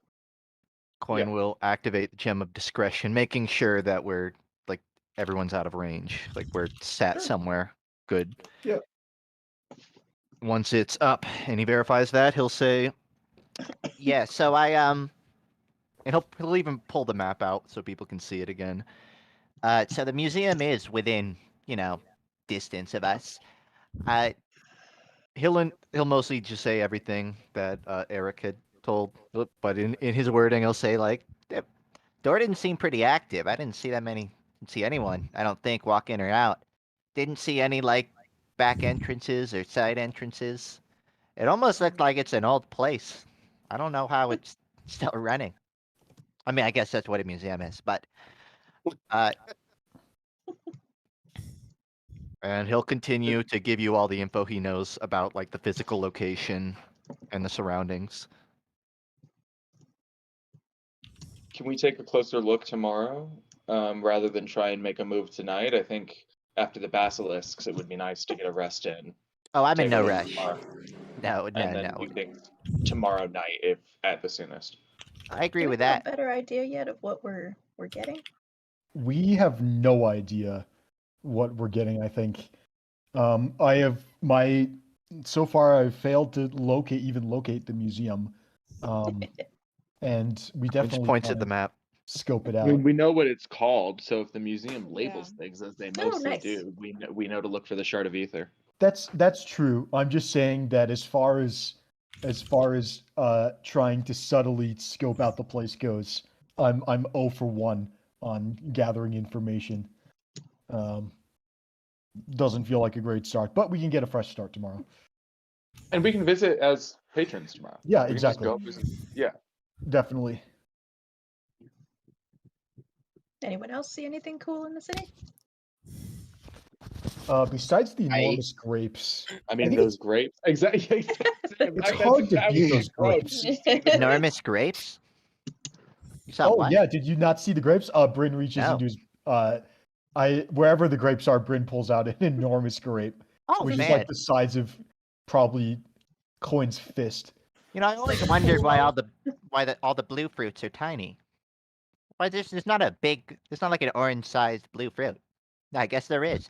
Coin will activate the gem of discretion, making sure that we're like everyone's out of range, like we're sat somewhere good. Yeah. Once it's up and he verifies that, he'll say, "Yeah, so and he'll even pull the map out so people can see it again. So the museum is within, distance of us. He'll mostly just say everything that Eric had told, but in his wording, he'll say like, door didn't seem pretty active. I didn't see anyone. I don't think walk in or out. Didn't see any like back entrances or side entrances. It almost looked like it's an old place. I don't know how it's still running. I mean, I guess that's what a museum is, but and he'll continue to give you all the info he knows about like the physical location and the surroundings. Can we take a closer look tomorrow, rather than try and make a move tonight? I think after the basilisks, it would be nice to get a rest in. Oh, I'm in Take no a look rush. tomorrow, No, and then no. we think tomorrow night, if at the soonest. I agree Do we with have that. a better idea yet of what we're getting? We have no idea what we're getting, I think. So far I've failed to locate the museum. And we He just definitely points at the map. scope it I out. mean, we know what it's called, so if the museum labels things as they Oh, mostly nice. do, we know to look for the shard of ether. That's true. I'm just saying that as far as trying to subtly scope out the place goes, I'm 0 for 1 on gathering information. Doesn't feel like a great start, but we can get a fresh start tomorrow. And we can visit as patrons tomorrow. Yeah, We can just exactly. go visit. Yeah. Definitely. Anyone else see anything cool in the city? Besides the enormous grapes, I mean, think those grapes. Exactly. it's hard to beat those grapes. Enormous grapes? You saw Oh what? yeah, did you not see the grapes? Bryn reaches No. into his wherever the grapes are, Bryn pulls out an enormous grape, Oh, which man. is like the size of probably Coin's fist. You know, I always wondered why all the blue fruits are tiny. Why there's not like an orange-sized blue fruit. I guess there is.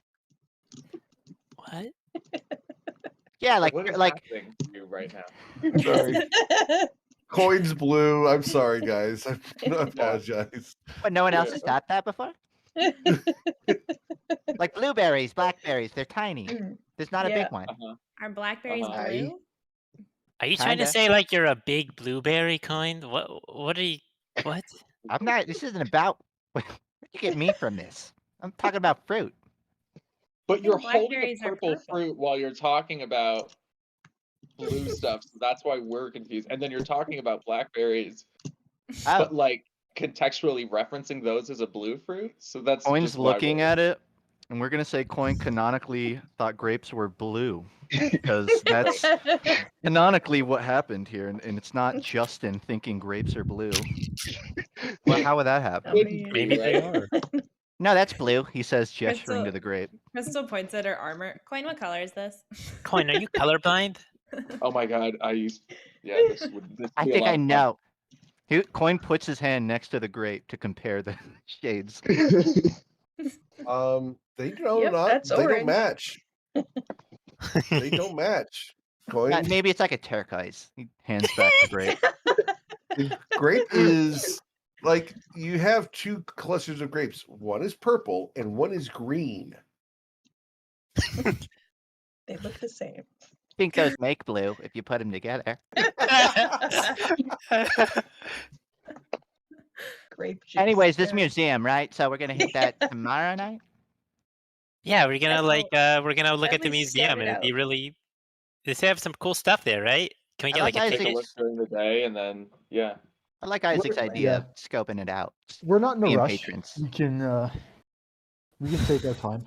What? Yeah, like what is like happening to you right now? Sorry. Coin's blue. I'm sorry, guys. I apologize. what? No one else Yeah. has thought that before. Like blueberries, blackberries, they're tiny. There's not a Yeah. big one. Are blackberries Uh-huh. blue? Are you trying to Kinda. say like you're a big blueberry Coin? What are you? What? I'm not. This isn't about. Where'd you get me from this? I'm talking about fruit. But you're holding a blackberries are purple purple. fruit while you're talking about blue stuff, so that's why we're confused. And then you're talking about blackberries, Oh, but like contextually referencing those as a blue fruit. So that's Coin's just why looking we're- at it, and we're gonna say Coin canonically thought grapes were blue because that's canonically what happened here, and it's not Justin thinking grapes are blue. Well, how would that happen? Couldn't be, Maybe they right? are. no, that's blue. He says, gesturing Crystal- to the grape. Crystal points at her armor. Coin, what color is this? Coin, are you colorblind? Oh my god, this would I be a think lot I of fun. know. Coin puts his hand next to the grape to compare the shades. They don't Yep, not. that's They don't orange. match. They don't match. Coin. Maybe it's like a turquoise. He hands back the grape. Grape is like you have two clusters of grapes. One is purple and one is green. They look the same. I think those make blue if you put them together. Grape juice. Anyways, this yeah. museum, right? So we're gonna hit that tomorrow night. Yeah, we're gonna Yeah, we're gonna look at at the least scout museum, it and it'd be out. really. They have some cool stuff there, right? Can we I get like like a Isaac. Take a ticket? look during the day, and then yeah. I like Isaac's idea yeah. of scoping it out. We're not in a Being rush. patrons. We can take our time.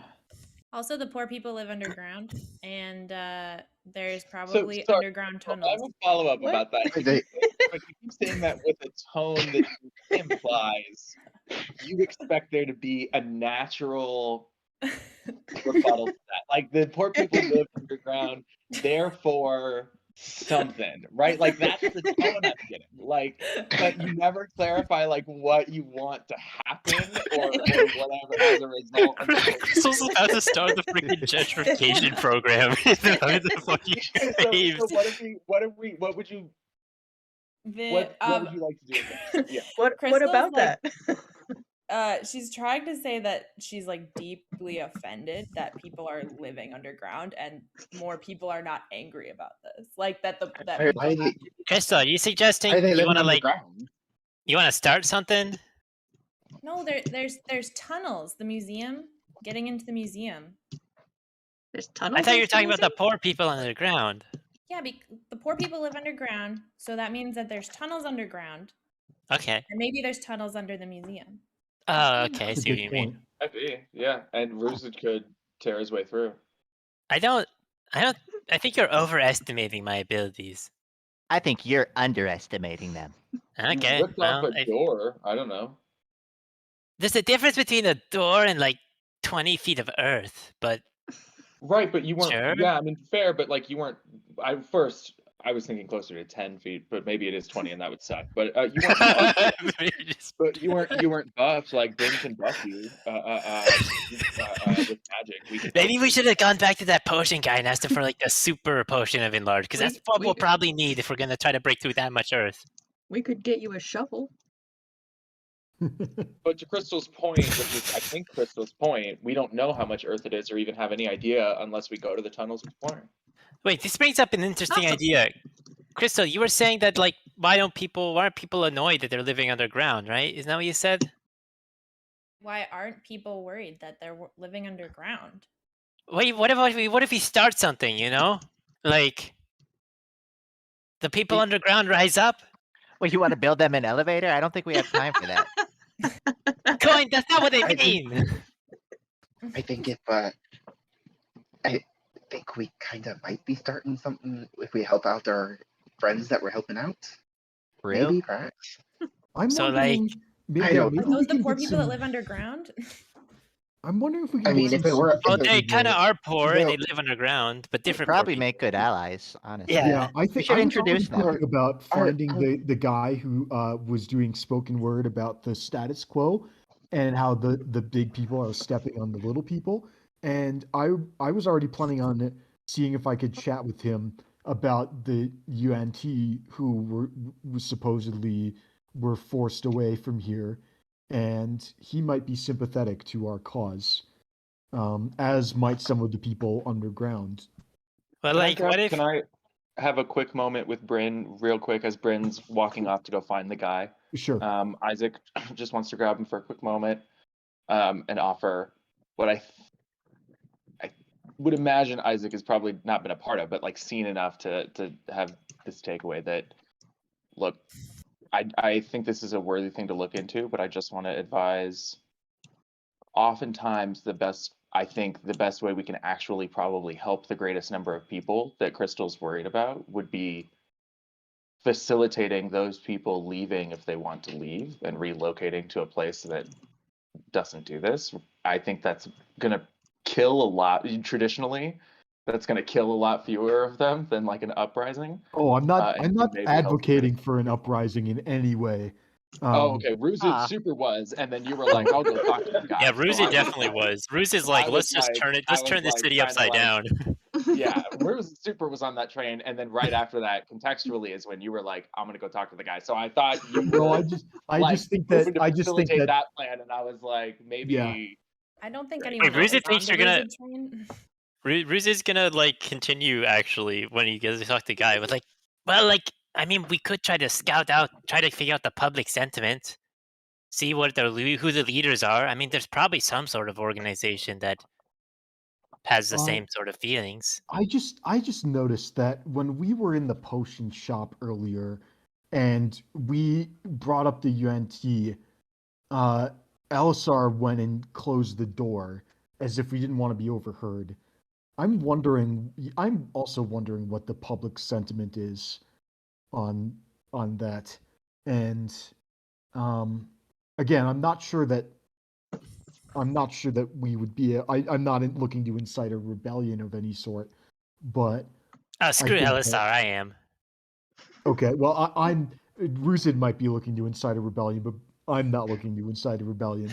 Also, the poor people live underground, and there's probably sorry, underground I have tunnels. a follow up What? about that. They- But you keep saying that with a tone that implies you expect there to be a natural rebuttal to that. Like the poor people live underground, therefore something, right? Like that's the tone I'm getting. Like, but you never clarify like what you want to happen or whatever as a result. Of the Crystal's about to start the freaking gentrification program. The fucking caves. so what would you The, what would you like to do with that? Yeah. What Crystal's about like- that? she's trying to say that she's like deeply offended that people are living underground and more people are not angry about this. Like that that Why people are have they- to be- Crystal, are you suggesting Why are they you living want to like underground? you want to start something? No, there's tunnels. The museum, getting into the museum. There's tunnels. I thought you were into talking about the museum? poor people underground. Yeah, the poor people live underground, so that means that there's tunnels underground, Okay. and maybe there's tunnels under the museum. Oh, okay. I That's a see what good you mean. point. Might be, yeah. And Ruzid could tear his way through. I don't. I think you're overestimating my abilities. I think you're underestimating them. Okay. Ripped off Well, a door. I don't know. there's a difference between a door and like 20 feet of earth, but Right, but you weren't. Sure. Yeah, I mean, fair, but like you weren't. I was thinking closer to 10 feet, but maybe it is 20, and that would suck. But you weren't. Buffed, but you weren't buffed. Like Ben can buff you with magic. maybe we should have gone back to that potion guy and asked him for like the super potion of enlarge, because that's what we'll probably need if we're gonna try to break through that much earth. We could get you a shovel. But to Crystal's point, which is I think Crystal's point, we don't know how much Earth it is or even have any idea unless we go to the tunnels exploring. Wait, this brings up an interesting idea. Crystal, you were saying that like why aren't people annoyed that they're living underground, right? Isn't that what you said? Why aren't people worried that they're living underground? Wait, what if we start something, you know? Like the people underground rise up? Well, you want to build them an elevator? I don't think we have time for that. Coin, that's not what they I think- mean. I think I think we kind of might be starting something if we help out our friends that we're helping out. Real? Maybe, perhaps. I'm So, wondering. like- maybe, I don't maybe Are know. we those the can poor get people that some- live underground? I'm wondering if we can. I get mean, some if it were- Well, if it they was kind of are poor and Well, they live underground, but They different. probably poor make good allies, honestly. Yeah. I think should I was introduce already them. thinking about Our- finding the guy who was doing spoken word about the status quo and how the big people are stepping on the little people. And I was already planning on seeing if I could chat with him about the UNT who was supposedly were forced away from here, and he might be sympathetic to our cause, as might some of the people underground. But Can I like, grab- what if? Can I have a quick moment with Bryn, real quick, as Bryn's walking off to go find the guy? Sure. Isaac just wants to grab him for a quick moment, and offer what I would imagine Isaac has probably not been a part of, but like seen enough to have this takeaway that, look, I think this is a worthy thing to look into, but I just want to advise. Oftentimes, the best way we can actually probably help the greatest number of people that Crystal's worried about would be facilitating those people leaving if they want to leave and relocating to a place that doesn't do this. I think that's gonna kill a lot. Traditionally, that's gonna kill a lot fewer of them than like an uprising. Oh, I'm not. and I'm not maybe help advocating for an uprising in any way. Oh, okay. Ruzid super was, and then you were like, "I'll go talk to the guy." Yeah, So Ruzi I definitely was. Ruzi's like, I let's was just like- turn it. I Let's was turn the like city trying to, upside like- down. Yeah, Ruzid super was on that train, and then right after that, contextually, is when you were like, "I'm gonna go talk to the guy." So I thought you were. No, I just think hoping that to facilitate that plan, and I was like, maybe. Yeah. I don't think Right. anyone Wait, else Ruzid is on thinks the you're gonna- Ruzid train. Ruzi's gonna like continue actually when he goes to talk to the guy with like, well, like I mean, we could try to try to figure out the public sentiment, see what who the leaders are. I mean, there's probably some sort of organization that has the same sort of feelings. I just noticed that when we were in the potion shop earlier, and we brought up the UNT, Elisar went and closed the door as if we didn't want to be overheard. I'm also wondering what the public sentiment is on that. And again, I'm not sure that we would be. I'm not looking to incite a rebellion of any sort, but Screw think Elisar, that- I am. okay. Well, I'm Rusid might be looking to incite a rebellion, but I'm not looking to incite a rebellion.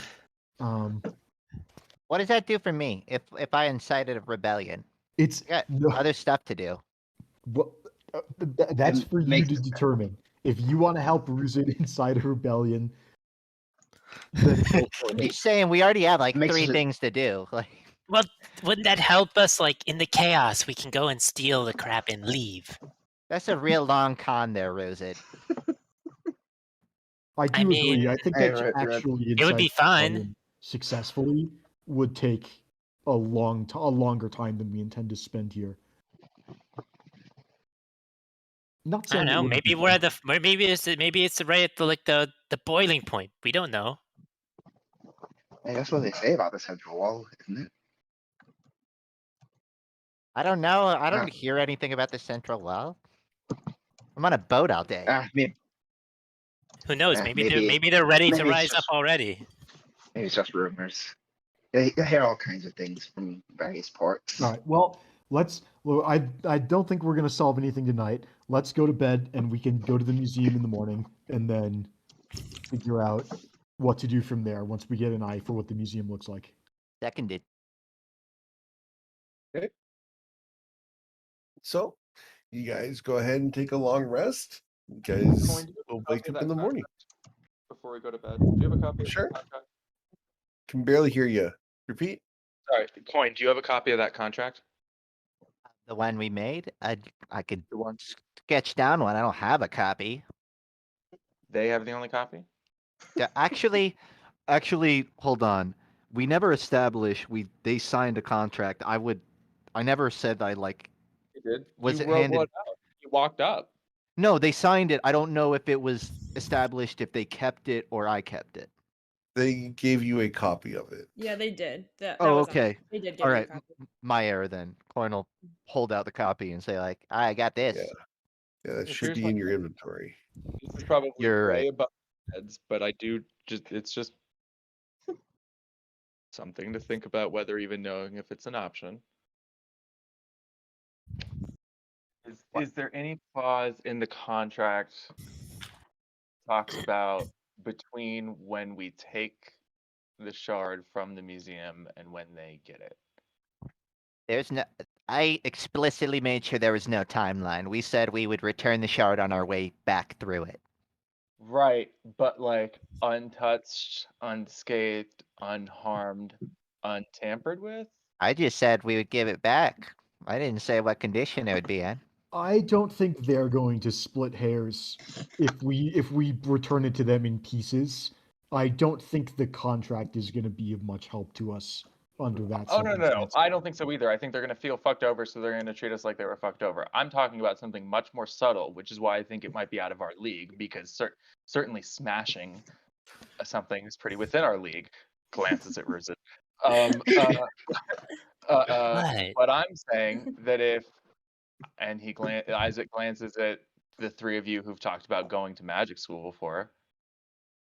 What does that do for me if I incited a rebellion? It's I got no, other stuff to do. well, that's It for you makes to it- determine. If you want to help Rusid incite a rebellion, then go for I'm it. just saying we already have like Makes 3 it- things to do. Like, Well, wouldn't that help us? Like in the chaos, we can go and steal the crap and leave. that's a real long con there, Rosit. I do agree. mean, I think Hey, that right. actually It would be incite a fun. rebellion successfully would take a longer time than we intend to spend here. Not I don't saying it know. wouldn't Maybe be we're fun. at maybe it's right at the boiling point. We don't know. Hey, that's what they say about the central wall, isn't it? I don't know. I Ah. don't hear anything about the central well. I'm on a boat all day. Maybe Who knows? Yeah, Maybe they're ready to maybe it's rise up just- already. it's just rumors. You hear all kinds of things from various ports. All right. Well, I don't think we're gonna solve anything tonight. Let's go to bed, and we can go to the museum in the morning, and then figure out what to do from there once we get an eye for what the museum looks like. Seconded. So, you guys go ahead and take a long rest. You guys will wake up in the morning. before we go to bed? Do you have a copy of Sure. the contract? Can barely hear you. Repeat. Sorry, Coin, do you have a copy of that contract? The one we made, I could The one sketch down one. I don't have a copy. they have the only copy? Actually, Hold on. We never established they signed a contract. I never said I like. You did. Was you it wrote handed? one out. You walked up. No, they signed it. I don't know if it was established if they kept it or I kept it. They gave you a copy of it. Yeah, they did. That Oh, was on- okay. They did give All you a right. copy. My error then. Corn will hold out the copy and say like, I got this. Yeah. Yeah, that Well, should here's be my in your thing. inventory. This is probably You're way right. above our heads, but I do just it's just something to think about whether even knowing if it's an option. Is there any clause in the contract talks about between when we take the shard from the museum and when they get it? There's no. I explicitly made sure there was no timeline. We said we would return the shard on our way back through it. Right, but like untouched, unscathed, unharmed, untampered with? I just said we would give it back. I didn't say what condition it would be in. I don't think they're going to split hairs if we return it to them in pieces. I don't think the contract is going to be of much help to us under that Oh, no. circumstance. I don't think so either. I think they're going to feel fucked over, so they're going to treat us like they were fucked over. I'm talking about something much more subtle, which is why I think it might be out of our league, because certainly smashing something is pretty within our league. Glances at Ruzit. What? But I'm saying that if, and Isaac glances at the three of you who've talked about going to magic school before,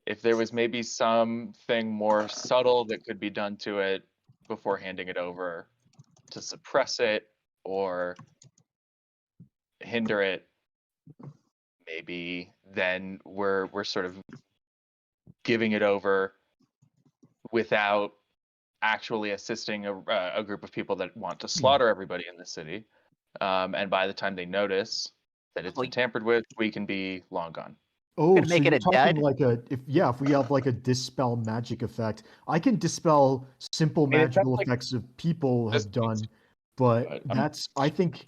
if there was maybe something more subtle that could be done to it before handing it over to suppress it or hinder it, maybe then we're sort of giving it over without actually assisting a group of people that want to slaughter everybody in the city. And by the time they notice that it's been tampered with, we can be long gone. Oh, Gonna so make it you're a talking dud? like if we have like a dispel magic effect. I can dispel simple mean, it sounds magical like effects that people this have done, but I'm- that's I think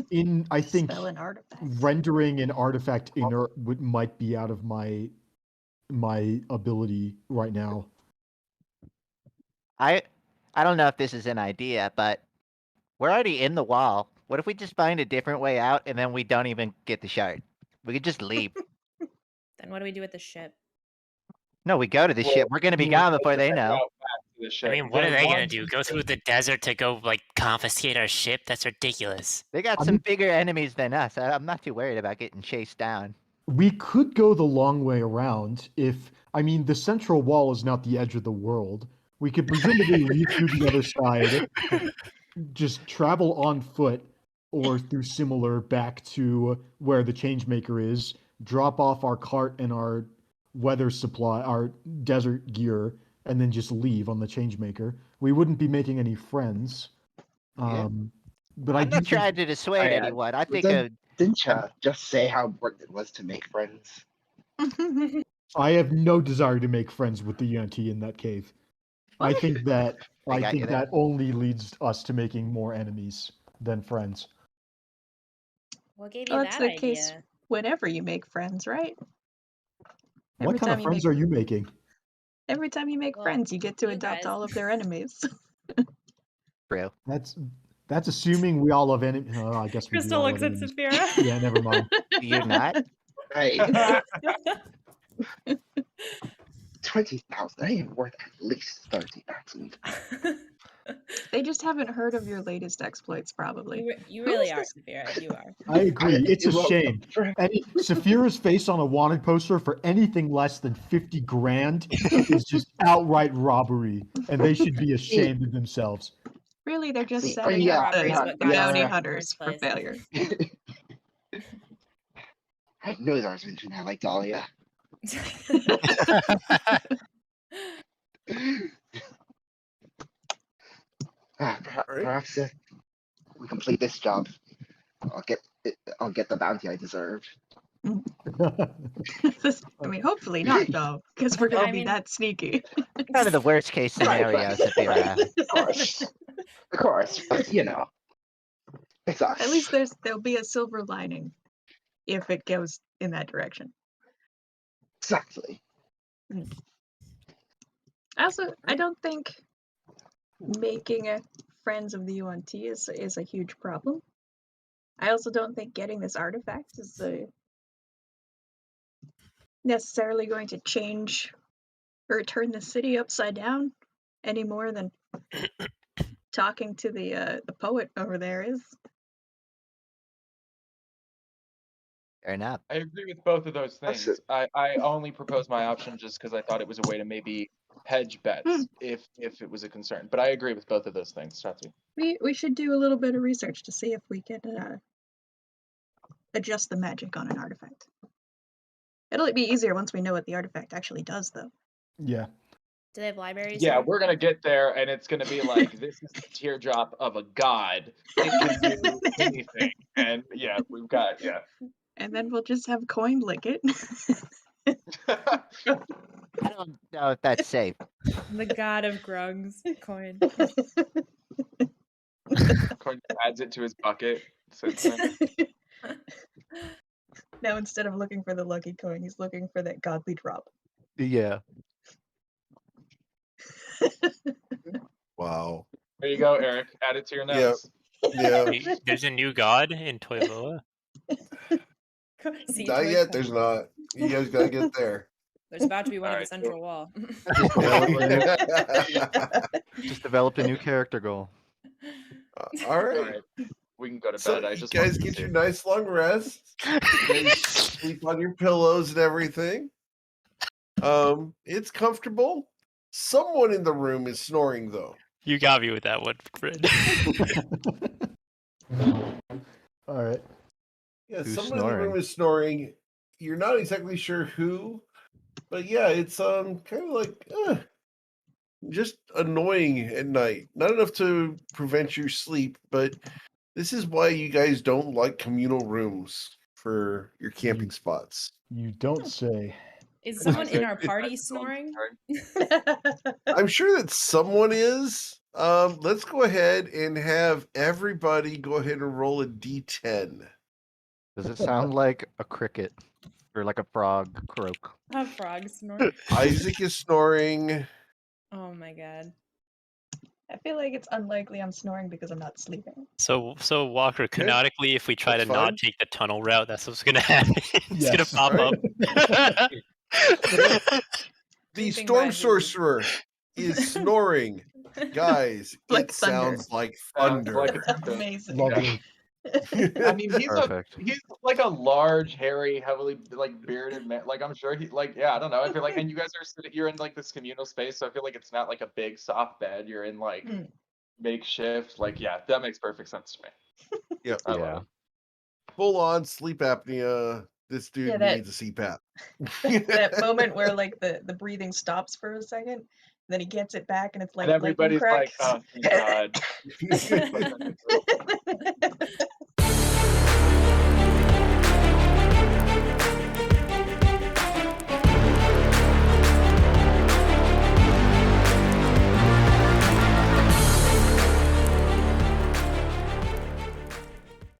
Spell an artifact. rendering an artifact inert might be out of my ability right now. I don't know if this is an idea, but we're already in the wall. What if we just find a different way out and then we don't even get the shard? We could just leave. Then what do we do with the ship? No, we go to the ship. We're gonna be gone before they know. I mean, what are they gonna do? Go through the desert to go like confiscate our ship? That's ridiculous. They got some bigger enemies than us. I'm not too worried about getting chased down. We could go the long way around the central wall is not the edge of the world. We could presumably leave through the other side, just travel on foot or through similar back to where the changemaker is, drop off our cart and our weather supply, our desert gear, and then just leave on the changemaker. We wouldn't be making any friends. Yeah. But I'm do not think- trying to dissuade I- anyone. I think Didn't you just say how important it was to make friends? I have no desire to make friends with the Yuan-Ti in that cave. I think that They got you there. that only leads us to making more enemies than friends. What gave you Well, that's that the case idea? whenever you make friends, right? What Every kind time of you friends make are you making? every time you make Well, friends, you get to you adopt guys. all of their enemies. true. That's assuming we all have enemies. Oh, I guess we do Crystal all looks have at enemies. Saphira. Yeah, never mind. Do you not? Right. 20,000. That ain't worth at least 30,000. They just haven't heard of your latest exploits, probably. You really are, Saphira. You are. I agree. It's a Well, shame. Saphira's face on a wanted poster for anything less than 50 grand is just outright robbery, and they should be ashamed of themselves. Really, they're just See, setting yeah, up the yeah, bounty yeah. hunters for First place. failure. I know there was mention I like Dahlia. Perhaps if we complete this job, I'll get the bounty I deserved. I mean, hopefully not though, because we're gonna I be mean- that sneaky. Kind of the worst case scenarios that they have. Of course, but you know, it's us. At least there'll be a silver lining if it goes in that direction. Exactly. I don't think making friends of the UNT is a huge problem. I also don't think getting this artifact is necessarily going to change or turn the city upside down any more than talking to the poet over there is. Fair enough. I agree with both of those That's things. I only proposed my option just because I thought it was a way to maybe hedge bets if it was a concern. But I agree with both of those things, Shotzi. We should do a little bit of research to see if we can adjust the magic on an artifact. It'll be easier once we know what the artifact actually does, though. Yeah. Do they have libraries? Yeah, here? we're gonna get there, and it's gonna be like this is the teardrop of a god. It can do anything, and yeah, we've got And then we'll just have Coin lick it. I don't know if that's safe. The god of Grugs coin. Coin adds it to his bucket. So it's like, Now instead of looking for the lucky coin, he's looking for that godly drop. Yeah. Wow. there you go, Eric. Add it to your Yep. notes. Yeah. There's a new god in Toivoa. See, Not Toy yet. Coin. There's not. You guys gotta get there. There's about to be one at Alright, the central wall. Just developed a new character goal. All All right. right, we can go to So bed. I you just guys wanted to get see your if- nice long rest. You guys sleep on your pillows and everything. It's comfortable. Someone in the room is snoring though. You got me with that one, Fred. All right. Yeah, Who's someone in the room is snoring. You're not exactly sure who, but yeah, it's kind of like just annoying at night. Not enough to prevent your sleep, but this is why you guys don't like communal rooms for your camping spots. You don't say. Is someone in our Isaac, party Isaac, snoring? I'm sure that someone is. Let's go ahead and have everybody go ahead and roll a d10. Does it sound like a cricket or like a frog croak? A frog snore. Isaac is snoring. Oh my god. I feel like it's unlikely I'm snoring because I'm not sleeping. So Walker, canonically, if we try That's to fine. not take the tunnel route, that's what's gonna happen. It's gonna Yes. pop Alright. up. The Sleeping storm by sorcerer is snoring. Guys, Like it thunder. sounds like Sounds thunder. like it's Amazing. Lovely. I mean, Perfect. he's like a large, hairy, heavily like bearded man. Like I'm sure he like I don't know. I feel like, and you guys are you're in like this communal space, so I feel like it's not like a big soft bed. You're in like Mm. makeshift. Like yeah, that makes perfect sense to me. Yep. I love Yeah. it. Full on sleep apnea. This dude Yeah, that- needs a CPAP. That moment where like the breathing stops for a second, then he gets it back and it's like And everybody's lightning like, crack. oh thank God.